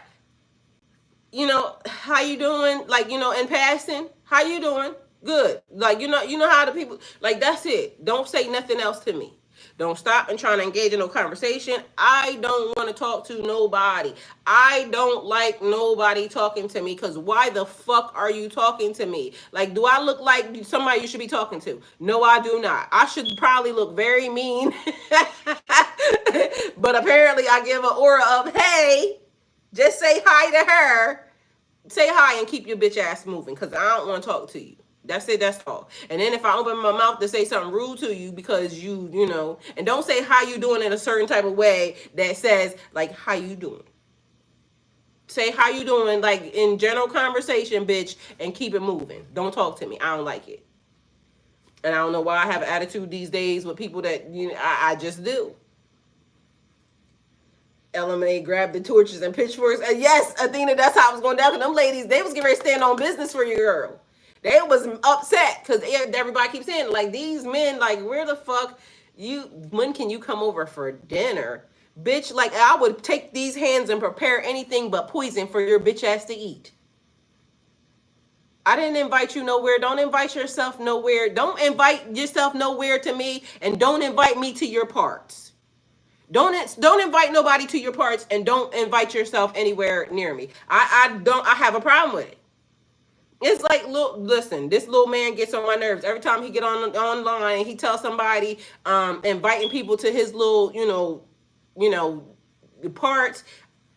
A: how you doing? Like, in passing, how you doing? Good. Like, you know how the people, like, that's it. Don't say nothing else to me. Don't stop and try to engage in no conversation. I don't want to talk to nobody. I don't like nobody talking to me, because why the fuck are you talking to me? Like, do I look like somebody you should be talking to? No, I do not. I should probably look very mean. But apparently I give an aura of, hey, just say hi to her. Say hi and keep your bitch ass moving, because I don't want to talk to you. That's it. That's all. And then if I open my mouth to say something rude to you because and don't say how you doing in a certain type of way that says like how you doing. Say how you doing like in general conversation, bitch, and keep it moving. Don't talk to me. I don't like it. And I don't know why I have an attitude these days with people that I just do. LMA grabbed the torches and pitchforks. And yes, Athena, that's how it was going down. Because them ladies, they was getting ready to stand on business for your girl. They was upset because everybody keeps saying, like, these men, like, where the fuck when can you come over for dinner? Bitch, like, I would take these hands and prepare anything but poison for your bitch ass to eat. I didn't invite you nowhere. Don't invite yourself nowhere. Don't invite yourself nowhere to me, and don't invite me to your parts. Don't invite nobody to your parts, and don't invite yourself anywhere near me. I have a problem with it. It's like, listen, this little man gets on my nerves every time he get online and he tells somebody, inviting people to his little, parts.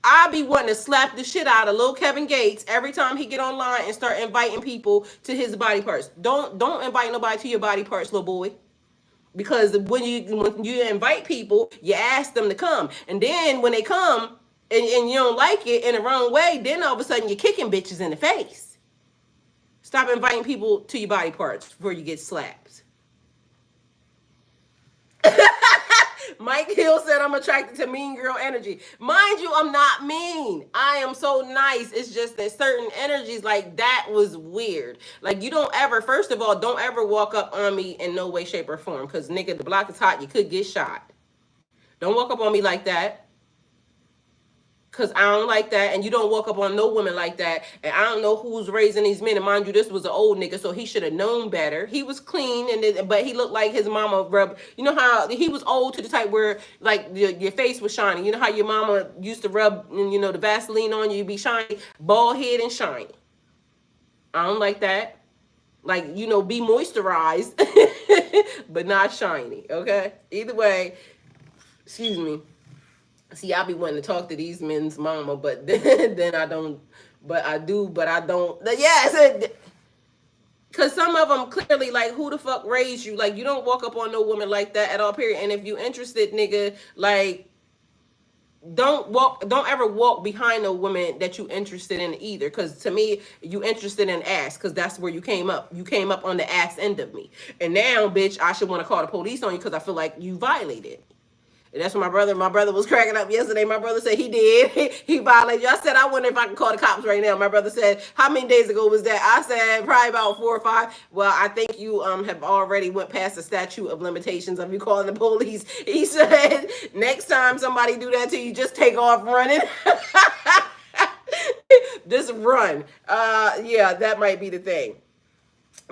A: I be wanting to slap the shit out of little Kevin Gates every time he get online and start inviting people to his body parts. Don't invite nobody to your body parts, little boy. Because when you invite people, you ask them to come. And then when they come and you don't like it in the wrong way, then all of a sudden you're kicking bitches in the face. Stop inviting people to your body parts before you get slapped. Mike Hill said I'm attracted to mean girl energy. Mind you, I'm not mean. I am so nice. It's just that certain energies, like, that was weird. Like, you don't ever, first of all, don't ever walk up on me in no way, shape, or form. Because, nigga, the block is hot. You could get shot. Don't walk up on me like that. Because I don't like that. And you don't walk up on no woman like that. And I don't know who's raising these men. And mind you, this was an old nigga, so he should have known better. He was clean, but he looked like his mama rubbed. You know how he was old to the type where, like, your face was shiny. You know how your mama used to rub, the Vaseline on you, be shiny, bald head and shiny. I don't like that. Like, be moisturized, but not shiny, okay? Either way, excuse me. See, I be wanting to talk to these men's mama, but then I don't. But I do, but I don't. Yes, because some of them clearly, like, who the fuck raised you? Like, you don't walk up on no woman like that at all, period. And if you interested, nigga, like, don't ever walk behind no woman that you interested in either. Because to me, you interested in ass, because that's where you came up. You came up on the ass end of me. And now, bitch, I should want to call the police on you because I feel like you violated. And that's what my brother was cracking up yesterday. My brother said he did. He violated you. I said, I wonder if I can call the cops right now. My brother said, how many days ago was that? I said, probably about 4 or 5. Well, I think you have already went past the statute of limitations of you calling the police. He said, next time somebody do that to you, just take off running. Just run. Yeah, that might be the thing.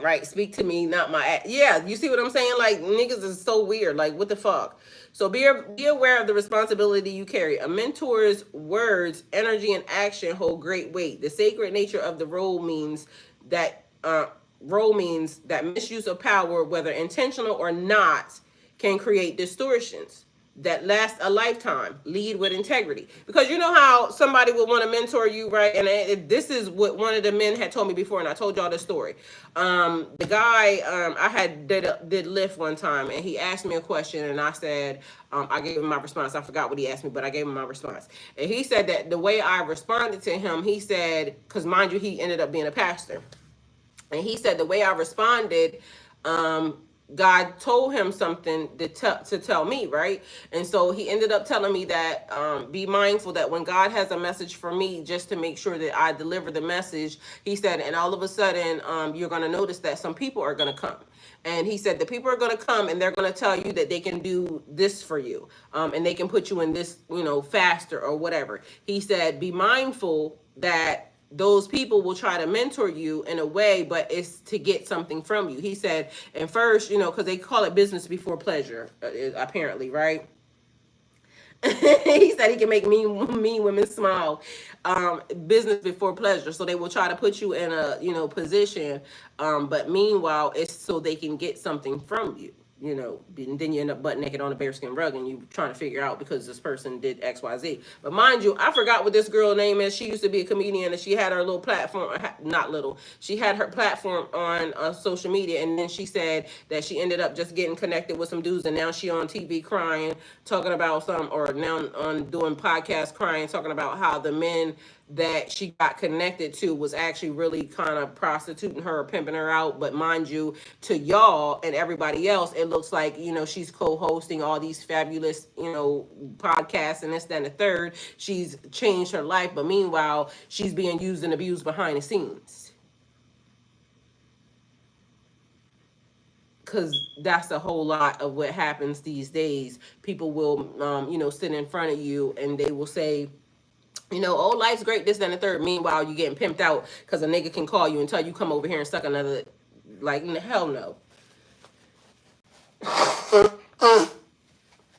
A: Right, speak to me, not my ass. Yeah, you see what I'm saying? Like, niggas is so weird. Like, what the fuck? So be aware of the responsibility you carry. A mentor's words, energy, and action hold great weight. The sacred nature of the role means that misuse of power, whether intentional or not, can create distortions. that last a lifetime. Lead with integrity. Because you know how somebody would want to mentor you, right? And this is what one of the men had told me before, and I told y'all this story. The guy, I had did Lyft one time, and he asked me a question, and I said, I gave him my response. I forgot what he asked me, but I gave him my response. And he said that the way I responded to him, he said, because mind you, he ended up being a pastor. And he said the way I responded, God told him something to tell me, right? And so he ended up telling me that be mindful that when God has a message for me, just to make sure that I deliver the message, he said, and all of a sudden, you're going to notice that some people are going to come. And he said the people are going to come and they're going to tell you that they can do this for you, and they can put you in this, faster or whatever. He said, be mindful that those people will try to mentor you in a way, but it's to get something from you. He said, and first, because they call it business before pleasure, apparently, right? He said he can make mean women smile. Business before pleasure. So they will try to put you in a, position. But meanwhile, it's so they can get something from you. And then you end up butt naked on a bearskin rug and you trying to figure out because this person did XYZ. But mind you, I forgot what this girl name is. She used to be a comedian and she had her little platform, not little, she had her platform on social media. And then she said that she ended up just getting connected with some dudes and now she on TV crying, talking about or now on doing podcasts crying, talking about how the men that she got connected to was actually really kind of prostituting her or pimping her out. But mind you, to y'all and everybody else, it looks like, she's co-hosting all these fabulous, podcasts and this, that, and the third. She's changed her life, but meanwhile, she's being used and abused behind the scenes. Because that's a whole lot of what happens these days. People will, sit in front of you and they will say, oh, life's great, this, that, and the third. Meanwhile, you getting pimped out because a nigga can call you and tell you come over here and suck another. Like, hell no.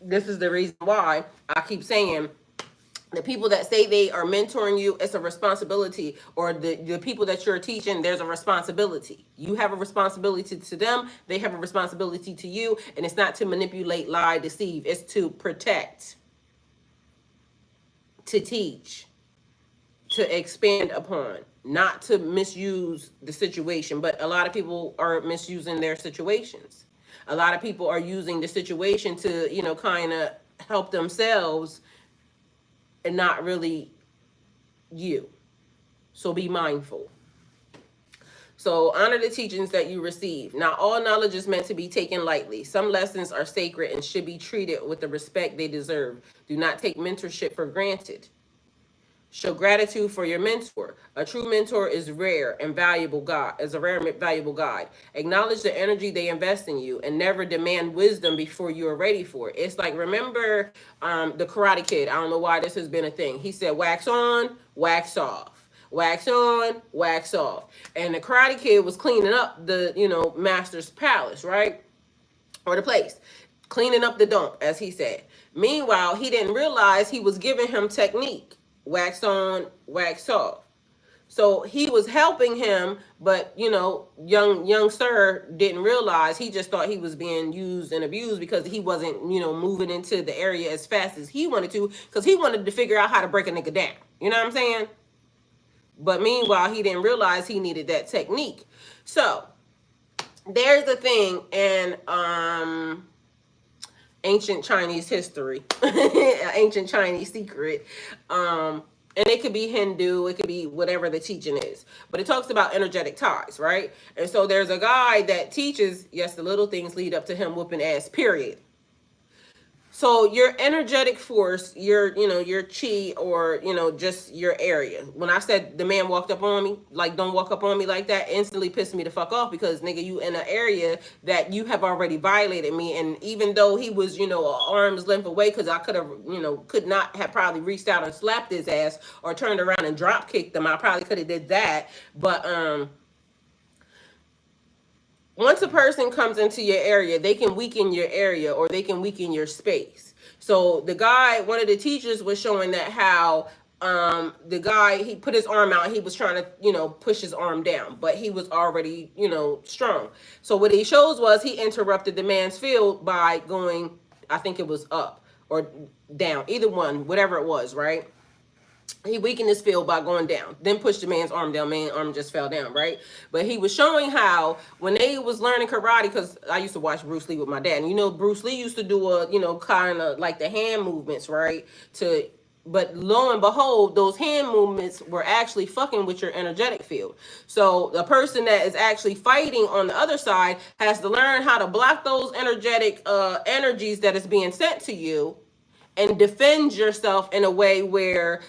A: This is the reason why I keep saying the people that say they are mentoring you, it's a responsibility. Or the people that you're teaching, there's a responsibility. You have a responsibility to them. They have a responsibility to you. And it's not to manipulate, lie, deceive. It's to protect, to teach, to expand upon, not to misuse the situation. But a lot of people are misusing their situations. A lot of people are using the situation to, kind of help themselves and not really you. So be mindful. So honor the teachings that you receive. Not all knowledge is meant to be taken lightly. Some lessons are sacred and should be treated with the respect they deserve. Do not take mentorship for granted. Show gratitude for your mentor. A true mentor is rare and valuable valuable guide. Acknowledge the energy they invest in you and never demand wisdom before you are ready for it. It's like, remember the Karate Kid. I don't know why this has been a thing. He said, wax on, wax off. Wax on, wax off. And the Karate Kid was cleaning up the, master's palace, right? Or the place. Cleaning up the dump, as he said. Meanwhile, he didn't realize he was giving him technique. Wax on, wax off. So he was helping him, but young sir didn't realize. He just thought he was being used and abused because he wasn't, moving into the area as fast as he wanted to, because he wanted to figure out how to break a nigga down. You know what I'm saying? But meanwhile, he didn't realize he needed that technique. So there's the thing, and ancient Chinese history, ancient Chinese secret. And it could be Hindu, it could be whatever the teaching is. But it talks about energetic ties, right? And so there's a guy that teaches, yes, the little things lead up to him whooping ass, period. So your energetic force, your chi, or, just your area. When I said the man walked up on me, like, don't walk up on me like that, instantly pissed me the fuck off, because nigga, you in an area that you have already violated me. And even though he was, an arm's length away, because I could have, could not have probably reached out and slapped his ass or turned around and drop kicked him. I probably could have did that. But, once a person comes into your area, they can weaken your area or they can weaken your space. So the guy, one of the teachers was showing that how the guy, he put his arm out, he was trying to, push his arm down, but he was already, strong. So what he shows was he interrupted the man's field by going, I think it was up or down, either one, whatever it was, right? He weakened his field by going down, then pushed the man's arm down. Man arm just fell down, right? But he was showing how when they was learning karate, because I used to watch Bruce Lee with my dad, and you know Bruce Lee used to do a, you know, kind of like the hand movements, right? To But lo and behold, those hand movements were actually fucking with your energetic field. So the person that is actually fighting on the other side has to learn how to block those energetic energies that is being sent to you, and defend yourself in a way where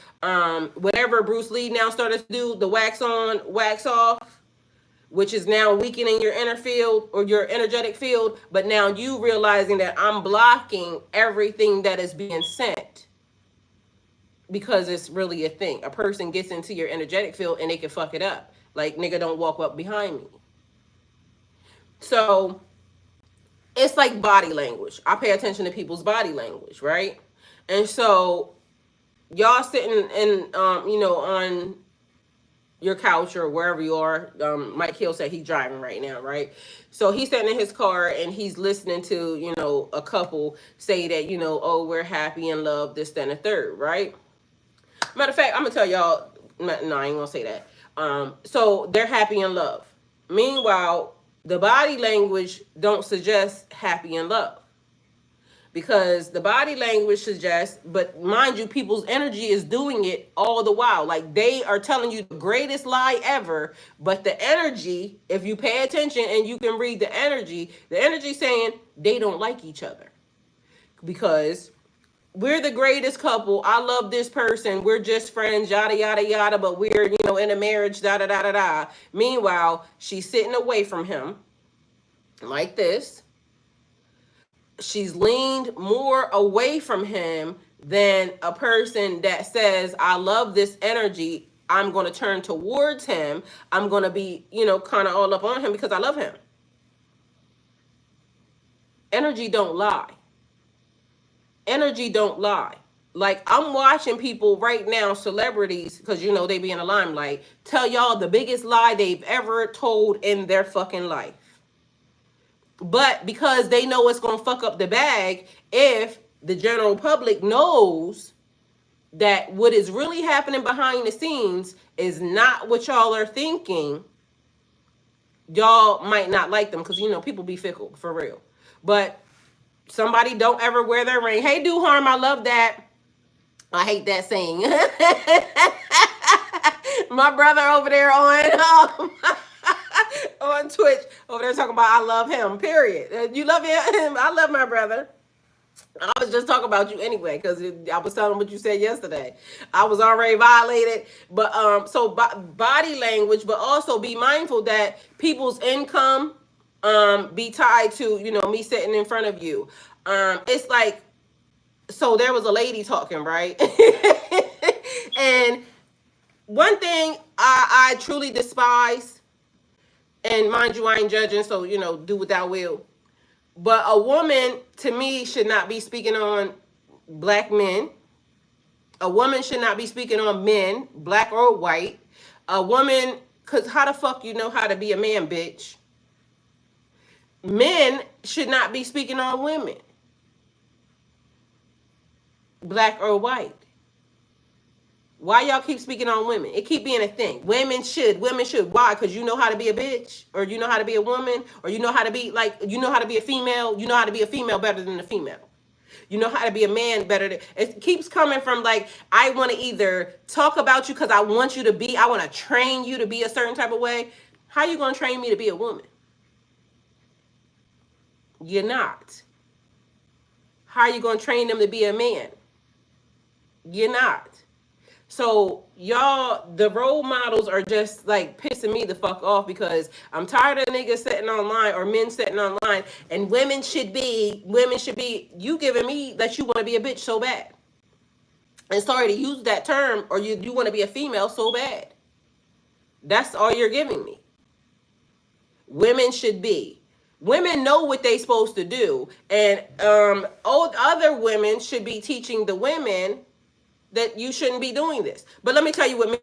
A: whatever Bruce Lee now started to do, the wax on, wax off, which is now weakening your inner field or your energetic field, but now you realizing that I'm blocking everything that is being sent, because it's really a thing. A person gets into your energetic field and they can fuck it up. Like, nigga, don't walk up behind me. So it's like body language. I pay attention to people's body language, right? And so y'all sitting in, you know, on your couch or wherever you are. Mike Hill said he's driving right now, right? So he's sitting in his car and he's listening to, you know, a couple say that, you know, oh, we're happy in love, this, that, and the third, right? Matter of fact, I'm gonna tell y'all, no, I ain't gonna say that. So they're happy in love. Meanwhile, the body language don't suggest happy in love. Because the body language suggests, but mind you, people's energy is doing it all the while. Like, they are telling you the greatest lie ever, but the energy, if you pay attention and you can read the energy saying they don't like each other. Because we're the greatest couple. I love this person. We're just friends, yada, yada, yada, but we're, you know, in a marriage, da, da, da, da, da. Meanwhile, she's sitting away from him like this. She's leaned more away from him than a person that says, I love this energy. I'm going to turn towards him. I'm going to be, you know, kind of all up on him because I love him. Energy don't lie. Energy don't lie. Like, I'm watching people right now, celebrities, because, you know, they be in the limelight, tell y'all the biggest lie they've ever told in their fucking life. But because they know it's going to fuck up the bag, if the general public knows that what is really happening behind the scenes is not what y'all are thinking, y'all might not like them, because, you know, people be fickle, for real. But somebody don't ever wear their ring. Hey, do harm, I love that. I hate that saying. My brother over there on Twitch over there talking about I love him, period. You love him? I love my brother. I was just talking about you anyway, because I was telling what you said yesterday. I was already violated. But so body language, but also be mindful that people's income be tied to, you know, me sitting in front of you. It's like, so there was a lady talking, right? And one thing I truly despise, and mind you, I ain't judging, so, you know, do what thou will. But a woman, to me, should not be speaking on black men. A woman should not be speaking on men, black or white. A woman, because how the fuck you know how to be a man, bitch? Men should not be speaking on women, black or white. Why y'all keep speaking on women? It keep being a thing. Women should. Why? Because you know how to be a bitch, or you know how to be a woman, or you know how to be like, you know how to be a female. You know how to be a female better than a female. You know how to be a man better than. It keeps coming from like, I want to either talk about you because I want you to be, I want to train you to be a certain type of way. How you going to train me to be a woman? You're not. How are you going to train them to be a man? You're not. So y'all, the role models are just like pissing me the fuck off, because I'm tired of niggas sitting online or men sitting online, and women should be, you giving me that you want to be a bitch so bad. And sorry to use that term, or you want to be a female so bad. That's all you're giving me. Women should be. Women know what they're supposed to do. And old other women should be teaching the women that you shouldn't be doing this. But let me tell you what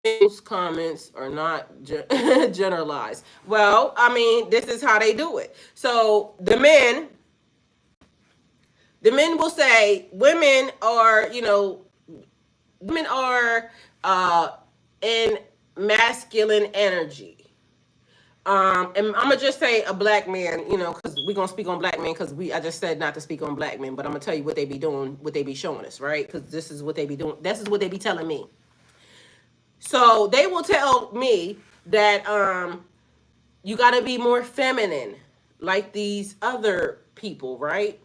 A: men's comments are not generalized. Well, I mean, this is how they do it. So the men The men will say women are, women are in masculine energy. And I'm gonna just say a black man, because we're gonna speak on black men, because I just said not to speak on black men, but I'm gonna tell you what they be doing, what they be showing us, right? Because this is what they be doing. This is what they be telling me. So they will tell me that you got to be more feminine, like these other people, right?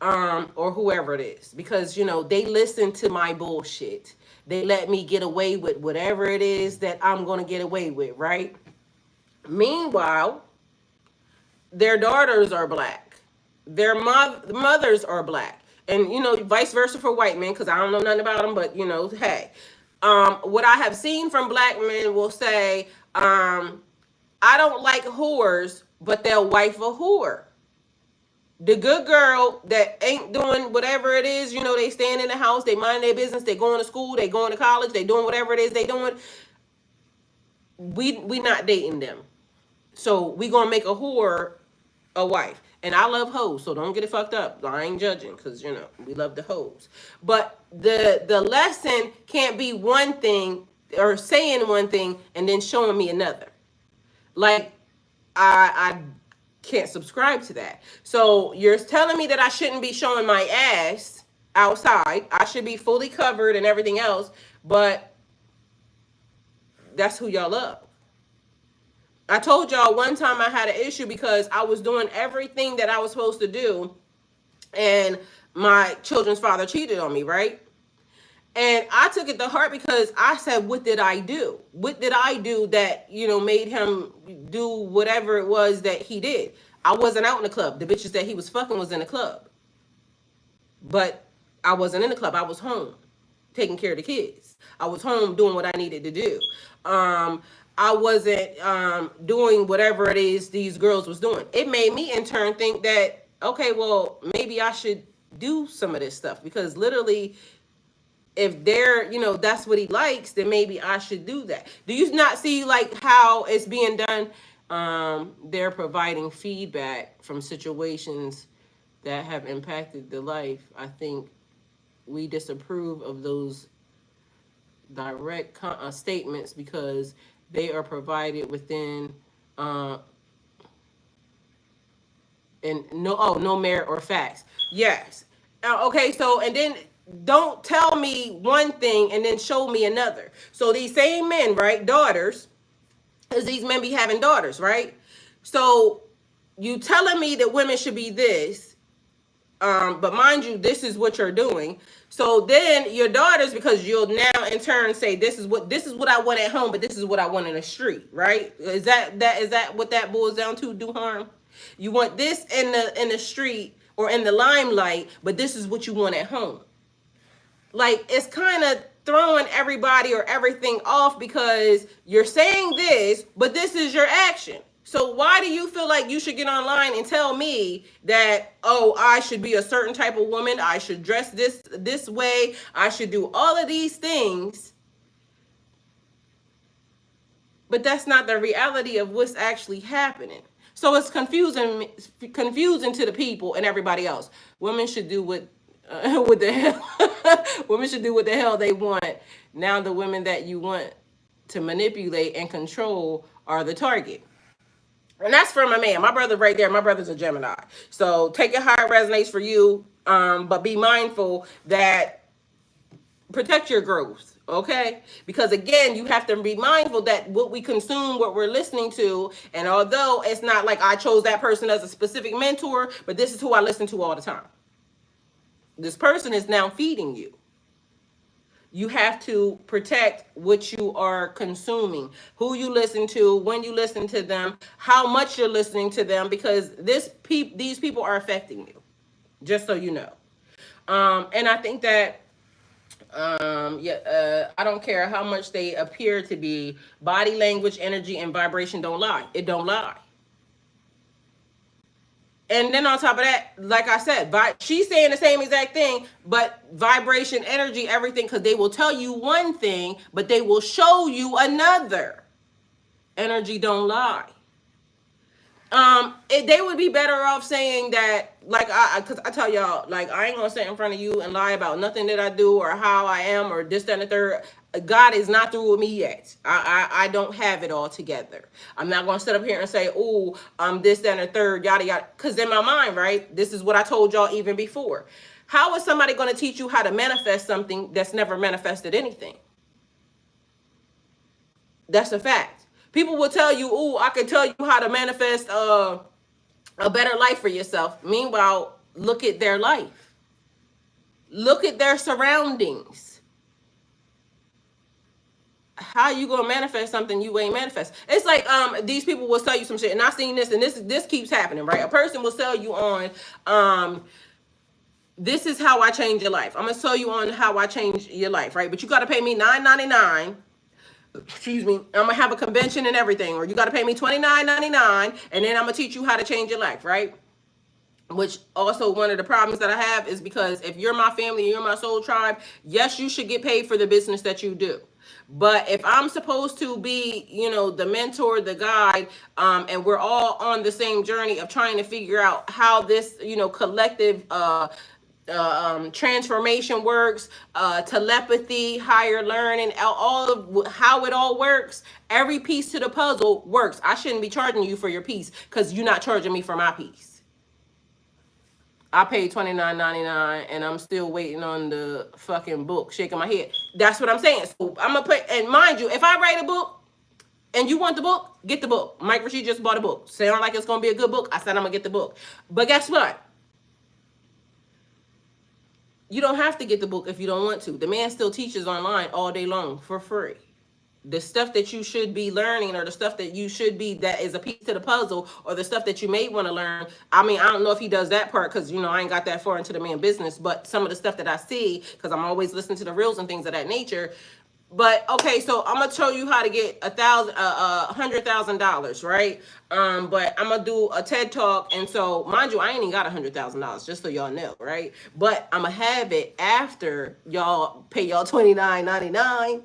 A: Or whoever it is, because they listen to my bullshit. They let me get away with whatever it is that I'm gonna get away with, right? Meanwhile, their daughters are black, their mothers are black, and vice versa for white men, because I don't know nothing about them, but hey, what I have seen from black men will say, I don't like whores, but they'll wife a whore. The good girl that ain't doing whatever it is, they staying in the house, they mind their business, they going to school, they going to college, they doing whatever it is they doing. We not dating them. So we gonna make a whore a wife. And I love hoes, so don't get it fucked up. I ain't judging, because we love the hoes. But the lesson can't be one thing or saying one thing and then showing me another. Like I can't subscribe to that. So you're telling me that I shouldn't be showing my ass outside. I should be fully covered and everything else, but that's who y'all love. I told y'all one time I had an issue because I was doing everything that I was supposed to do, and my children's father cheated on me, right? And I took it to heart because I said, what did I do? What did I do that, made him do whatever it was that he did? I wasn't out in the club. The bitches that he was fucking was in the club. But I wasn't in the club. I was home taking care of the kids. I was home doing what I needed to do. I wasn't doing whatever it is these girls was doing. It made me in turn think that, okay, well, maybe I should do some of this stuff, because literally, if they're, that's what he likes, then maybe I should do that. Do you not see like how it's being done? They're providing feedback from situations that have impacted the life. I think we disapprove of those direct statements because they are provided within and no merit or facts. Yes. Okay, so and then don't tell me one thing and then show me another. So these same men, right, daughters, because these men be having daughters, right? So you telling me that women should be this, but mind you, this is what you're doing. So then your daughters, because you'll now in turn say, this is what I want at home, but this is what I want in the street, right? Is that what that boils down to? Do harm? You want this in the street or in the limelight, but this is what you want at home. Like, it's kind of throwing everybody or everything off, because you're saying this, but this is your action. So why do you feel like you should get online and tell me that, oh, I should be a certain type of woman, I should dress this way, I should do all of these things, but that's not the reality of what's actually happening. So it's confusing to the people and everybody else. Women should do what the hell women should do what the hell they want. Now the women that you want to manipulate and control are the target. And that's for my man, my brother right there. My brother's a Gemini. So take it how it resonates for you, but be mindful that protect your growth, okay? Because again, you have to be mindful that what we consume, what we're listening to, and although it's not like I chose that person as a specific mentor, but this is who I listen to all the time. This person is now feeding you. You have to protect what you are consuming, who you listen to, when you listen to them, how much you're listening to them, because these people are affecting you, just so you know. And I think that, I don't care how much they appear to be, body language, energy, and vibration don't lie. It don't lie. And then on top of that, like I said, she's saying the same exact thing, but vibration, energy, everything, because they will tell you one thing, but they will show you another. Energy don't lie. they would be better off saying that, like, because I tell y'all, like, I ain't gonna sit in front of you and lie about nothing that I do or how I am or this, that, and the third. God is not through with me yet. I don't have it all together. I'm not gonna sit up here and say, oh, I'm this, that, and the third, yada yada. Because in my mind, right, this is what I told y'all even before. How is somebody gonna teach you how to manifest something that's never manifested anything? That's a fact. People will tell you, oh, I can tell you how to manifest a better life for yourself. Meanwhile, look at their life. Look at their surroundings. How you gonna manifest something you ain't manifest? It's like these people will sell you some shit, and I've seen this, and this keeps happening, right? A person will sell you on this is how I change your life. I'm gonna sell you on how I change your life, right? But you gotta pay me $9.99. Excuse me, I'm gonna have a convention and everything, or you gotta pay me $29.99, and then I'm gonna teach you how to change your life, right? Which also one of the problems that I have is because if you're my family, you're my soul tribe, yes, you should get paid for the business that you do. But if I'm supposed to be, you know, the mentor, the guide, and we're all on the same journey of trying to figure out how this, you know, collective transformation works, telepathy, higher learning, all of how it all works, every piece to the puzzle works. I shouldn't be charging you for your piece because you're not charging me for my piece. I paid $29.99 and I'm still waiting on the fucking book, shaking my head. That's what I'm saying. So I'm gonna put, and mind you, if I write a book and you want the book, get the book. Mike Rashid just bought a book. Sound like it's gonna be a good book. I said I'm gonna get the book. But guess what? You don't have to get the book if you don't want to. The man still teaches online all day long for free. The stuff that you should be learning, or the stuff that you should be, that is a piece to the puzzle, or the stuff that you may want to learn. I mean, I don't know if he does that part because, you know, I ain't got that far into the man business, but some of the stuff that I see, because I'm always listening to the reels and things of that nature. But okay, so I'm gonna show you how to get $100,000, right? But I'm gonna do a TED talk, and so mind you, I ain't even got $100,000, just so y'all know, right? But I'm gonna have it after y'all pay y'all $29.99.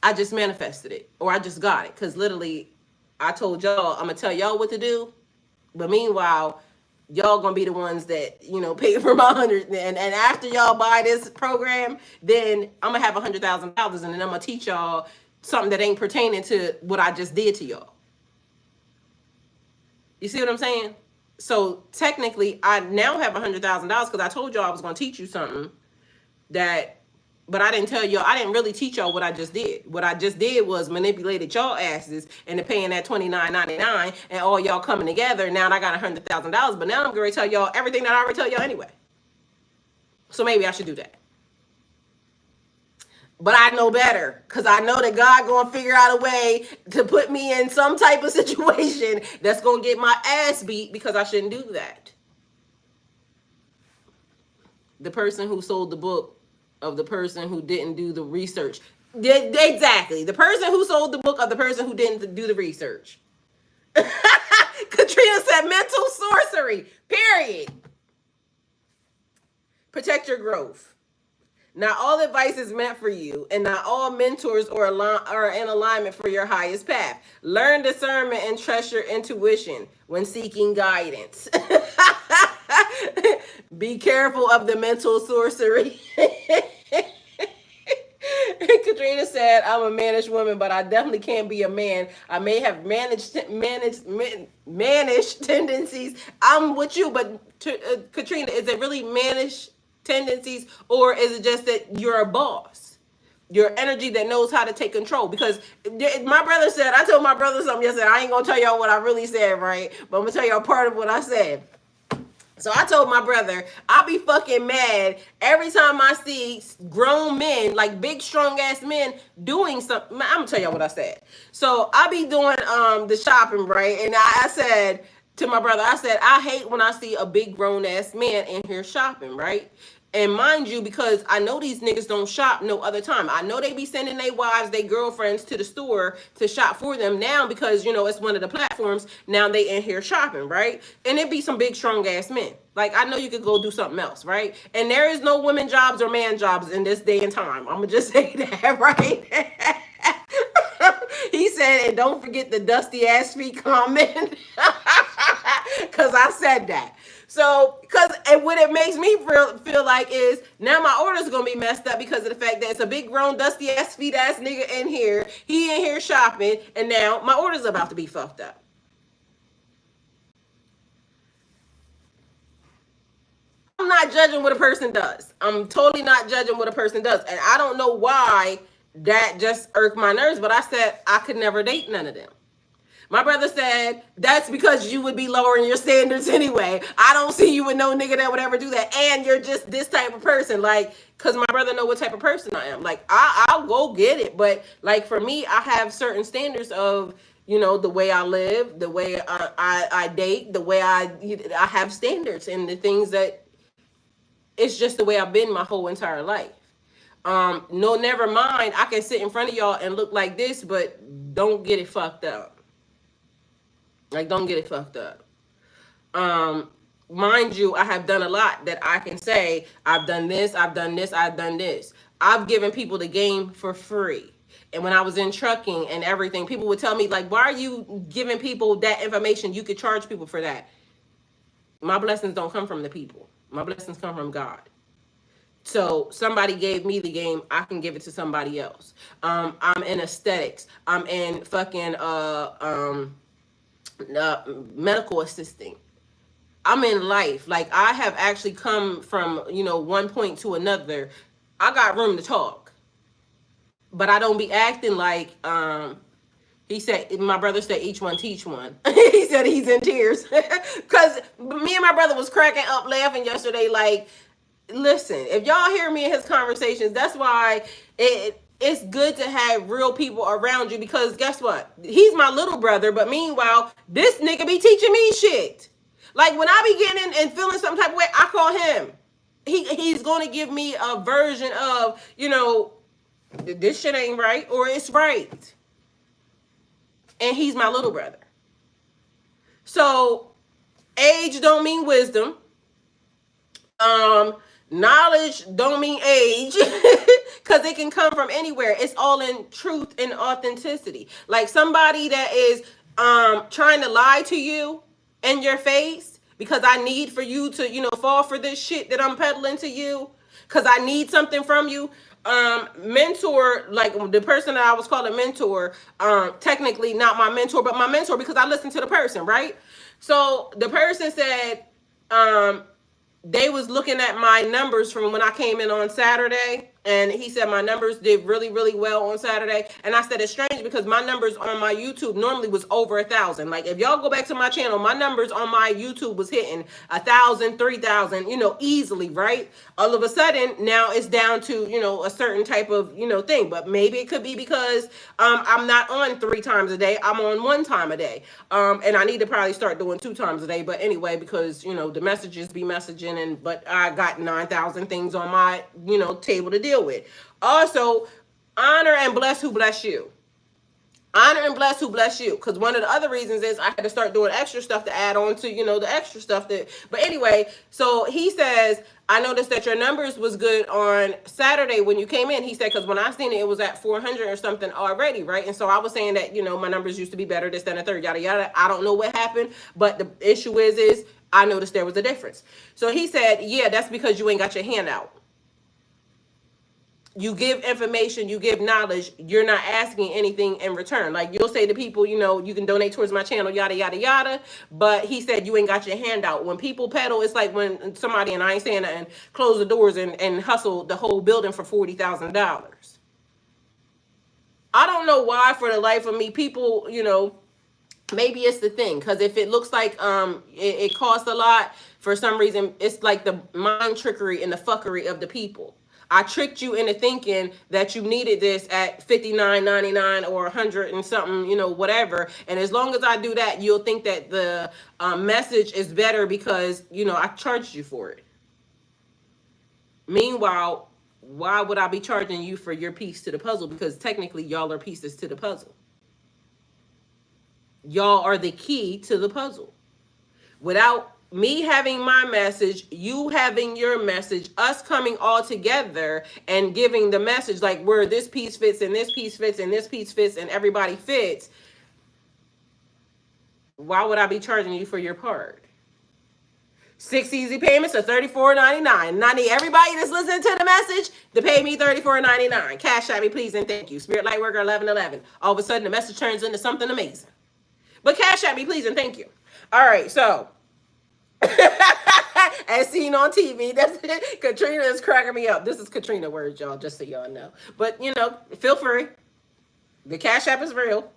A: I just manifested it, or I just got it, because literally I told y'all I'm gonna tell y'all what to do, but meanwhile y'all gonna be the ones that, you know, pay for my 100, and after y'all buy this program, then I'm gonna have $100,000, and then I'm gonna teach y'all something that ain't pertaining to what I just did to y'all. You see what I'm saying? So technically I now have $100,000 because I told y'all I was gonna teach you something that, but I didn't tell y'all, I didn't really teach y'all what I just did. What I just did was manipulated y'all asses into paying that $29.99, and all y'all coming together. Now I got $100,000, but now I'm going to tell y'all everything that I already tell y'all anyway. So maybe I should do that. But I know better, because I know that God going to figure out a way to put me in some type of situation that's going to get my ass beat, because I shouldn't do that. The person who sold the book of the person who didn't do the research. Exactly. The person who sold the book of the person who didn't do the research. Katrina said mental sorcery. Period. Protect your growth. Not all advice is meant for you, and not all mentors are in alignment for your highest path. Learn discernment and trust your intuition when seeking guidance. Be careful of the mental sorcery. Katrina said, I'm a managed woman, but I definitely can't be a man. I may have managed tendencies. I'm with you, but Katrina, is it really managed tendencies, or is it just that you're a boss? Your energy that knows how to take control. Because my brother said, I told my brother something yesterday. I ain't gonna tell y'all what I really said, right? But I'm gonna tell y'all part of what I said. So I told my brother, I'll be fucking mad every time I see grown men, like big, strong ass men, doing something. I'm gonna tell y'all what I said. So I be doing the shopping, right? And I said to my brother, I said, I hate when I see a big grown ass man in here shopping, right? And mind you, because I know these niggas don't shop no other time. I know they be sending their wives, their girlfriends to the store to shop for them now, because, you know, it's one of the platforms. Now they in here shopping, right? And it be some big, strong ass men. Like, I know you could go do something else, right? And there is no women jobs or man jobs in this day and time. I'm going to just say that, right? He said, and don't forget the dusty ass feet comment. I said that. So, because and what it makes me feel like is now my order's gonna be messed up because of the fact that it's a big grown dusty ass feet ass nigga in here. He in here shopping, and now my order's about to be fucked up. I'm not judging what a person does. I'm totally not judging what a person does, and I don't know why that just irked my nerves. But I said I could never date none of them. My brother said, that's because you would be lowering your standards anyway. I don't see you with no nigga that would ever do that. And you're just this type of person. Like, because my brother know what type of person I am. Like, I'll go get it. But, like, for me, I have certain standards of, you know, the way I live, the way I date, the way I have standards. And the things that, it's just the way I've been my whole entire life. No, never mind. I can sit in front of y'all and look like this, but don't get it fucked up. Like, don't get it fucked up. Mind you, I have done a lot that I can say, I've done this, I've done this, I've done this. I've given people the game for free. And when I was in trucking and everything, people would tell me, like, why are you giving people that information? You could charge people for that. My blessings don't come from the people. My blessings come from God. So somebody gave me the game, I can give it to somebody else. I'm in aesthetics. I'm in fucking medical assisting. I'm in life. Like, I have actually come from, you know, one point to another. I got room to talk, but I don't be acting like, he said, my brother said, each one teach one. He said he's in tears. Because me and my brother was cracking up laughing yesterday. Like, listen, if y'all hear me in his conversations, that's why it's good to have real people around you, because guess what? He's my little brother, but meanwhile, this nigga be teaching me shit. Like, when I be getting and feeling some type of way, I call him. He's going to give me a version of, you know, this shit ain't right or it's right. And he's my little brother. So, age don't mean wisdom. Knowledge don't mean age, because it can come from anywhere. It's all in truth and authenticity. Like, somebody that is trying to lie to you in your face because I need for you to, you know, fall for this shit that I'm peddling to you because I need something from you. Mentor, like the person that I was calling mentor, technically not my mentor, but my mentor because I listened to the person, right? So the person said, they was looking at my numbers from when I came in on Saturday, and he said my numbers did really, really well on Saturday. And I said, it's strange because my numbers on my YouTube normally was over 1,000. Like, if y'all go back to my channel, my numbers on my YouTube was hitting 1,000, 3,000, you know, easily, right? All of a sudden, now it's down to, you know, a certain type of, you know, thing. But maybe it could be because I'm not on 3 times a day. I'm on 1 time a day. And I need to probably start doing 2 times a day. But anyway, because, you know, the messages be messaging, but I got 9,000 things on my, you know, table to deal with. Also, honor and bless who bless you. Honor and bless who bless you. Because one of the other reasons is I had to start doing extra stuff to add on to, you know, the extra stuff that, but anyway, so he says, I noticed that your numbers was good on Saturday when you came in. He said, because when I seen it, it was at 400 or something already, right? And so I was saying that, you know, my numbers used to be better, this, that, and the third, yada, yada. I don't know what happened, but the issue is I noticed there was a difference. So he said, yeah, that's because you ain't got your hand out. You give information, you give knowledge, you're not asking anything in return. Like, you'll say to people, you know, you can donate towards my channel, yada, yada, yada. But he said you ain't got your hand out. When people peddle, it's like when somebody, and I ain't saying that, and close the doors and hustle the whole building for $40,000. I don't know why, for the life of me, people, you know, maybe it's the thing. Because if it looks like it costs a lot, for some reason, it's like the mind trickery and the fuckery of the people. I tricked you into thinking that you needed this at $59.99 or 100 and something, you know, whatever. And as long as I do that, you'll think that the message is better because, you know, I charged you for it. Meanwhile, why would I be charging you for your piece to the puzzle? Because technically y'all are pieces to the puzzle. Y'all are the key to the puzzle. Without me having my message, you having your message, us coming all together and giving the message, like where this piece fits and this piece fits and this piece fits and everybody fits, why would I be charging you for your part? 6 easy payments of $34.99. And I need everybody that's listening to the message to pay me $34.99. Cash at me, please, and thank you. Spirit Lightworker 1111. All of a sudden, the message turns into something amazing. But cash at me, please, and thank you. All right, so as seen on TV, that's Katrina is cracking me up. This is Katrina words, y'all, just so y'all know. But feel free. The cash app is real.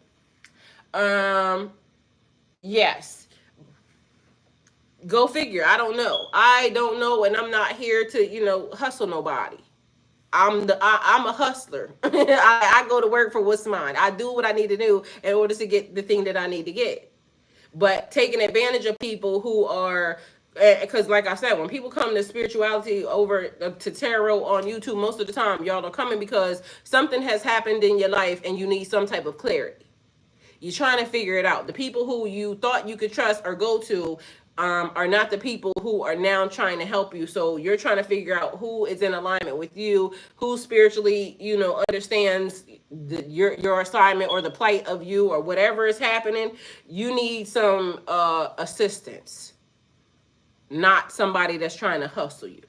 A: Yes. Go figure. I don't know, and I'm not here to, hustle nobody. I'm a hustler. I go to work for what's mine. I do what I need to do in order to get the thing that I need to get. But taking advantage of people who are, because like I said, when people come to spirituality over to tarot on YouTube, most of the time y'all are coming because something has happened in your life and you need some type of clarity. You're trying to figure it out. The people who you thought you could trust or go to are not the people who are now trying to help you. So you're trying to figure out who is in alignment with you, who spiritually, understands your assignment or the plight of you or whatever is happening. You need some assistance, not somebody that's trying to hustle you.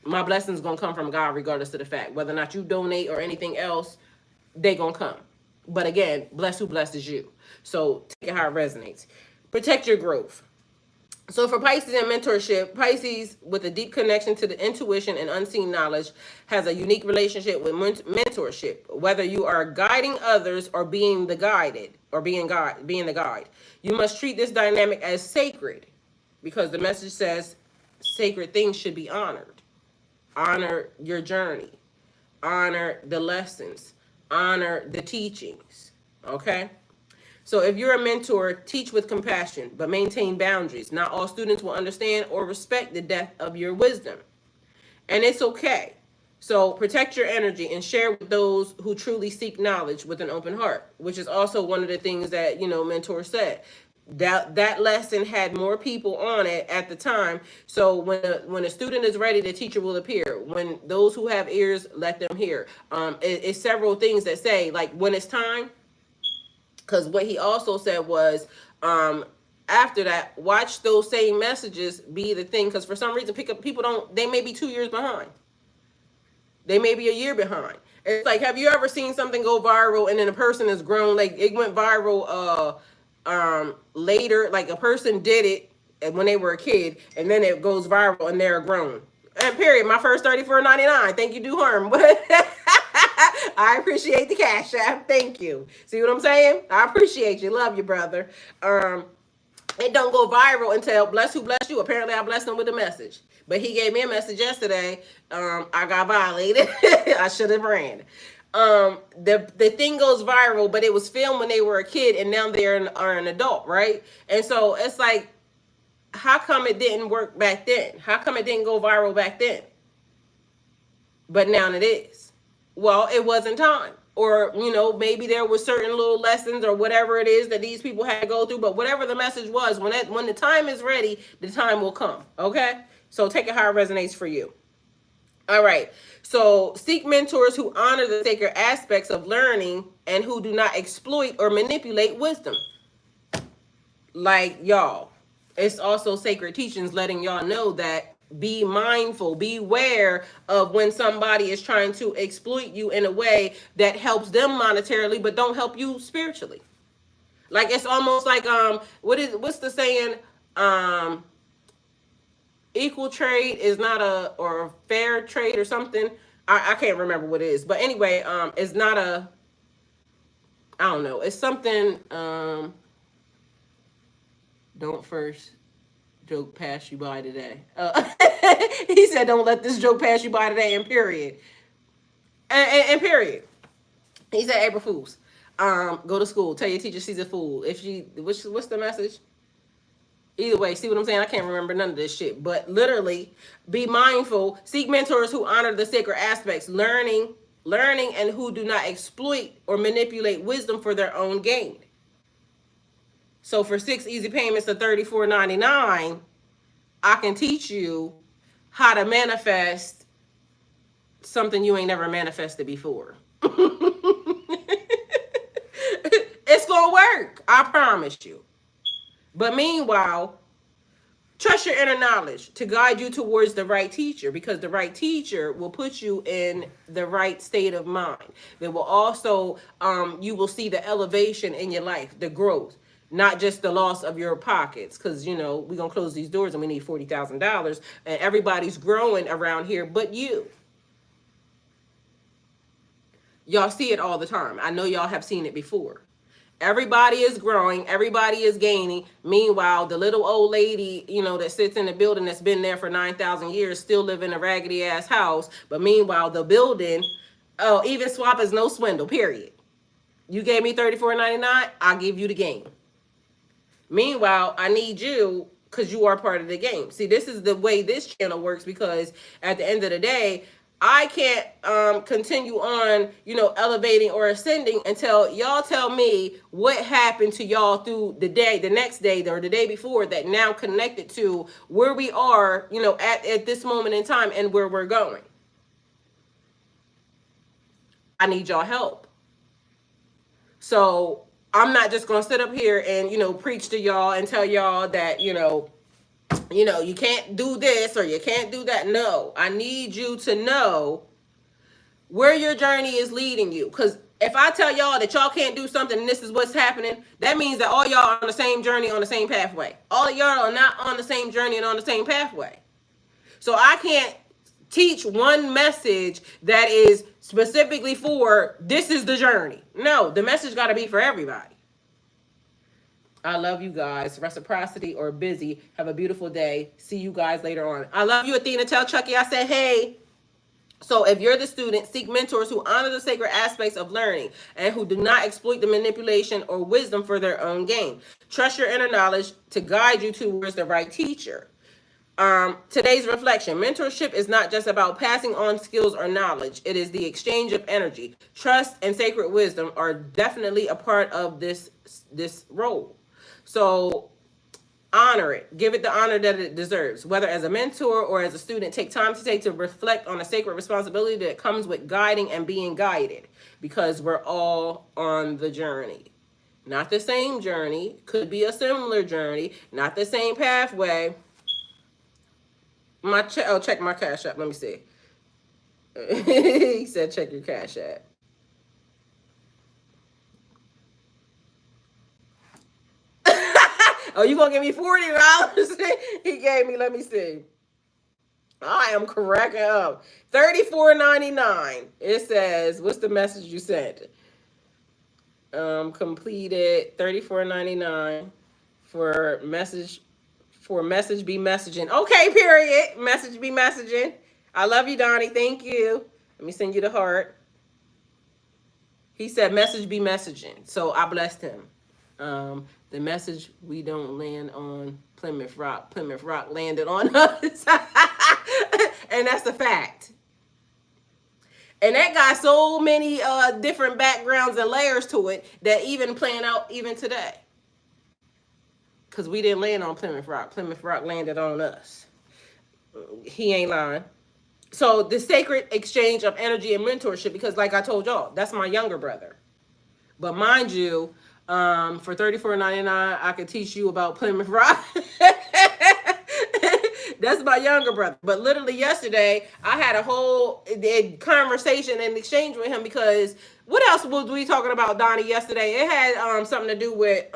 A: My blessings gonna come from God regardless of the fact. Whether or not you donate or anything else, they gonna come. But again, bless who blesses you. So take it how it resonates. Protect your growth. So for Pisces and mentorship, Pisces with a deep connection to the intuition and unseen knowledge has a unique relationship with mentorship. Whether you are guiding others or being the guided or being the guide, you must treat this dynamic as sacred because the message says sacred things should be honored. Honor your journey. Honor the lessons. Honor the teachings. Okay? So if you're a mentor, teach with compassion, but maintain boundaries. Not all students will understand or respect the depth of your wisdom. And it's okay. So protect your energy and share with those who truly seek knowledge with an open heart, which is also one of the things that, mentor said. That lesson had more people on it at the time. So when a student is ready, the teacher will appear. When those who have ears, let them hear. It's several things that say, like, when it's time. Because what he also said was, after that, watch those same messages be the thing. Because for some reason, they may be 2 years behind. They may be a year behind. It's like, have you ever seen something go viral and then a person has grown? Like, it went viral later, like a person did it when they were a kid, and then it goes viral and they're grown. And period. My first $34.99. Thank you, do harm. But I appreciate the cash app. Thank you. See what I'm saying? I appreciate you. Love you, brother. It don't go viral until bless who bless you. Apparently, I blessed him with a message. But he gave me a message yesterday. I got violated. I should have ran. The thing goes viral, but it was filmed when they were a kid, and now they are an adult, right? And so it's like, how come it didn't work back then? How come it didn't go viral back then? But now it is. Well, it wasn't time. Or, maybe there were certain little lessons or whatever it is that these people had to go through. But whatever the message was, when the time is ready, the time will come. Okay? So take it how it resonates for you. All right. So seek mentors who honor the sacred aspects of learning and who do not exploit or manipulate wisdom. Like y'all. It's also sacred teachings letting y'all know that be mindful, beware of when somebody is trying to exploit you in a way that helps them monetarily but don't help you spiritually. Like, it's almost like what's the saying? Equal trade is not or fair trade or something. I can't remember what it is. But anyway, it's not I don't know. It's something don't first joke pass you by today. He said, don't let this joke pass you by today, and period. And period. He said, April Fools. Go to school. Tell your teacher she's a fool. What's the message? Either way, see what I'm saying? I can't remember none of this shit. But literally, be mindful. Seek mentors who honor the sacred aspects, learning, and who do not exploit or manipulate wisdom for their own gain. So for 6 easy payments of $34.99, I can teach you how to manifest something you ain't never manifested before. It's gonna work. I promise you. But meanwhile, Trust your inner knowledge to guide you towards the right teacher, because the right teacher will put you in the right state of mind. They will also, you will see the elevation in your life, the growth, not just the loss of your pockets. Because, you know, we're going to close these doors and we need $40,000 and everybody's growing around here but you. Y'all see it all the time. I know y'all have seen it before. Everybody is growing. Everybody is gaining. Meanwhile, the little old lady, you know, that sits in the building that's been there for 9,000 years still live in a raggedy ass house. But meanwhile, the building, oh, even swap is no swindle, period. You gave me $34.99, I'll give you the game. Meanwhile, I need you because you are part of the game. See, this is the way this channel works, because at the end of the day, I can't continue on, you know, elevating or ascending until y'all tell me what happened to y'all through the day, the next day, or the day before, that now connected to where we are, you know, at this moment in time and where we're going. I need y'all help. So I'm not just going to sit up here and, you know, preach to y'all and tell y'all that, you know, you can't do this or you can't do that. No, I need you to know where your journey is leading you. Because if I tell y'all that y'all can't do something and this is what's happening, that means that all y'all are on the same journey, on the same pathway. All of y'all are not on the same journey and on the same pathway. So I can't teach one message that is specifically for this is the journey. No, the message got to be for everybody. I love you guys. Reciprocity or busy. Have a beautiful day. See you guys later on. I love you, Athena. Tell Chucky I said hey. So if you're the student, seek mentors who honor the sacred aspects of learning and who do not exploit the manipulation or wisdom for their own gain. Trust your inner knowledge to guide you towards the right teacher. Today's reflection. Mentorship is not just about passing on skills or knowledge. It is the exchange of energy. Trust and sacred wisdom are definitely a part of this role. So honor it. Give it the honor that it deserves. Whether as a mentor or as a student, take time to reflect on the sacred responsibility that comes with guiding and being guided, because we're all on the journey. Not the same journey. Could be a similar journey. Not the same pathway. Check my Cash App. Let me see. He said check your Cash App. Oh, you gonna give me $40? He gave me, let me see. I am cracking up. $34.99. It says, what's the message you sent? Completed $34.99 for message be messaging. Okay, period. Message be messaging. I love you, Donnie. Thank you. Let me send you the heart. He said message be messaging. So I blessed him. The message, we don't land on Plymouth Rock. Plymouth Rock landed on us. And that's a fact. And that got so many different backgrounds and layers to it that even playing out even today. Because we didn't land on Plymouth Rock. Plymouth Rock landed on us. He ain't lying. So the sacred exchange of energy and mentorship, because like I told y'all, that's my younger brother. But mind you, for $34.99, I could teach you about Plymouth Rock. That's my younger brother. But literally yesterday, I had a whole conversation and exchange with him, because what else was we talking about, Donnie, yesterday? It had something to do with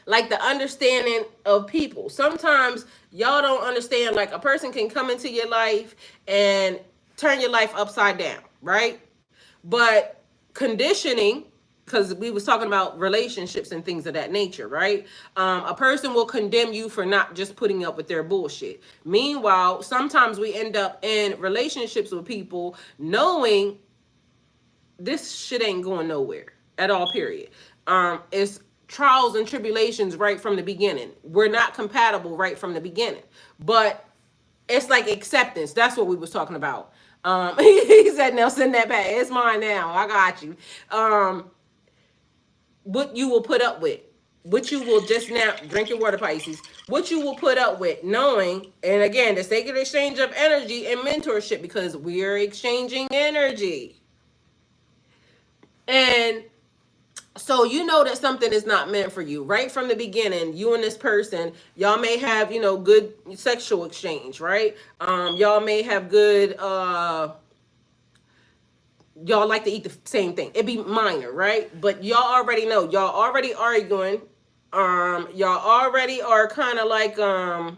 A: like the understanding of people. Sometimes y'all don't understand, like a person can come into your life and turn your life upside down, right? But conditioning, because we was talking about relationships and things of that nature, right? A person will condemn you for not just putting up with their bullshit. Meanwhile, sometimes we end up in relationships with people knowing this shit ain't going nowhere at all, period. It's trials and tribulations right from the beginning. We're not compatible right from the beginning. But it's like acceptance. That's what we was talking about. He said, now send that back. It's mine now. I got you. What you will put up with. What you will just now, drink your water, Pisces. What you will put up with, knowing, and again, the sacred exchange of energy and mentorship, because we're exchanging energy. And So you know that something is not meant for you right from the beginning. You and this person, y'all may have, good sexual exchange, right? Y'all may have good y'all like to eat the same thing. It'd be minor, right? But y'all already know. Y'all already arguing. Y'all already are kind of like y'all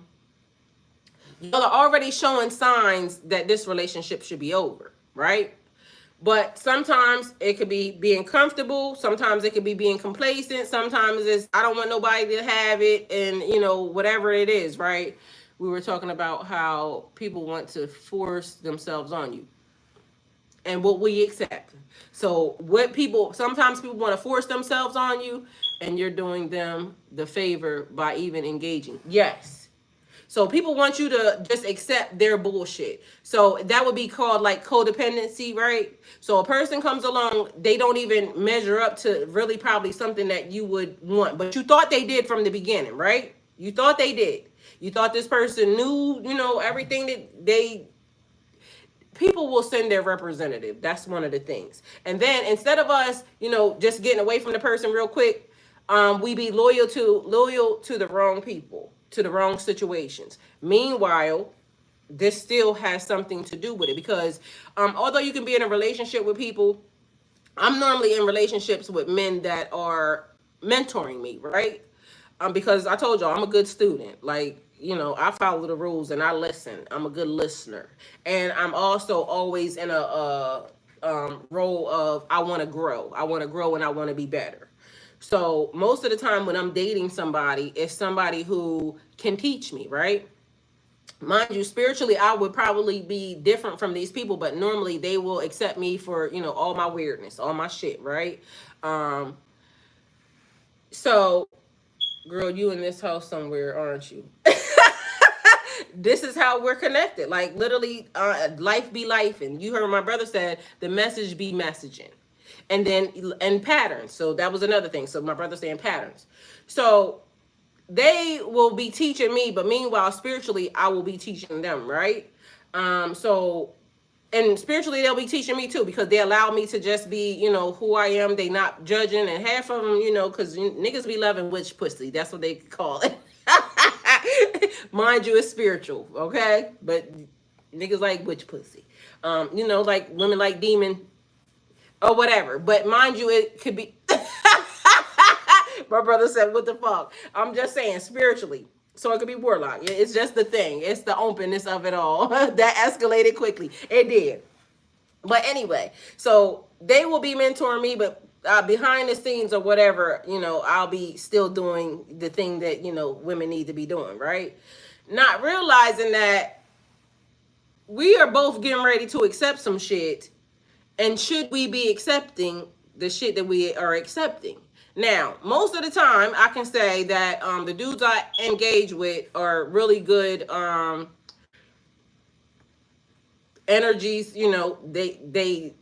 A: are already showing signs that this relationship should be over, right? But sometimes it could be being comfortable. Sometimes it could be being complacent. Sometimes it's I don't want nobody to have it, and whatever it is, right? We were talking about how people want to force themselves on you and what we accept. So sometimes people want to force themselves on you, and you're doing them the favor by even engaging. Yes. So people want you to just accept their bullshit. So that would be called like codependency, right? So a person comes along, they don't even measure up to really probably something that you would want, but you thought they did from the beginning, right? You thought they did. You thought this person knew, everything that people will send their representative. That's one of the things. And then instead of us, just getting away from the person real quick, we be loyal to the wrong people, to the wrong situations. Meanwhile, this still has something to do with it because although you can be in a relationship with people, I'm normally in relationships with men that are mentoring me, right? Because I told y'all I'm a good student. Like, I follow the rules and I listen. I'm a good listener, and I'm also always in a role of I want to grow. I want to grow and I want to be better. So most of the time when I'm dating somebody, it's somebody who can teach me, right? Mind you, spiritually, I would probably be different from these people, but normally they will accept me for, all my weirdness, all my shit, right? Um, so, girl, you in this house somewhere, aren't you? This is how we're connected. Like, literally, life be life. And you heard my brother said, the message be messaging. And patterns. So that was another thing. So my brother saying patterns. So they will be teaching me, but meanwhile, spiritually, I will be teaching them, right? So and spiritually they'll be teaching me too because they allow me to just be, who I am. They not judging, and half of them, because niggas be loving witch pussy. That's what they call it. Mind you, it's spiritual, okay? But niggas like witch pussy. Like women like demon or whatever. But mind you, it could be. My brother said, "What the fuck?" I'm just saying spiritually. So it could be warlock. It's just the thing. It's the openness of it all that escalated quickly. It did. But anyway, so they will be mentoring me, but behind the scenes or whatever, I'll be still doing the thing that, women need to be doing, right? Not realizing that we are both getting ready to accept some shit. And should we be accepting the shit that we are accepting? Now, most of the time, I can say that the dudes I engage with are really good energies. They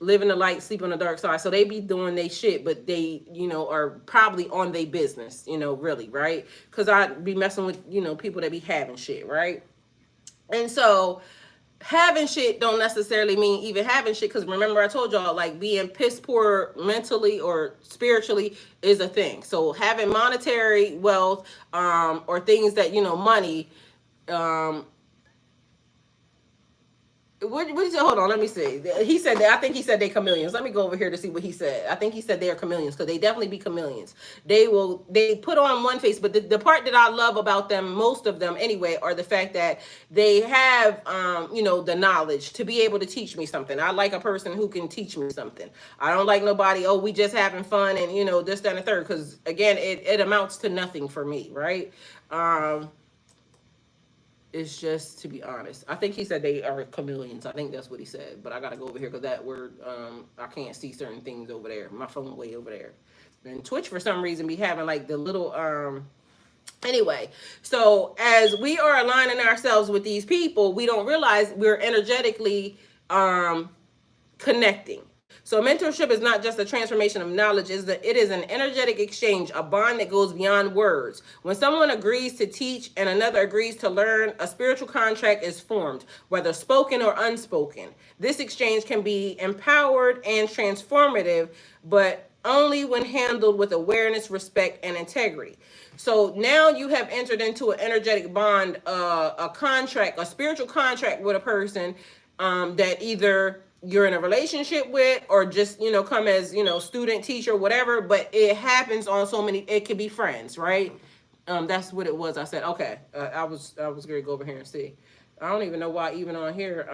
A: live in the light, sleep on the dark side. So they be doing they shit, but they, are probably on their business, really, right? Because I be messing with, people that be having shit, right? And so having shit don't necessarily mean even having shit, because remember I told y'all, like, being piss poor mentally or spiritually is a thing. So having monetary wealth or things that, money, what did you, hold on, let me see. He said that, I think he said they chameleons. Let me go over here to see what he said. I think he said they are chameleons because they definitely be chameleons. They put on one face, but the part that I love about them, most of them anyway, are the fact that they have, the knowledge to be able to teach me something. I like a person who can teach me something. I don't like nobody, oh, we just having fun and, this, that, and the third, because again, it amounts to nothing for me, right? It's just, to be honest, I think he said they are chameleons. I think that's what he said, but I gotta go over here because that word, I can't see certain things over there. My phone way over there. And Twitch for some reason be having like the little anyway. So as we are aligning ourselves with these people, we don't realize we're energetically connecting. So mentorship is not just a transformation of knowledge, it is an energetic exchange, a bond that goes beyond words. When someone agrees to teach and another agrees to learn, a spiritual contract is formed, whether spoken or unspoken. This exchange can be empowered and transformative, but only when handled with awareness, respect, and integrity. So now you have entered into an energetic bond, a contract, a spiritual contract with a person, that either you're in a relationship with, or just, come as, student, teacher, whatever. But it happens on so many, it could be friends, right? That's what it was. I said, okay, I was going to go over here and see. I don't even know why even on here,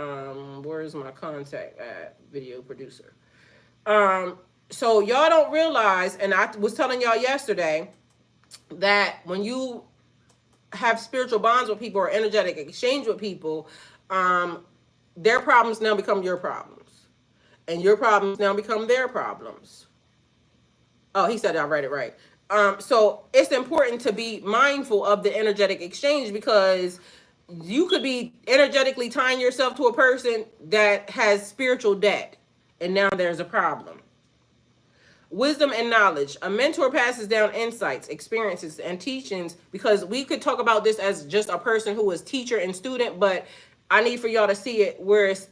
A: where's my contact at, video producer. So y'all don't realize, and I was telling y'all yesterday, that when you have spiritual bonds with people or energetic exchange with people, their problems now become your problems, and your problems now become their problems. Oh, he said I read it right. So it's important to be mindful of the energetic exchange, because you could be energetically tying yourself to a person that has spiritual debt, and now there's a problem. Wisdom and knowledge. A mentor passes down insights, experiences, and teachings, because we could talk about this as just a person who is teacher and student, but I need for y'all to see it where it's,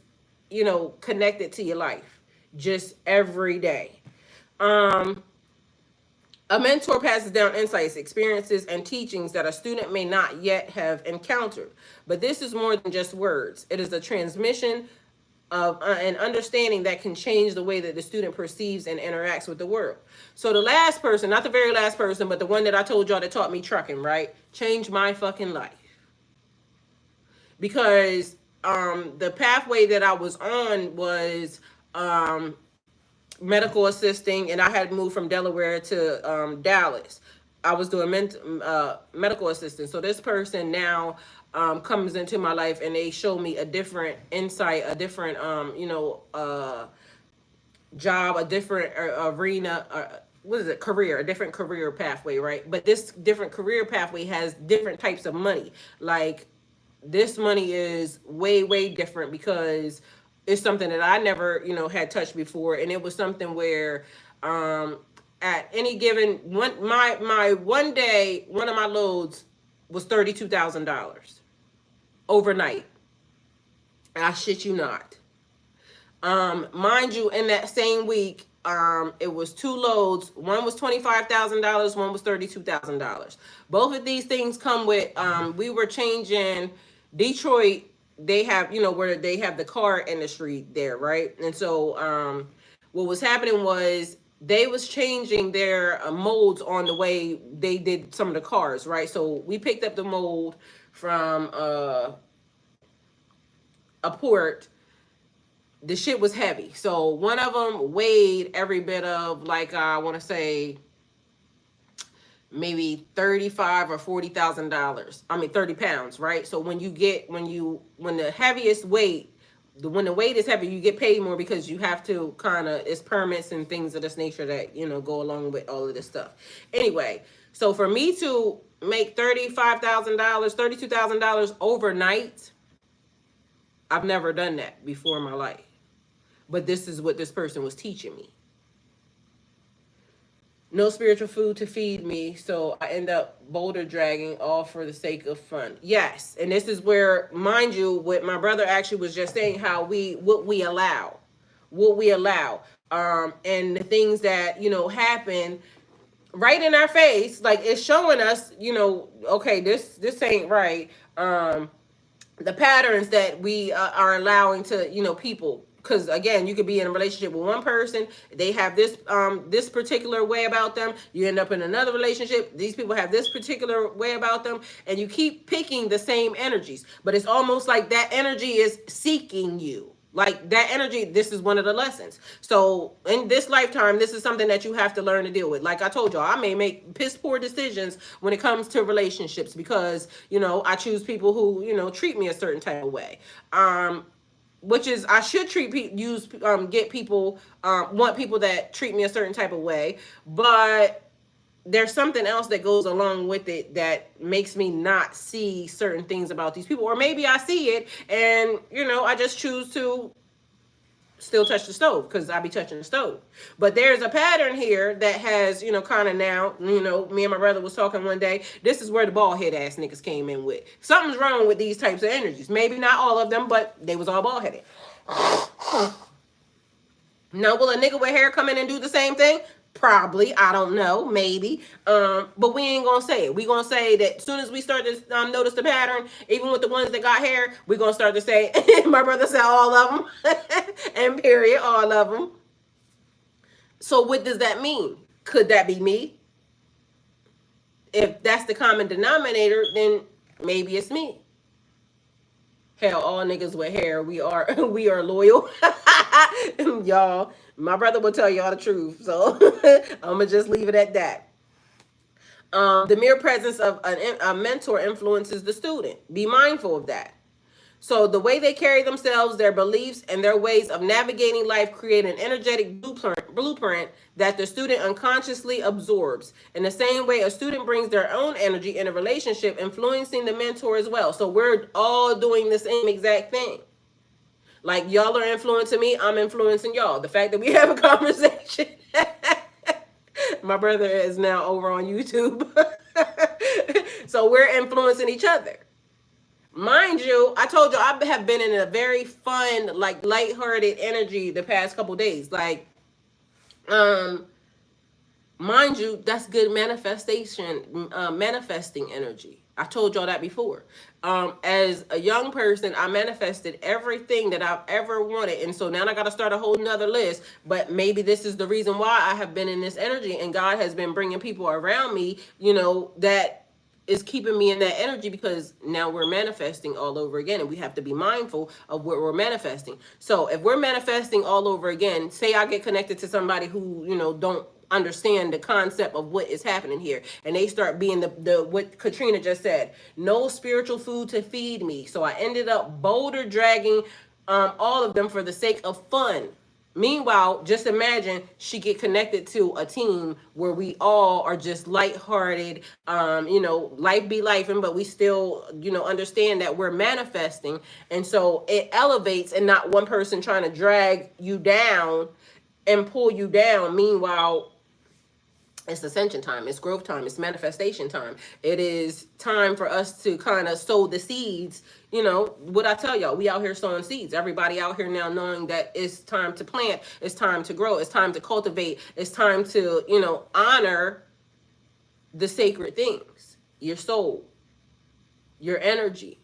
A: connected to your life just every day. A mentor passes down insights, experiences, and teachings that a student may not yet have encountered. But this is more than just words. It is a transmission of an understanding that can change the way that the student perceives and interacts with the world. So the last person, not the very last person, but the one that I told y'all that taught me trucking, right? Changed my fucking life. Because the pathway that I was on was medical assisting, and I had moved from Delaware to Dallas. I was doing medical assistant. So this person now comes into my life, and they show me a different insight, a different, job, a different arena, what is it, career, a different career pathway, right? But this different career pathway has different types of money. Like, this money is way, way different, because it's something that I never, had touched before. And it was something where, at any given my one day, one of my loads was $32,000 overnight. I shit you not. Mind you, in that same week, it was two loads. One was $25,000. One was $32,000. Both of these things come with, we were changing Detroit. They have, where they have the car industry there, right? And so, what was happening was they was changing their molds on the way they did some of the cars, right? So we picked up the mold from a port. The shit was heavy. So one of them weighed every bit of, like, I want to say maybe $35,000 or $40,000. I mean, 30 pounds, right? So when the heaviest weight, when the weight is heavy, you get paid more, because you have to it's permits and things of this nature that, go along with all of this stuff. Anyway, so for me to make $35,000, $32,000 overnight, I've never done that before in my life. But this is what this person was teaching me. No spiritual food to feed me, so I end up boulder dragging, all for the sake of fun. Yes, and this is where, mind you, what my brother actually was just saying, how what we allow, and the things that, happen right in our face, like, it's showing us, okay, this ain't right. The patterns that we are allowing to, people. Because again, you could be in a relationship with one person, they have this this particular way about them. You end up in another relationship, these people have this particular way about them, and you keep picking the same energies. But it's almost like that energy is seeking you. Like, that energy, this is one of the lessons. So in this lifetime, this is something that you have to learn to deal with. Like I told y'all, I may make piss poor decisions when it comes to relationships, because, I choose people who, treat me a certain type of way. Which is, I should get people, want people that treat me a certain type of way, but there's something else that goes along with it that makes me not see certain things about these people. Or maybe I see it and, I just choose to still touch the stove, because I be touching the stove. But there's a pattern here that has, kind of now, me and my brother was talking one day. This is where the bald head ass niggas came in with. Something's wrong with these types of energies. Maybe not all of them, but they was all bald headed. Now, will a nigga with hair come in and do the same thing? Probably, I don't know, maybe. But we ain't gonna say it. We gonna say that as soon as we start to notice the pattern, even with the ones that got hair, we gonna start to say, my brother said all of them, and period, all of them. So what does that mean? Could that be me? If that's the common denominator, then maybe it's me. Hell, all niggas with hair, we are we are loyal. Y'all, my brother will tell y'all the truth. So I'm gonna just leave it at that. The mere presence of a mentor influences the student. Be mindful of that. So the way they carry themselves, their beliefs, and their ways of navigating life create an energetic blueprint that the student unconsciously absorbs. In the same way, a student brings their own energy in a relationship, influencing the mentor as well. So we're all doing the same exact thing. Like y'all are influencing me, I'm influencing y'all. The fact that we have a conversation. My brother is now over on YouTube. So we're influencing each other. Mind you, I told you I have been in a very fun, like lighthearted energy the past couple days. Like, mind you, that's good manifesting energy. I told y'all that before. As a young person, I manifested everything that I've ever wanted. And so now I got to start a whole nother list. But maybe this is the reason why I have been in this energy. And God has been bringing people around me, that is keeping me in that energy, because now we're manifesting all over again, and we have to be mindful of what we're manifesting. So if we're manifesting all over again, say I get connected to somebody who don't understand the concept of what is happening here, and they start being the what Katrina just said, no spiritual food to feed me. So I ended up boulder dragging all of them for the sake of fun. Meanwhile, just imagine she get connected to a team where we all are just lighthearted, life be lifing, but we still, understand that we're manifesting. And so it elevates, and not one person trying to drag you down and pull you down. Meanwhile, it's ascension time, it's growth time, it's manifestation time. It is time for us to kind of sow the seeds. What I tell y'all, we out here sowing seeds. Everybody out here now knowing that it's time to plant, it's time to grow, it's time to cultivate, it's time to, honor the sacred things, your soul, your energy.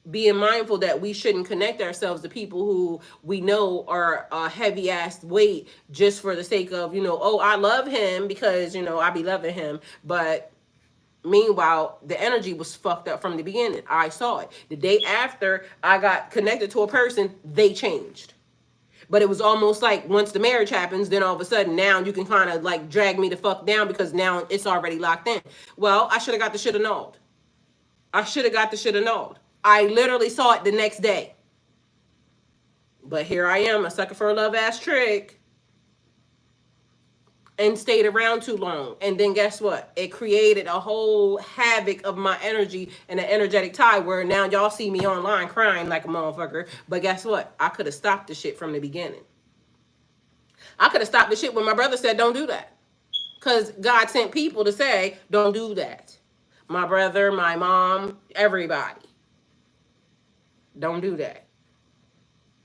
A: Being mindful that we shouldn't connect ourselves to people who we know are a heavy ass weight just for the sake of, oh, I love him because, I be loving him. But meanwhile, the energy was fucked up from the beginning. I saw it. The day after I got connected to a person, they changed. But it was almost like once the marriage happens, then all of a sudden now you can kind of like drag me the fuck down because now it's already locked in. Well, I should have got the shit annulled. I literally saw it the next day. But here I am, a sucker for a love ass trick. And stayed around too long. And then guess what? It created a whole havoc of my energy and an energetic tie where now y'all see me online crying like a motherfucker. But guess what? I could have stopped the shit from the beginning. I could have stopped the shit when my brother said, don't do that. Because God sent people to say, don't do that. My brother, my mom, everybody. Don't do that.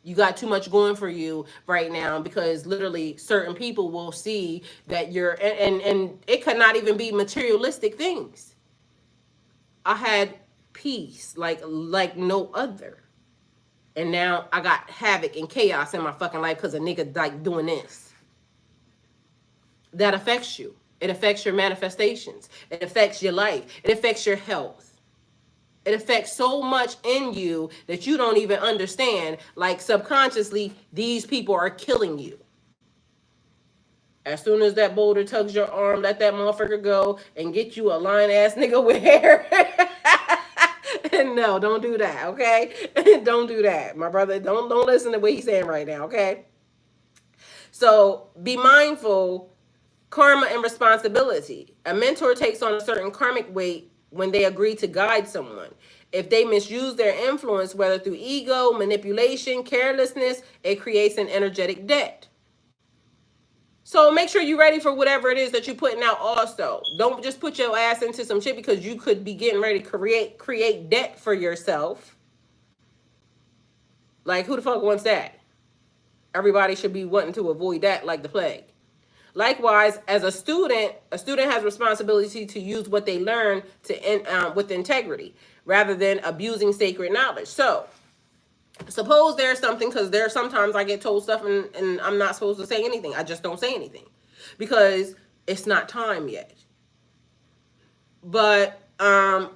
A: You got too much going for you right now, because literally certain people will see that you're, and it could not even be materialistic things. I had peace like no other. And now I got havoc and chaos in my fucking life because a nigga like doing this. That affects you. It affects your manifestations. It affects your life. It affects your health. It affects so much in you that you don't even understand. Like subconsciously, these people are killing you. As soon as that boulder tugs your arm, let that motherfucker go and get you a lying ass nigga with hair. No, don't do that, okay? Don't do that. My brother, don't listen to what he's saying right now, okay? So be mindful, karma and responsibility. A mentor takes on a certain karmic weight when they agree to guide someone. If they misuse their influence, whether through ego, manipulation, carelessness, it creates an energetic debt. So make sure you're ready for whatever it is that you're putting out also. Don't just put your ass into some shit because you could be getting ready to create debt for yourself. Like, who the fuck wants that? Everybody should be wanting to avoid that like the plague. Likewise, as a student has responsibility to use what they learn with integrity rather than abusing sacred knowledge. So, suppose there's something, because there's sometimes I get told stuff and I'm not supposed to say anything. I just don't say anything because it's not time yet. But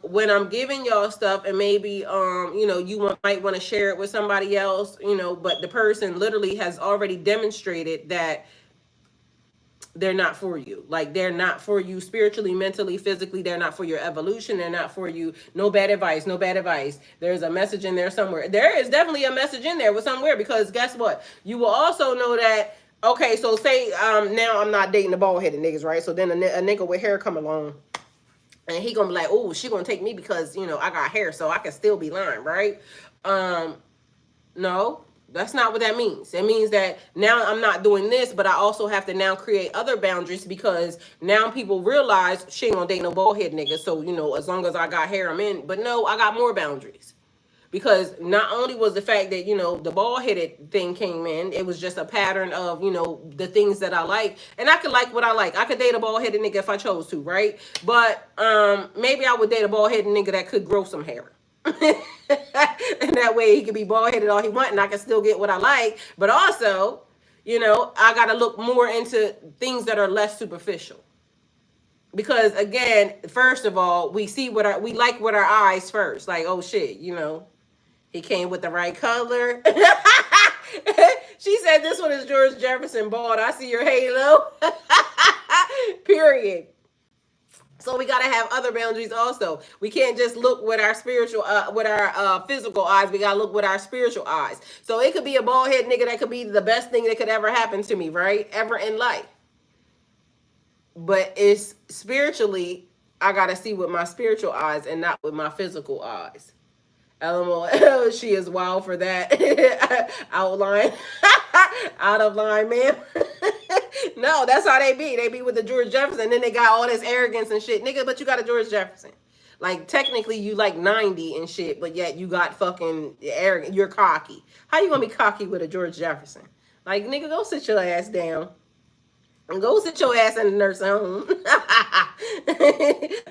A: when I'm giving y'all stuff and maybe might want to share it with somebody else, but the person literally has already demonstrated that they're not for you. Like, they're not for you spiritually, mentally, physically. They're not for your evolution. They're not for you. No bad advice. No bad advice. There's a message in there somewhere. There is definitely a message in there with somewhere, because guess what? You will also know that, okay, so say now I'm not dating the bald-headed niggas, right? So then a nigga with hair come along, and he gonna be like, oh, she gonna take me because, I got hair, so I can still be lying, right? No. That's not what that means. It means that now I'm not doing this, but I also have to now create other boundaries, because now people realize she ain't gonna date no bald head nigga. So, as long as I got hair, I'm in. But no, I got more boundaries. Because not only was the fact that, the bald headed thing came in, it was just a pattern of, the things that I like. And I could like what I like. I could date a bald headed nigga if I chose to, right? But maybe I would date a bald headed nigga that could grow some hair. And that way he can be bald-headed all he want and I can still get what I like. But also, I got to look more into things that are less superficial. Because again, first of all, we like with our eyes first. Like, oh shit, he came with the right color. She said this one is George Jefferson bald. I see your halo. Period. So we got to have other boundaries also. We can't just look with our physical eyes. We got to look with our spiritual eyes. So it could be a bald head nigga that could be the best thing that could ever happen to me, right? Ever in life. But it's spiritually, I got to see with my spiritual eyes and not with my physical eyes. LMOL, she is wild for that. Outline. Out of line, ma'am. No, that's how they be. They be with the George Jefferson. Then they got all this arrogance and shit. Nigga, but you got a George Jefferson. Like, technically, you like 90 and shit, but yet you got fucking arrogant. You're cocky. How you gonna be cocky with a George Jefferson? Like, nigga, go sit your ass down. And go sit your ass in the nursing home.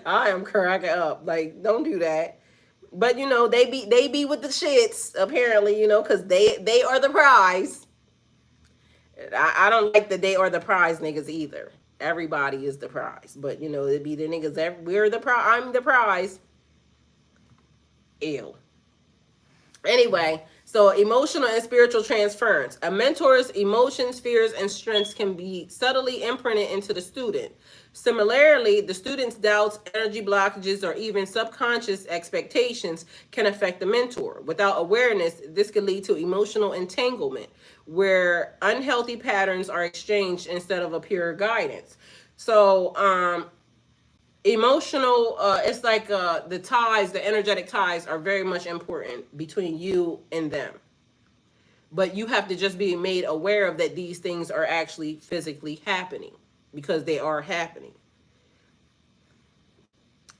A: I am cracking up. Like, don't do that. But, they be with the shits, apparently, because they are the prize. I don't like the they are the prize niggas either. Everybody is the prize. But, it'd be the niggas that we're the prize. I'm the prize. Ew. Anyway, so emotional and spiritual transference. A mentor's emotions, fears, and strengths can be subtly imprinted into the student. Similarly, the student's doubts, energy blockages, or even subconscious expectations can affect the mentor. Without awareness, this could lead to emotional entanglement, where unhealthy patterns are exchanged instead of a pure guidance. So, emotional, it's like the ties, the energetic ties are very much important between you and them. But you have to just be made aware of that these things are actually physically happening, because they are happening.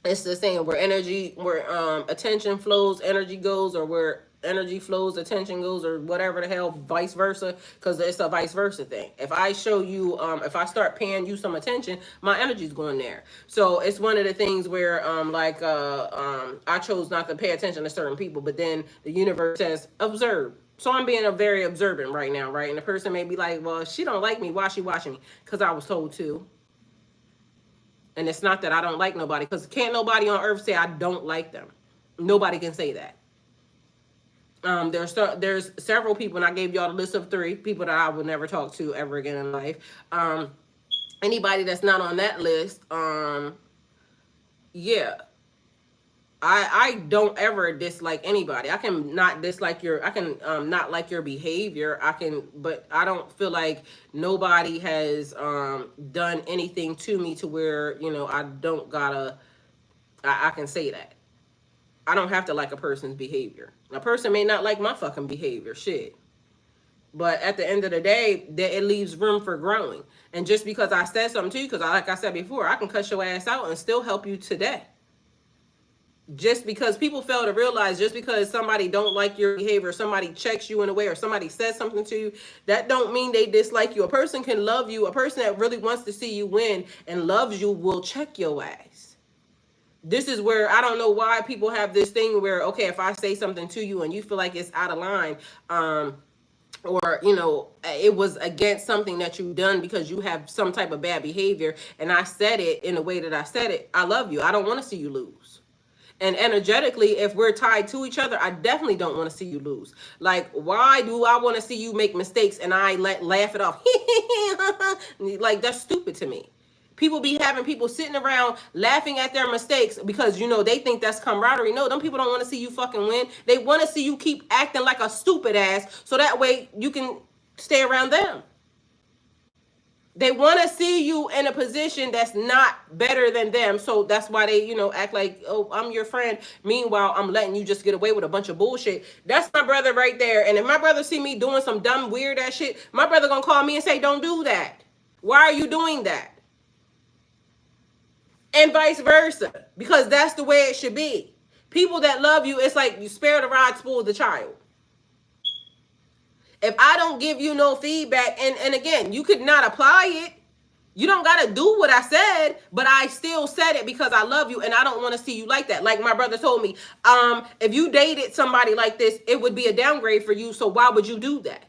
A: It's the same where attention flows, energy goes, or where energy flows, attention goes, or whatever the hell, vice versa, because it's a vice versa thing. If I show you, if I start paying you some attention, my energy's going there. So it's one of the things where, I chose not to pay attention to certain people, but then the universe says, observe. So I'm being a very observant right now, right? And the person may be like, well, she don't like me. Why she watching me? Because I was told to. And it's not that I don't like nobody, because can't nobody on earth say I don't like them. Nobody can say that. There's several people, and I gave y'all a list of 3 people that I would never talk to ever again in life. Anybody that's not on that list, yeah. I don't ever dislike anybody. I can not dislike not like your behavior. But I don't feel like nobody has done anything to me to where, I don't gotta, I can say that. I don't have to like a person's behavior. A person may not like my fucking behavior, shit. But at the end of the day, it leaves room for growing. And just because I said something to you, because like I said before, I can cut your ass out and still help you today. Just because people fail to realize, just because somebody don't like your behavior, somebody checks you in a way, or somebody says something to you, that don't mean they dislike you. A person can love you. A person that really wants to see you win and loves you will check your ass. This is where I don't know why people have this thing where, okay, if I say something to you and you feel like it's out of line, or it was against something that you've done because you have some type of bad behavior, and I said it in the way that I said it, I love you. I don't want to see you lose. And energetically, if we're tied to each other, I definitely don't want to see you lose. Like, why do I want to see you make mistakes and I laugh it off? Like, that's stupid to me. People be having people sitting around laughing at their mistakes because, they think that's camaraderie. No, them people don't want to see you fucking win. They want to see you keep acting like a stupid ass so that way you can stay around them. They want to see you in a position that's not better than them. So that's why they, act like, oh, I'm your friend. Meanwhile, I'm letting you just get away with a bunch of bullshit. That's my brother right there. And if my brother see me doing some dumb, weird ass shit, my brother gonna call me and say, don't do that. Why are you doing that? And vice versa. Because that's the way it should be. People that love you, it's like you spare the rod, spoil the child. If I don't give you no feedback, and again, you could not apply it. You don't got to do what I said, but I still said it because I love you and I don't want to see you like that. Like my brother told me, if you dated somebody like this, it would be a downgrade for you. So why would you do that?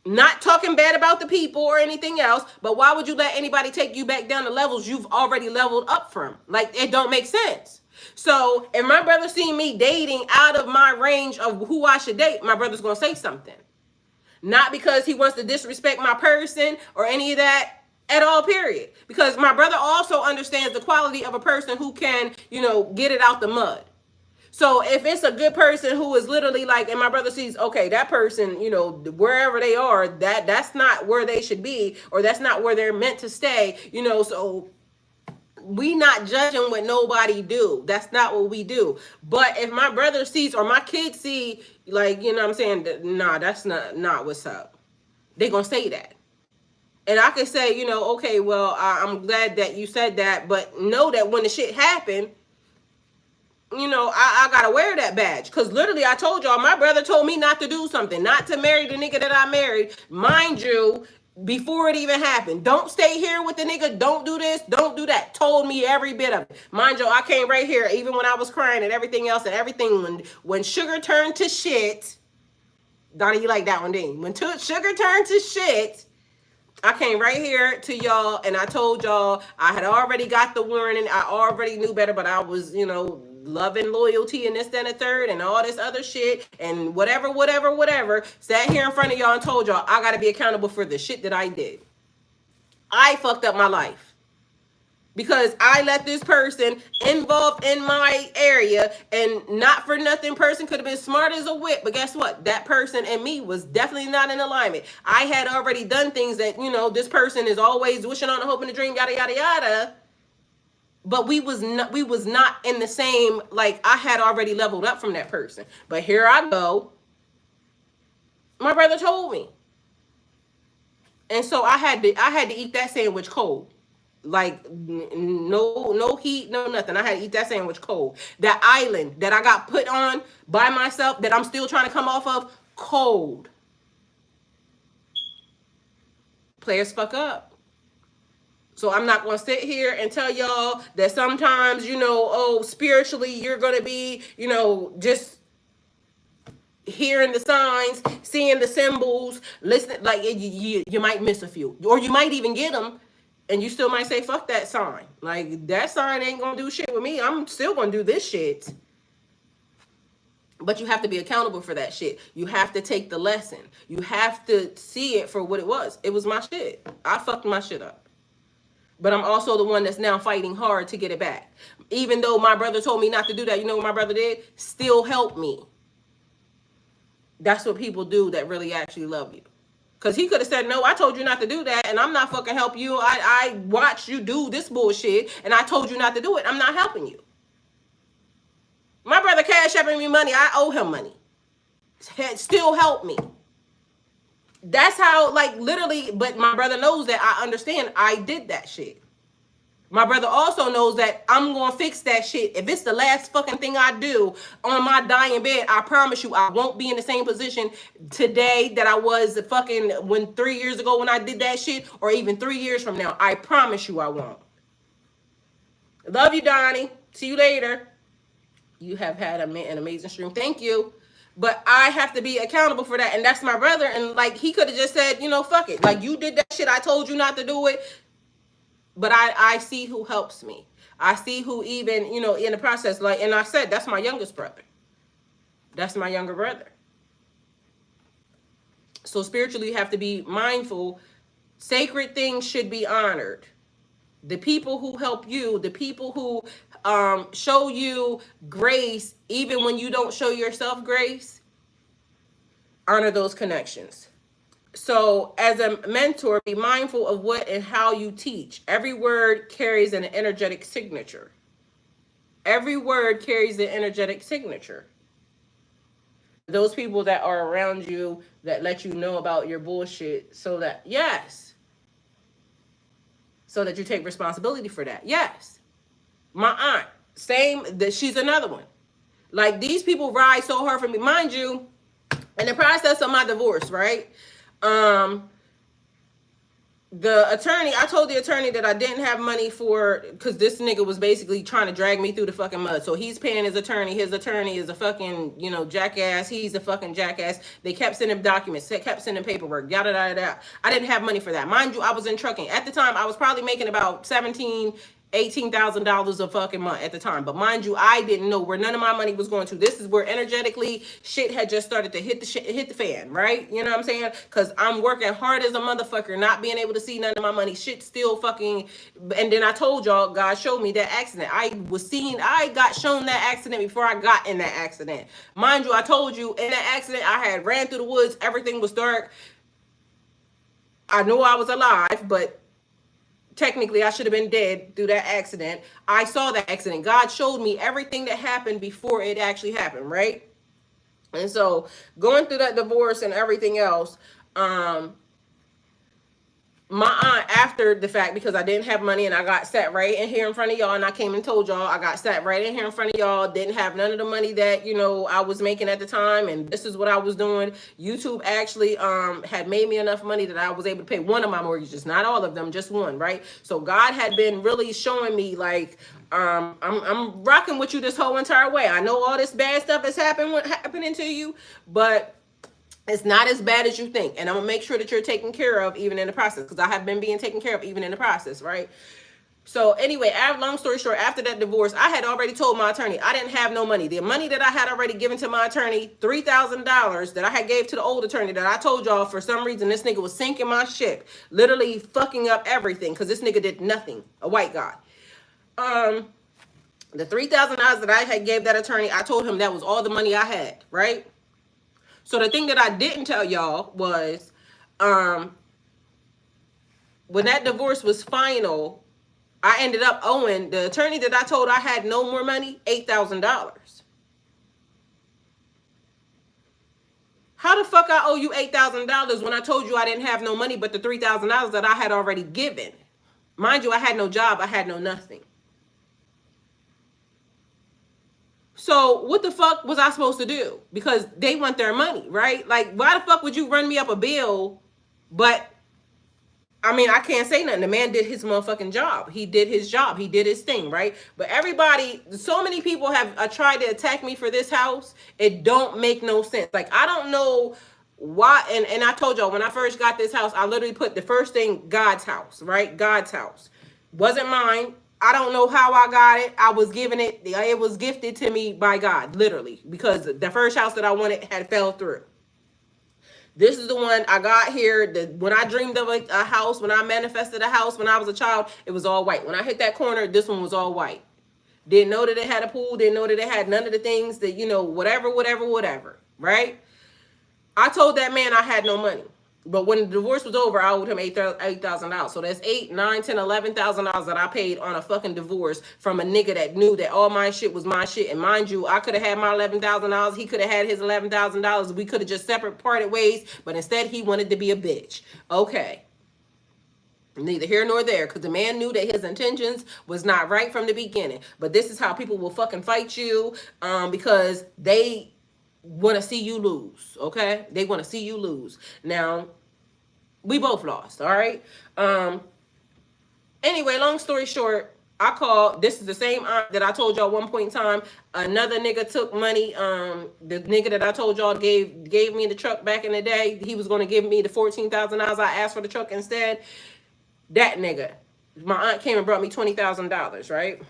A: Not talking bad about the people or anything else, but why would you let anybody take you back down to levels you've already leveled up from? Like, it don't make sense. So if my brother see me dating out of my range of who I should date, my brother's going to say something. Not because he wants to disrespect my person or any of that at all, period. Because my brother also understands the quality of a person who can, get it out the mud. So if it's a good person who is literally like, and my brother sees, okay, that person, wherever they are, that's not where they should be, or that's not where they're meant to stay, so we not judging what nobody do. That's not what we do. But if my brother sees or my kids see, like, what I'm saying, nah, that's not what's up. They gonna say that. And I could say, okay, well, I'm glad that you said that, but know that when the shit happened, I gotta wear that badge. Because literally, I told y'all, my brother told me not to do something, not to marry the nigga that I married. Mind you, before it even happened. Don't stay here with the nigga. Don't do this. Don't do that. Told me every bit of it. Mind you, I came right here, even when I was crying and everything else and everything. When sugar turned to shit, Donnie, you like that one, didn't you? When sugar turned to shit, I came right here to y'all and I told y'all I had already got the warning. I already knew better, but I was, love and loyalty and this, then a third and all this other shit and whatever. Sat here in front of y'all and told y'all I got to be accountable for the shit that I did. I fucked up my life because I let this person involved in my area, and not for nothing, person could have been smart as a whip, but guess what? That person and me was definitely not in alignment. I had already done things that, this person is always wishing on a hope and a dream, yada, yada, yada. But we was not in the same, like, I had already leveled up from that person. But here I go. My brother told me. And so I had to eat that sandwich cold. Like, no heat, no nothing. I had to eat that sandwich cold. That island that I got put on by myself that I'm still trying to come off of, cold. Players fuck up. So I'm not going to sit here and tell y'all that sometimes, spiritually you're going to be, just hearing the signs, seeing the symbols, listening, like you might miss a few, or you might even get them and you still might say, fuck that sign. Like, that sign ain't going to do shit with me. I'm still going to do this shit. But you have to be accountable for that shit. You have to take the lesson. You have to see it for what it was. It was my shit. I fucked my shit up. But I'm also the one that's now fighting hard to get it back. Even though my brother told me not to do that, you know what my brother did? Still help me. That's what people do that really actually love you. Because he could have said, no, I told you not to do that, and I'm not fucking help you. I watched you do this bullshit, and I told you not to do it. I'm not helping you. My brother cash apping me money. I owe him money. Still help me. That's how, like, literally, but my brother knows that I understand I did that shit. My brother also knows that I'm going to fix that shit. If it's the last fucking thing I do on my dying bed, I promise you I won't be in the same position today that I was fucking when 3 years ago when I did that shit, or even 3 years from now. I promise you I won't. Love you, Donnie. See you later. You have had an amazing stream. Thank you. But I have to be accountable for that. And that's my brother. And like, he could have just said, you know, fuck it. Like, you did that shit. I told you not to do it. But I see who helps me. I see who even, you know, in the process, like, and I said, that's my youngest brother. That's my younger brother. So spiritually, you have to be mindful. Sacred things should be honored. The people who help you, the people who show you grace, even when you don't show yourself grace, honor those connections. So as a mentor, be mindful of what and how you teach. Every word carries an energetic signature. Every word carries an energetic signature. Those people that are around you that let you know about your bullshit so that, yes, so that you take responsibility for that. Yes. My aunt, same, that she's another one. Like, these people ride so hard for me. Mind you, in the process of my divorce, right? The attorney, I told the attorney that I didn't have money for, because this nigga was basically trying to drag me through the fucking mud. So he's paying his attorney. His attorney is a fucking, you know, jackass. He's a fucking jackass. They kept sending documents, kept sending paperwork, yada, yada, yada. I didn't have money for that. Mind you, I was in trucking. At the time, I was probably making about $18,000 a fucking month at the time. But mind you, I didn't know where none of my money was going to. This is where energetically shit had just started to hit the fan, right? You know what I'm saying? Because I'm working hard as a motherfucker, not being able to see none of my money. Shit still fucking. And then I told y'all, God showed me that accident. I got shown that accident before I got in that accident. Mind you, I told you in that accident, I had ran through the woods. Everything was dark. I knew I was alive, but technically I should have been dead through that accident. I saw that accident. God showed me everything that happened before it actually happened, right? And so going through that divorce and everything else, my aunt, after the fact, because I didn't have money and I got sat right in here in front of y'all, and I came and told y'all, I got sat right in here in front of y'all, didn't have none of the money that, you know, I was making at the time, and this is what I was doing. YouTube actually had made me enough money that I was able to pay one of my mortgages, not all of them, just one, right? So God had been really showing me, like, I'm rocking with you this whole entire way. I know all this bad stuff is happening to you, but it's not as bad as you think. And I'm going to make sure that you're taken care of even in the process, because I have been being taken care of even in the process, right? So anyway, long story short, after that divorce, I had already told my attorney I didn't have no money. The money that I had already given to my attorney, $3,000 that I had gave to the old attorney that I told y'all for some reason this nigga was sinking my ship, literally fucking up everything, because this nigga did nothing, a white guy. The $3,000 that I had gave that attorney, I told him that was all the money I had, right? So the thing that I didn't tell y'all was, when that divorce was final, I ended up owing the attorney that I told I had no more money, $8,000. How the fuck I owe you $8,000 when I told you I didn't have no money but the $3,000 that I had already given? Mind you, I had no job, I had no nothing. So what the fuck was I supposed to do? Because they want their money, right? Like, why the fuck would you run me up a bill? But, I mean, I can't say nothing. The man did his motherfucking job. He did his job. He did his thing, right? But everybody, so many people have tried to attack me for this house. It don't make no sense. Like, I don't know why. And I told y'all, when I first got this house, I literally put the first thing, God's house, right? God's house. Wasn't mine. I don't know how I got it. I was given it. It was gifted to me by God, literally, because the first house that I wanted had fell through. This is the one I got here. When I dreamed of a house, when I manifested a house, when I was a child, it was all white. When I hit that corner, this one was all white. Didn't know that it had a pool. Didn't know that it had none of the things that, you know, whatever, right? I told that man I had no money. But when the divorce was over, I owed him $8,000. So that's $8,000, $9,000, $10,000, $11,000 that I paid on a fucking divorce from a nigga that knew that all my shit was my shit. And mind you, I could have had my $11,000. He could have had his $11,000. We could have just separate parted ways. But instead, he wanted to be a bitch. Okay. Neither here nor there, because the man knew that his intentions was not right from the beginning. But this is how people will fucking fight you, because they want to see you lose. Okay, they want to see you lose. Now, we both lost. All right. Anyway, long story short, I called. This is the same aunt that I told y'all one point in time. Another nigga took money. The nigga that I told y'all gave me the truck back in the day. He was going to give me the $14,000 I asked for the truck instead. That nigga, my aunt came and brought me $20,000, right?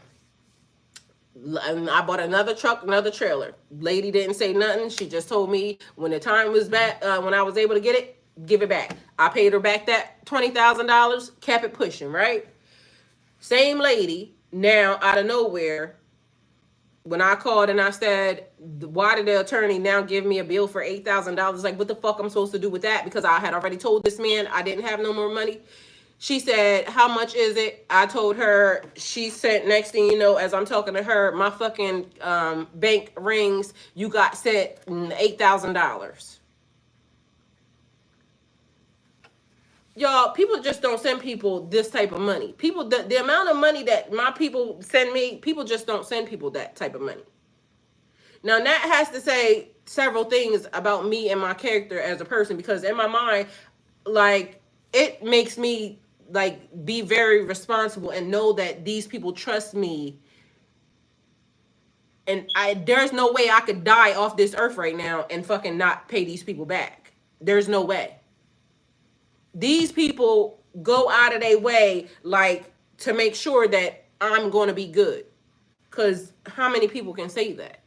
A: And I bought another truck, another trailer. Lady didn't say nothing. She just told me when the time was back, when I was able to get it, give it back. I paid her back that $20,000, kept it pushing, right? Same lady, now out of nowhere, when I called and I said, why did the attorney now give me a bill for $8,000? Like, what the fuck I'm supposed to do with that? Because I had already told this man I didn't have no more money. She said, how much is it? I told her. She said, next thing you know, as I'm talking to her, my fucking bank rings. You got sent $8,000. Y'all, people just don't send people this type of money. People, the amount of money that my people send me, people just don't send people that type of money. Now, that has to say several things about me and my character as a person, because in my mind, like, it makes me like be very responsible and know that these people trust me, and there's no way I could die off this earth right now and fucking not pay these people back. There's no way. These people go out of their way, like, to make sure that I'm going to be good. Because how many people can say that?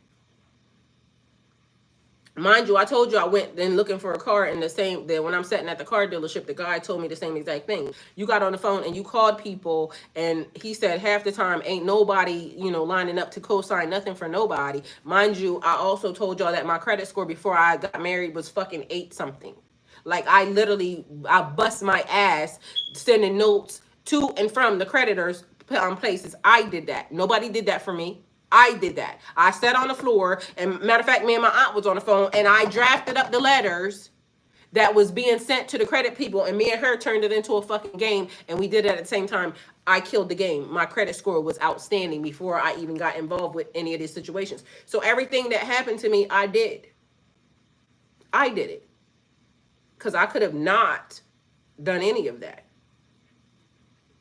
A: Mind you, I told you I went and looking for a car, and when I'm sitting at the car dealership, the guy told me the same exact thing. You got on the phone and you called people, and he said half the time ain't nobody, lining up to co-sign nothing for nobody. Mind you, I also told y'all that my credit score before I got married was fucking 8 something. Like, I bust my ass sending notes to and from the creditors places. I did that. Nobody did that for me. I did that. I sat on the floor, and matter of fact, me and my aunt was on the phone, and I drafted up the letters that was being sent to the credit people, and me and her turned it into a fucking game, and we did it at the same time. I killed the game. My credit score was outstanding before I even got involved with any of these situations. So everything that happened to me, I did. I did it. Because I could have not done any of that.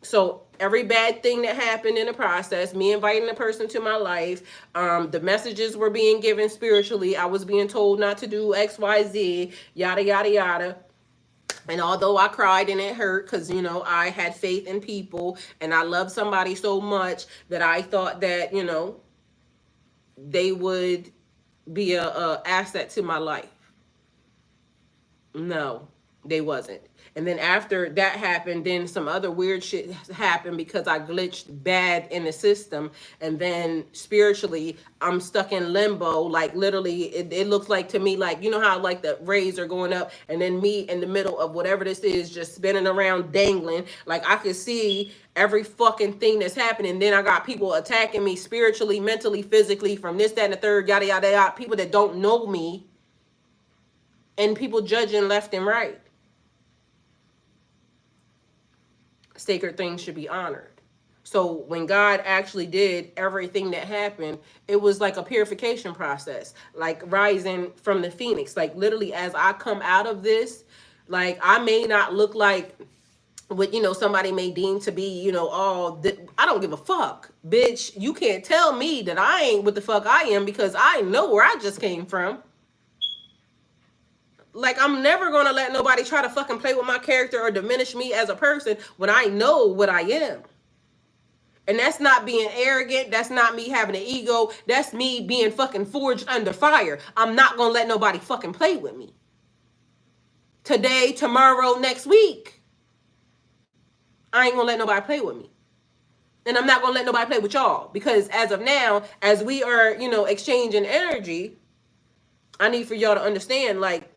A: So every bad thing that happened in the process, me inviting the person to my life, the messages were being given spiritually. I was being told not to do X, Y, Z, yada, yada, yada. And although I cried and it hurt, because, I had faith in people and I loved somebody so much that I thought that, they would be a asset to my life. No, they wasn't. And then after that happened, then some other weird shit happened because I glitched bad in the system. And then spiritually, I'm stuck in limbo. Like, literally, it looks like to me, like, you know how like the rays are going up and then me in the middle of whatever this is, just spinning around, dangling. Like, I could see every fucking thing that's happening. Then I got people attacking me spiritually, mentally, physically, from this, that, and the third, yada, yada, yada. People that don't know me. And people judging left and right. Sacred things should be honored. So when God actually did everything that happened, it was like a purification process, like rising from the phoenix. Like, literally, as I come out of this, like, I may not look like what, somebody may deem to be, I don't give a fuck. Bitch, you can't tell me that I ain't what the fuck I am, because I know where I just came from. Like, I'm never going to let nobody try to fucking play with my character or diminish me as a person when I know what I am. And that's not being arrogant. That's not me having an ego. That's me being fucking forged under fire. I'm not going to let nobody fucking play with me. Today, tomorrow, next week. I ain't going to let nobody play with me. And I'm not going to let nobody play with y'all. Because as of now, as we are, exchanging energy, I need for y'all to understand, like,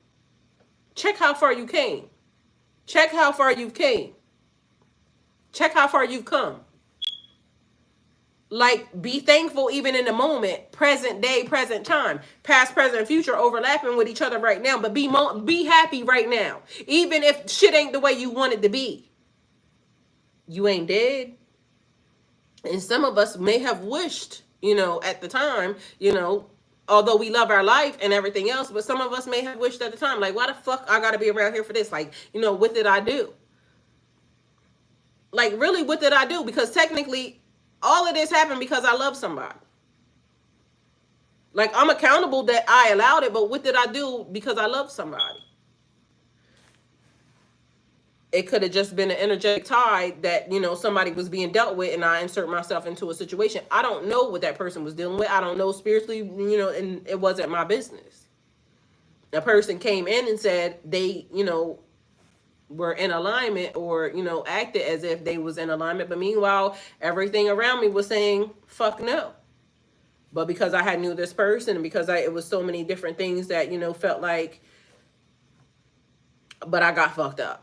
A: check how far you came. Check how far you've came. Check how far you've come. Like, be thankful even in the moment, present day, present time, past, present, future overlapping with each other right now. But be happy right now, even if shit ain't the way you want it to be. You ain't dead. And some of us may have wished, at the time, although we love our life and everything else, but some of us may have wished at the time, like, why the fuck I gotta be around here for this? Like, what did I do? Like, really, what did I do? Because technically, all of this happened because I love somebody. Like, I'm accountable that I allowed it, but what did I do because I love somebody? It could have just been an energetic tide that, somebody was being dealt with, and I insert myself into a situation. I don't know what that person was dealing with. I don't know spiritually, and it wasn't my business. A person came in and said they, were in alignment, or, acted as if they was in alignment. But meanwhile, everything around me was saying, fuck no. But because I had knew this person, and because it was so many different things that, felt like, but I got fucked up.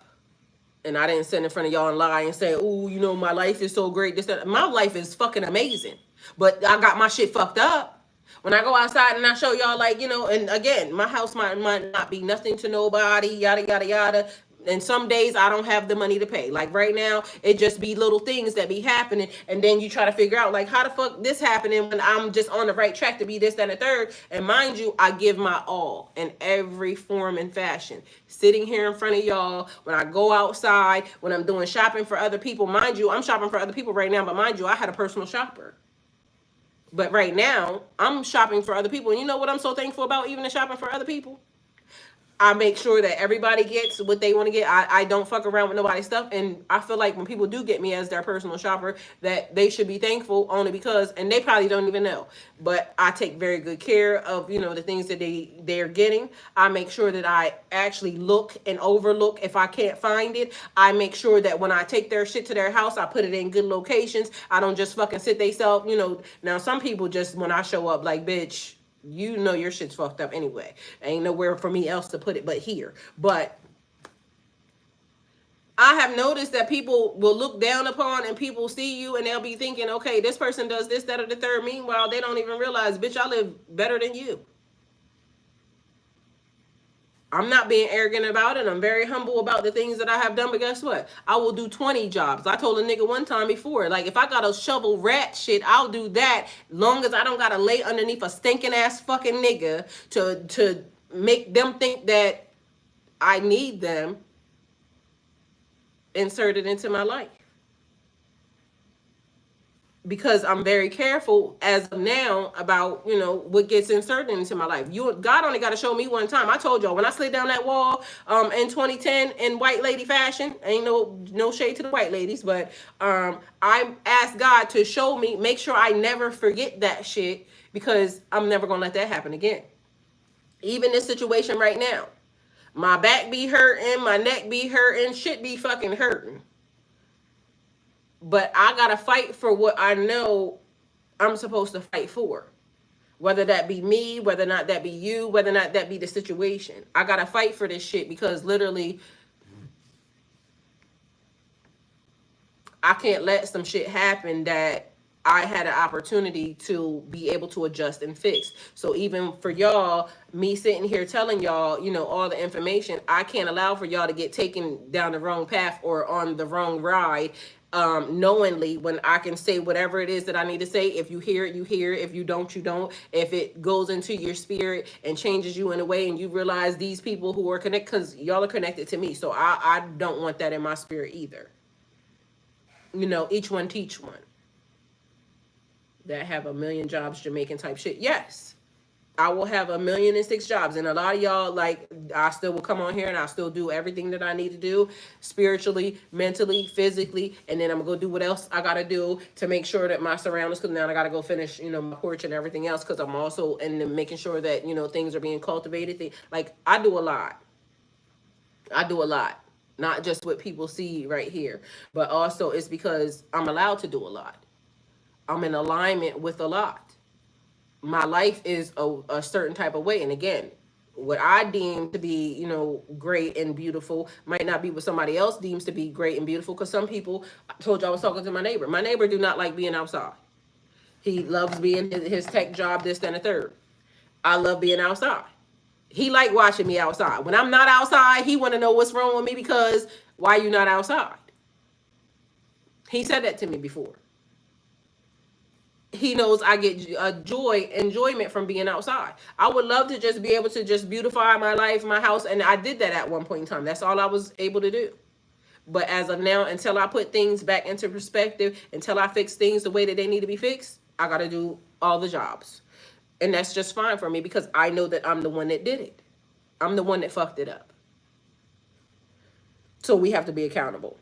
A: And I didn't sit in front of y'all and lie and say, oh, my life is so great. This, that. My life is fucking amazing. But I got my shit fucked up. When I go outside and I show y'all, like, and again, my house might not be nothing to nobody, yada, yada, yada. And some days I don't have the money to pay. Like right now, it just be little things that be happening. And then you try to figure out, like, how the fuck this happening when I'm just on the right track to be this, that, and the third. And mind you, I give my all in every form and fashion. Sitting here in front of y'all, when I go outside, when I'm doing shopping for other people. Mind you, I'm shopping for other people right now. But mind you, I had a personal shopper. But right now, I'm shopping for other people. And you know what I'm so thankful about, even the shopping for other people? I make sure that everybody gets what they want to get. I don't fuck around with nobody's stuff. And I feel like when people do get me as their personal shopper, that they should be thankful, only because, and they probably don't even know, but I take very good care of, the things that they're getting. I make sure that I actually look and overlook if I can't find it. I make sure that when I take their shit to their house, I put it in good locations. I don't just fucking sit they self, Now some people just, when I show up, like, bitch, your shit's fucked up anyway. Ain't nowhere for me else to put it but here. But I have noticed that people will look down upon, and people see you and they'll be thinking, okay, this person does this, that, or the third. Meanwhile, they don't even realize, bitch, I live better than you. I'm not being arrogant about it. I'm very humble about the things that I have done. But guess what? I will do 20 jobs. I told a nigga one time before, like, if I gotta shovel rat shit, I'll do that, long as I don't gotta lay underneath a stinking ass fucking nigga to make them think that I need them inserted into my life. Because I'm very careful as of now about, what gets inserted into my life. God only got to show me one time. I told y'all, when I slid down that wall in 2010 in white lady fashion, ain't no shade to the white ladies, but I asked God to show me, make sure I never forget that shit, because I'm never going to let that happen again. Even this situation right now, my back be hurting, my neck be hurting, shit be fucking hurting. But I gotta fight for what I know I'm supposed to fight for. Whether that be me, whether or not that be you, whether or not that be the situation. I gotta fight for this shit, because literally I can't let some shit happen that I had an opportunity to be able to adjust and fix. So even for y'all, me sitting here telling y'all, all the information, I can't allow for y'all to get taken down the wrong path or on the wrong ride, knowingly, when I can say whatever it is that I need to say. If you hear it, you hear it. If you don't, you don't. If it goes into your spirit and changes you in a way, and you realize these people who are connected, because y'all are connected to me, so I don't want that in my spirit either. Each one teach one. That have a million jobs, Jamaican type shit. Yes, I will have 1,000,006 jobs. And a lot of y'all, like, I still will come on here and I'll still do everything that I need to do, spiritually, mentally, physically. And then I'm gonna go do what else I gotta do to make sure that my surroundings, because now I gotta go finish, my porch and everything else, because I'm also in making sure that, things are being cultivated. Like, I do a lot. Not just what people see right here, but also it's because I'm allowed to do a lot. I'm in alignment with a lot. My life is a certain type of way. And again, what I deem to be, great and beautiful might not be what somebody else deems to be great and beautiful. Because some people, I told you I was talking to my neighbor. My neighbor do not like being outside. He loves being his tech job, this, that, and the third. I love being outside. He like watching me outside. When I'm not outside, he want to know what's wrong with me, because why you not outside? He said that to me before. He knows I get enjoyment from being outside. I would love to just be able to just beautify my life, my house, and I did that at one point in time. That's all I was able to do. But as of now, until I put things back into perspective, until I fix things the way that they need to be fixed, I got to do all the jobs. And that's just fine for me because I know that I'm the one that did it. I'm the one that fucked it up. So we have to be accountable.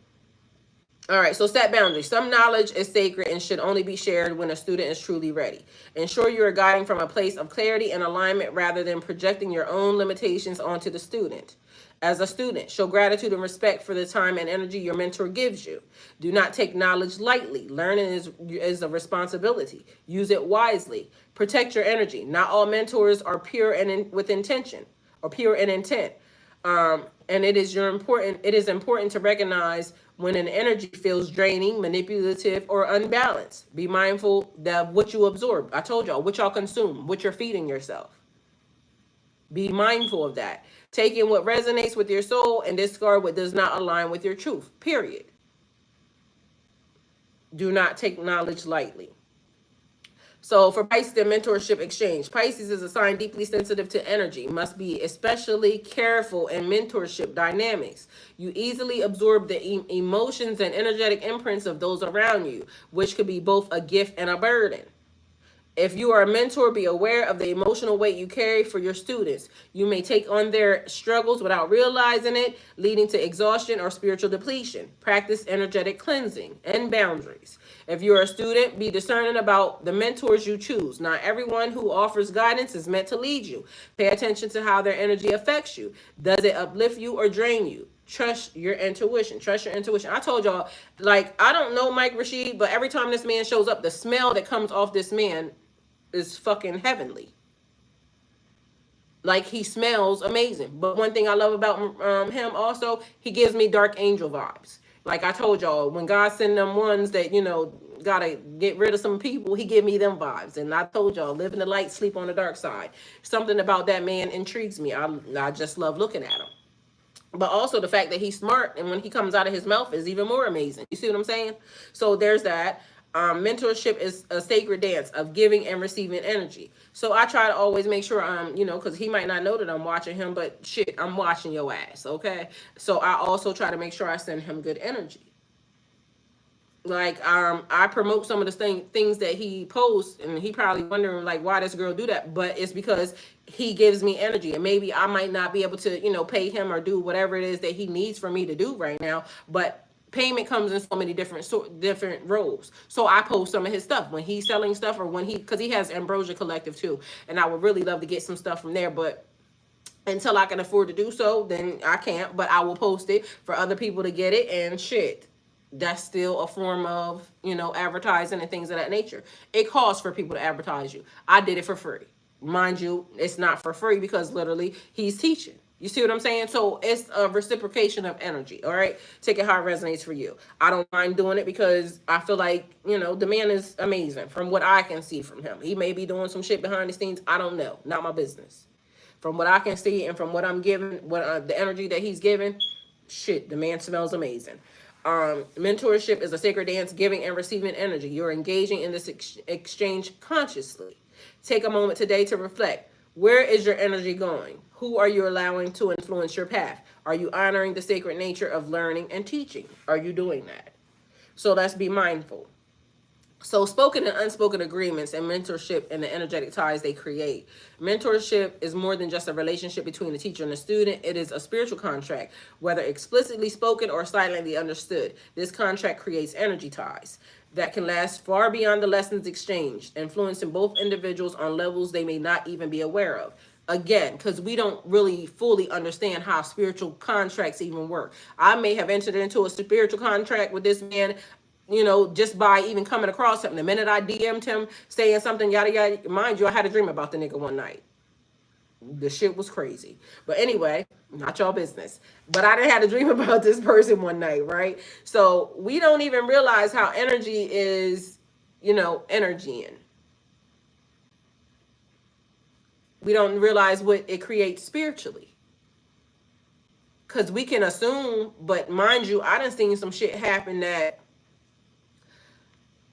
A: All right, so set boundaries. Some knowledge is sacred and should only be shared when a student is truly ready. Ensure you are guiding from a place of clarity and alignment rather than projecting your own limitations onto the student. As a student, show gratitude and respect for the time and energy your mentor gives you. Do not take knowledge lightly. Learning is a responsibility. Use it wisely. Protect your energy. Not all mentors are pure and with intention or pure in intent. And it is important to recognize when an energy feels draining, manipulative, or unbalanced. Be mindful of what you absorb. I told y'all, what y'all consume, what you're feeding yourself. Be mindful of that. Take in what resonates with your soul and discard what does not align with your truth, period. Do not take knowledge lightly. So for Pisces, the mentorship exchange. Pisces is a sign deeply sensitive to energy. Must be especially careful in mentorship dynamics. You easily absorb the emotions and energetic imprints of those around you, which could be both a gift and a burden. If you are a mentor, be aware of the emotional weight you carry for your students. You may take on their struggles without realizing it, leading to exhaustion or spiritual depletion. Practice energetic cleansing and boundaries. If you're a student, be discerning about the mentors you choose. Not everyone who offers guidance is meant to lead you. Pay attention to how their energy affects you. Does it uplift you or drain you? Trust your intuition. Trust your intuition. I told y'all, like, I don't know Mike Rashid, but every time this man shows up, the smell that comes off this man is fucking heavenly. Like, he smells amazing. But one thing I love about him also, he gives me dark angel vibes. Like I told y'all, when God send them ones that, gotta get rid of some people, he give me them vibes. And I told y'all, live in the light, sleep on the dark side. Something about that man intrigues me. I just love looking at him. But also the fact that he's smart, and when he comes out of his mouth is even more amazing. You see what I'm saying? So there's that. Mentorship is a sacred dance of giving and receiving energy. So I try to always make sure because he might not know that I'm watching him, but shit, I'm watching your ass, okay? So I also try to make sure I send him good energy. Like, I promote some of the things that he posts, and he probably wondering, like, why this girl do that? But it's because he gives me energy, and maybe I might not be able to, pay him or do whatever it is that he needs for me to do right now, but payment comes in so many different roles. So I post some of his stuff when he's selling stuff, or because he has Ambrosia Collective too, and I would really love to get some stuff from there, but until I can afford to do so, then I can't. But I will post it for other people to get it, and shit, that's still a form of, advertising and things of that nature. It costs for people to advertise you. I did it for free. Mind you, it's not for free because literally he's teaching. You see what I'm saying? So it's a reciprocation of energy, all right? Take it how it resonates for you. I don't mind doing it because I feel like, the man is amazing from what I can see from him. He may be doing some shit behind the scenes. I don't know. Not my business. From what I can see and from what I'm giving, the energy that he's giving, shit, the man smells amazing. Mentorship is a sacred dance, giving and receiving energy. You're engaging in this exchange consciously. Take a moment today to reflect. Where is your energy going? Who are you allowing to influence your path? Are you honoring the sacred nature of learning and teaching? Are you doing that? So let's be mindful. So spoken and unspoken agreements and mentorship and the energetic ties they create. Mentorship is more than just a relationship between the teacher and the student. It is a spiritual contract, whether explicitly spoken or silently understood. This contract creates energy ties that can last far beyond the lessons exchanged, influencing both individuals on levels they may not even be aware of. Again, because we don't really fully understand how spiritual contracts even work. I may have entered into a spiritual contract with this man, just by even coming across something. The minute I DM'd him saying something, yada, yada, mind you, I had a dream about the nigga one night. The shit was crazy. But anyway, not y'all business. But I didn't have a dream about this person one night, right? So we don't even realize how energy is, energy. We don't realize what it creates spiritually. Because we can assume, but mind you, I done seen some shit happen that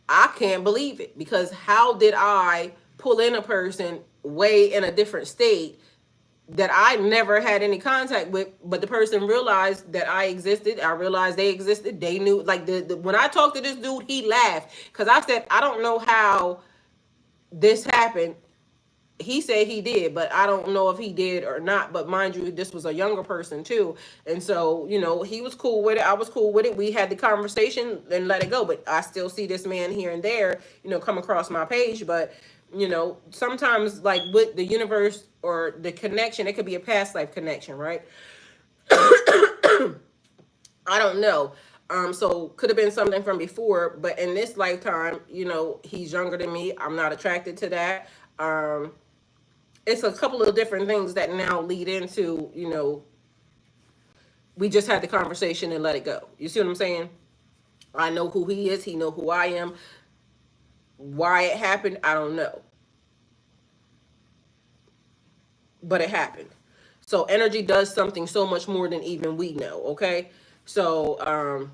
A: I can't believe it, because how did I pull in a person way in a different state that I never had any contact with, but the person realized that I existed. I realized they existed. They knew, like when I talked to this dude, he laughed because I said, I don't know how this happened. He said he did, but I don't know if he did or not. But mind you, this was a younger person too. And so, he was cool with it. I was cool with it. We had the conversation and let it go. But I still see this man here and there, come across my page. But, sometimes like with the universe or the connection, it could be a past life connection, right? I don't know. So could have been something from before, but in this lifetime, he's younger than me. I'm not attracted to that. It's a couple of different things that now lead into, we just had the conversation and let it go. You see what I'm saying? I know who he is. He know who I am. Why it happened, I don't know. But it happened. So energy does something so much more than even we know, okay? So,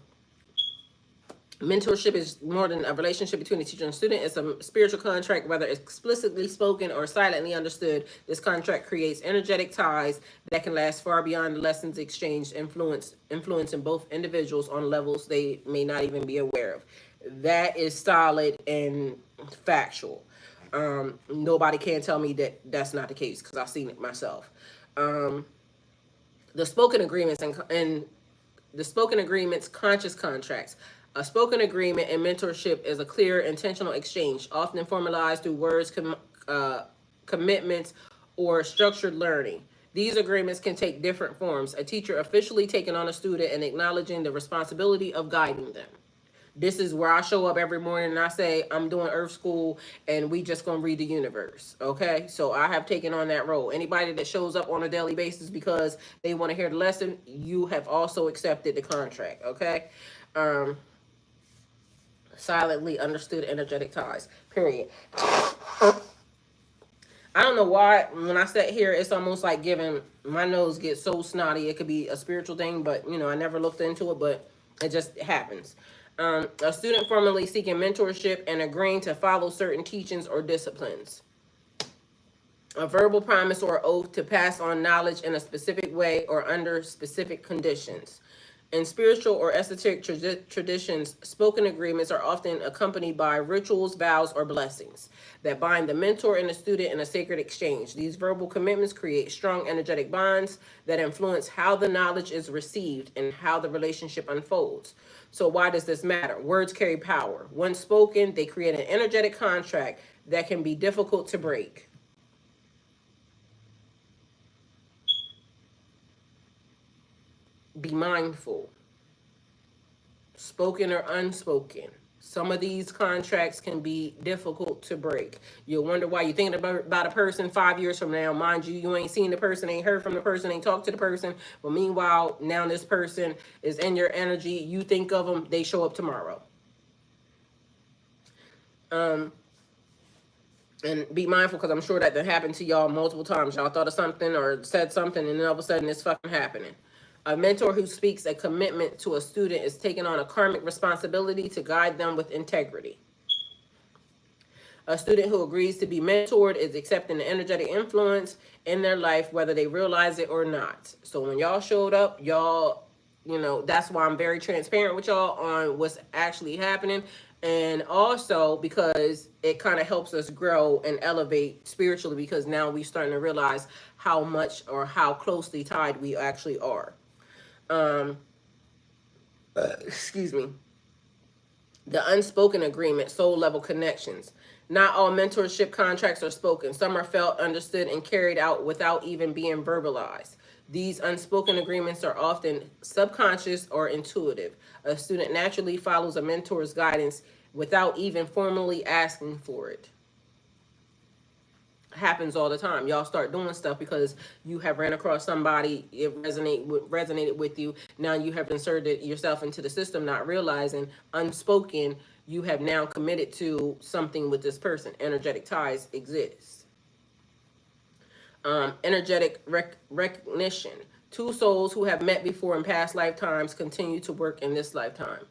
A: mentorship is more than a relationship between a teacher and student. It's a spiritual contract, whether explicitly spoken or silently understood. This contract creates energetic ties that can last far beyond the lessons exchanged, influencing both individuals on levels they may not even be aware of. That is solid and factual. Nobody can tell me that that's not the case, because I've seen it myself. The spoken agreements and the spoken agreements, conscious contracts. A spoken agreement and mentorship is a clear, intentional exchange, often formalized through words, commitments, or structured learning. These agreements can take different forms. A teacher officially taking on a student and acknowledging the responsibility of guiding them. This is where I show up every morning and I say, I'm doing Earth School and we just gonna read the universe. Okay, so I have taken on that role. Anybody that shows up on a daily basis because they want to hear the lesson, you have also accepted the contract. Okay. Silently understood energetic ties. Period. I don't know why when I sit here, it's almost like giving my nose gets so snotty. It could be a spiritual thing, but I never looked into it, but it just happens. A student formerly seeking mentorship and agreeing to follow certain teachings or disciplines. A verbal promise or oath to pass on knowledge in a specific way or under specific conditions. In spiritual or esoteric traditions, spoken agreements are often accompanied by rituals, vows, or blessings that bind the mentor and the student in a sacred exchange. These verbal commitments create strong energetic bonds that influence how the knowledge is received and how the relationship unfolds. So why does this matter? Words carry power. Once spoken, they create an energetic contract that can be difficult to break. Be mindful. Spoken or unspoken. Some of these contracts can be difficult to break. You'll wonder why you're thinking about a person 5 years from now. Mind you, you ain't seen the person, ain't heard from the person, ain't talked to the person. But meanwhile, now this person is in your energy. You think of them, they show up tomorrow. And be mindful, because I'm sure that happened to y'all multiple times. Y'all thought of something or said something, and then all of a sudden it's fucking happening. A mentor who speaks a commitment to a student is taking on a karmic responsibility to guide them with integrity. A student who agrees to be mentored is accepting the energetic influence in their life, whether they realize it or not. So when y'all showed up, y'all, that's why I'm very transparent with y'all on what's actually happening. And also because it kind of helps us grow and elevate spiritually, because now we're starting to realize how much or how closely tied we actually are. Excuse me. The unspoken agreement, soul level connections. Not all mentorship contracts are spoken. Some are felt, understood, and carried out without even being verbalized. These unspoken agreements are often subconscious or intuitive. A student naturally follows a mentor's guidance without even formally asking for it. Happens all the time. Y'all start doing stuff because you have ran across somebody, it resonated with you. Now you have inserted yourself into the system, not realizing, unspoken, you have now committed to something with this person. Energetic ties exist. Energetic recognition. Two souls who have met before in past lifetimes continue to work in this lifetime.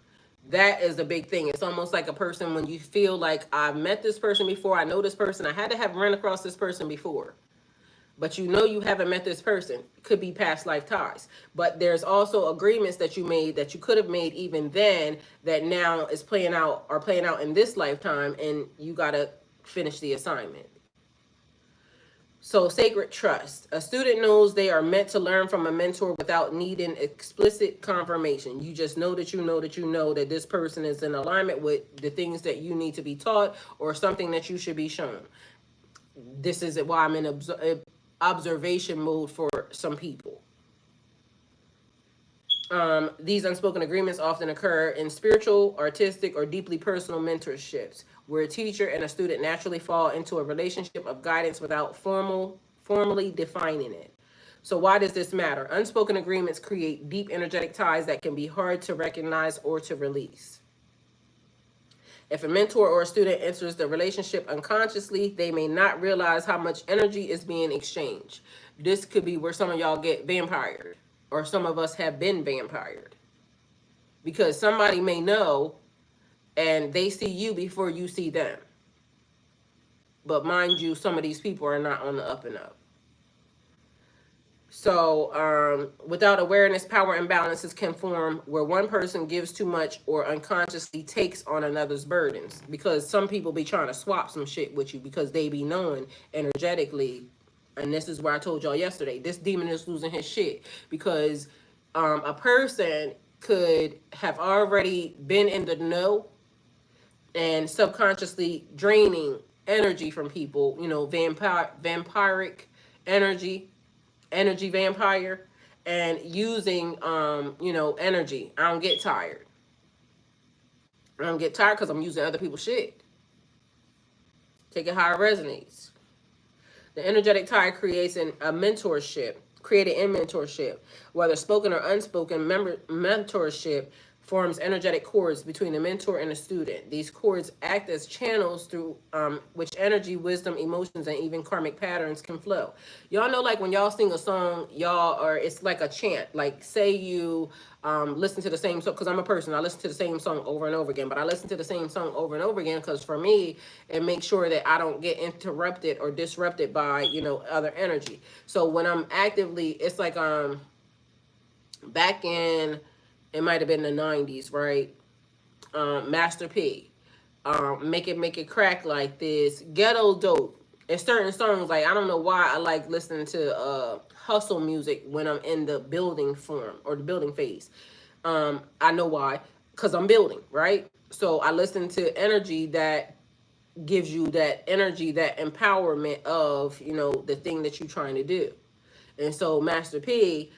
A: That is a big thing. It's almost like a person when you feel like I've met this person before, I know this person, I had to have run across this person before. But you know you haven't met this person. Could be past life ties. But there's also agreements that you made that you could have made even then that now is playing out or playing out in this lifetime, and you gotta finish the assignment. So, sacred trust. A student knows they are meant to learn from a mentor without needing explicit confirmation. You just know that you know that you know that this person is in alignment with the things that you need to be taught or something that you should be shown. This is why I'm in observation mode for some people. These unspoken agreements often occur in spiritual, artistic, or deeply personal mentorships, where a teacher and a student naturally fall into a relationship of guidance without formally defining it. So why does this matter? Unspoken agreements create deep energetic ties that can be hard to recognize or to release. If a mentor or a student enters the relationship unconsciously, they may not realize how much energy is being exchanged. This could be where some of y'all get vampired, or some of us have been vampired. Because somebody may know and they see you before you see them. But mind you, some of these people are not on the up and up. So without awareness, power imbalances can form where one person gives too much or unconsciously takes on another's burdens. Because some people be trying to swap some shit with you because they be knowing energetically. And this is where I told y'all yesterday, this demon is losing his shit. Because a person could have already been in the know and subconsciously draining energy from people, you know, vampiric energy vampire, and using energy. I don't get tired. I don't get tired because I'm using other people's shit. Take it how it resonates. The energetic tie creates a mentorship, created in mentorship, whether spoken or unspoken. Mentorship forms energetic cords between the mentor and the student. These cords act as channels through which energy, wisdom, emotions, and even karmic patterns can flow. Y'all know, like when y'all sing a song, y'all, or it's like a chant. Like say you listen to the same song, because I'm a person, I listen to the same song over and over again, but I listen to the same song over and over again because for me, it makes sure that I don't get interrupted or disrupted by, other energy. So when I'm actively, it's like back in, it might have been the 90s, right? Master P. Make it crack like this. Ghetto dope. And certain songs, like I don't know why I like listening to hustle music when I'm in the building form or the building phase. I know why. Because I'm building, right? So I listen to energy that gives you that energy, that empowerment of, the thing that you're trying to do. And so Master P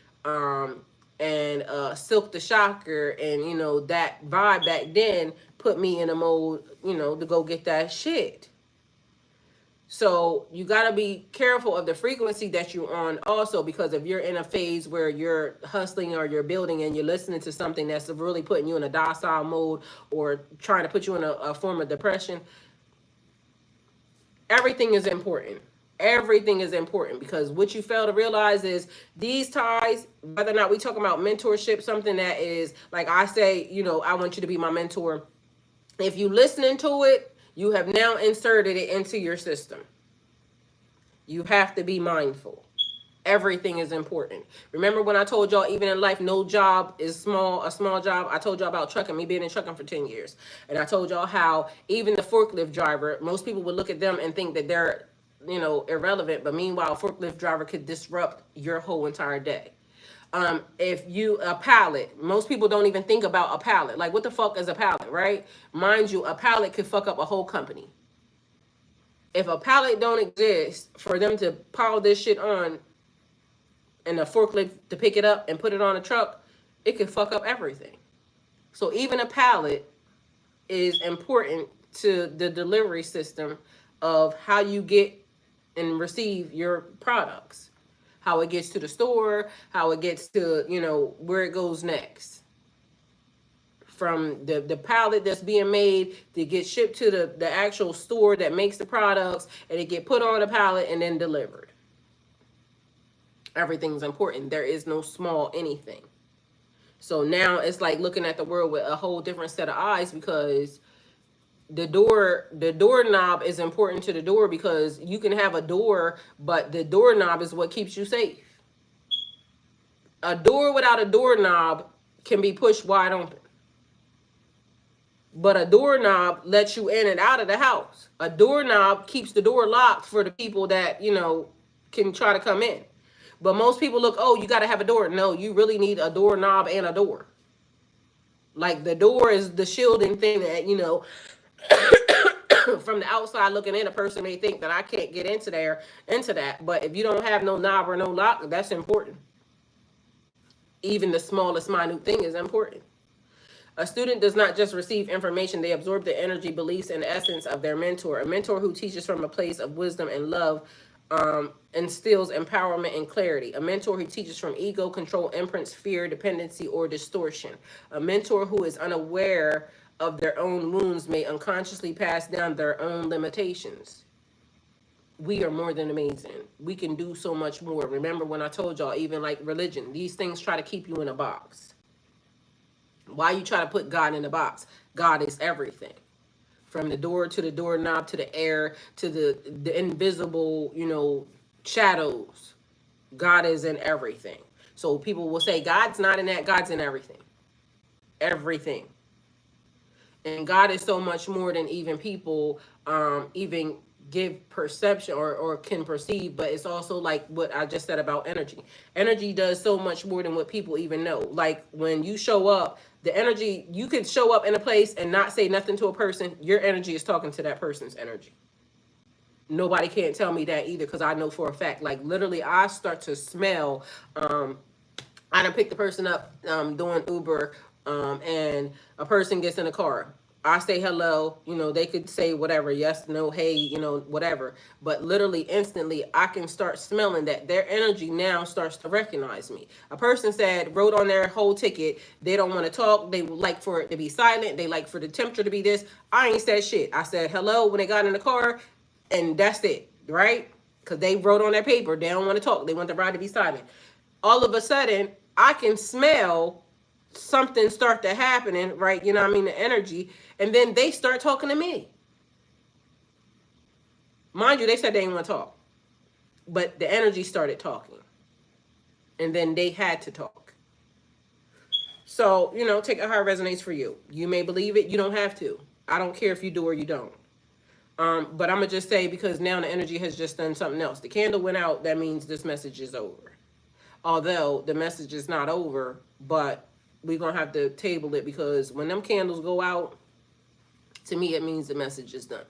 A: and Silk the Shocker and, that vibe back then put me in a mode, to go get that shit. So you got to be careful of the frequency that you're on also, because if you're in a phase where you're hustling or you're building and you're listening to something that's really putting you in a docile mode or trying to put you in a form of depression, everything is important. Everything is important, because what you fail to realize is these ties, whether or not we talking about mentorship, something that is like I say, I want you to be my mentor. If you listening to it, you have now inserted it into your system. You have to be mindful. Everything is important. Remember when I told y'all, even in life, no job is a small job? I told y'all about trucking, me being in trucking for 10 years. And I told y'all how even the forklift driver, most people would look at them and think that they're, irrelevant. But meanwhile, a forklift driver could disrupt your whole entire day. If you, a pallet, most people don't even think about a pallet. Like, what the fuck is a pallet, right? Mind you, a pallet could fuck up a whole company. If a pallet don't exist for them to pile this shit on and a forklift to pick it up and put it on a truck, it could fuck up everything. So even a pallet is important to the delivery system of how you get and receive your products, how it gets to the store, how it gets to, where it goes next. From the pallet that's being made to get shipped to the actual store that makes the products, and it get put on a pallet and then delivered. Everything's important. There is no small anything. So now it's like looking at the world with a whole different set of eyes, because the doorknob is important to the door, because you can have a door, but the doorknob is what keeps you safe. A door without a doorknob can be pushed wide open, but a doorknob lets you in and out of the house. A doorknob keeps the door locked for the people that, can try to come in. But most people look, oh, you got to have a door. No, you really need a doorknob and a door. Like, the door is the shielding thing that, from the outside looking in, a person may think that I can't get into that. But if you don't have no knob or no lock, that's important. Even the smallest minute thing is important. A student does not just receive information, they absorb the energy, beliefs, and essence of their mentor. A mentor who teaches from a place of wisdom and love instills empowerment and clarity. A mentor who teaches from ego, control, imprints, fear, dependency, or distortion. A mentor who is unaware of their own wounds may unconsciously pass down their own limitations. We are more than amazing. We can do so much more. Remember when I told y'all, even like religion, these things try to keep you in a box. Why you try to put God in a box? God is everything. From the door to the doorknob to the air to the invisible, shadows. God is in everything. So people will say, God's not in that. God's in everything. Everything. And God is so much more than even people even give perception or can perceive. But it's also like what I just said about energy. Energy does so much more than what people even know. Like when you show up, the energy, you could show up in a place and not say nothing to a person. Your energy is talking to that person's energy. Nobody can't tell me that either, because I know for a fact. Like literally, I start to smell. I done pick the person up doing Uber, and a person gets in a car. I say hello, they could say whatever, yes, no, hey, whatever. But literally instantly, I can start smelling that their energy now starts to recognize me. A person wrote on their whole ticket, they don't want to talk. They would like for it to be silent. They like for the temperature to be this. I ain't said shit. I said hello when they got in the car, and that's it, right? Because they wrote on their paper, they don't want to talk. They want the ride to be silent. All of a sudden, I can smell something start to happening, right? The energy. And then they start talking to me. Mind you, they said they didn't want to talk. But the energy started talking. And then they had to talk. So, take it how it resonates for you. You may believe it. You don't have to. I don't care if you do or you don't. But I'm going to just say, because now the energy has just done something else. The candle went out. That means this message is over. Although the message is not over, but we're going to have to table it, because when them candles go out, to me, it means the message is done.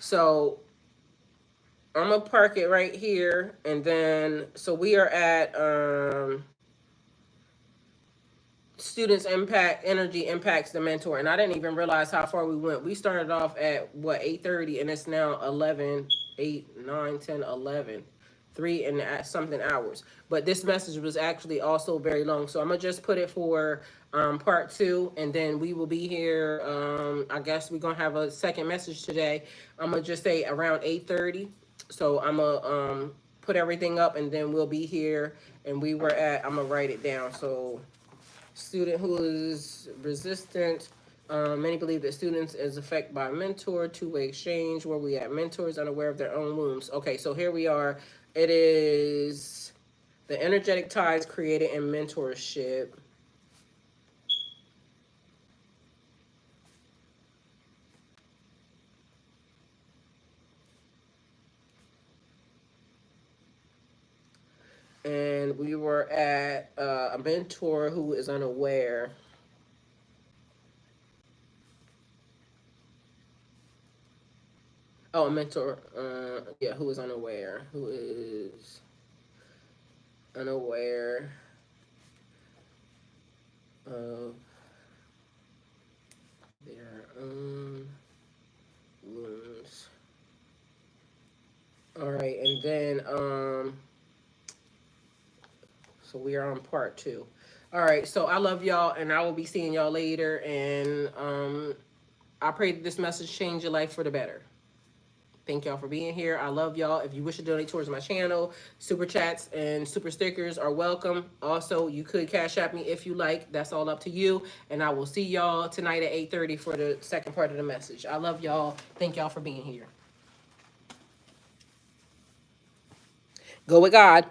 A: So I'm going to park it right here. And then, so we are at students impact, energy impacts the mentor. And I didn't even realize how far we went. We started off at, 8:30, and it's now 11, 8, 9, 10, 11. 3 and something hours. But this message was actually also very long. So I'm going to just put it for part 2. And then we will be here. I guess we're going to have a second message today. I'm going to just say around 8:30. So I'm going to put everything up, and then we'll be here. And I'm going to write it down. So student who is resistant. Many believe that students is affected by mentor, two-way exchange, where we at mentors unaware of their own wounds. Okay, so here we are. It is the energetic ties created in mentorship. And we were at a mentor who is unaware. Oh, a mentor, who is unaware. Who is unaware of their own wounds. All right, and then, so we are on part 2. All right, so I love y'all, and I will be seeing y'all later, and I pray that this message change your life for the better. Thank y'all for being here. I love y'all. If you wish to donate towards my channel, super chats and super stickers are welcome. Also, you could cash app me if you like. That's all up to you. And I will see y'all tonight at 8:30 for the second part of the message. I love y'all. Thank y'all for being here. Go with God.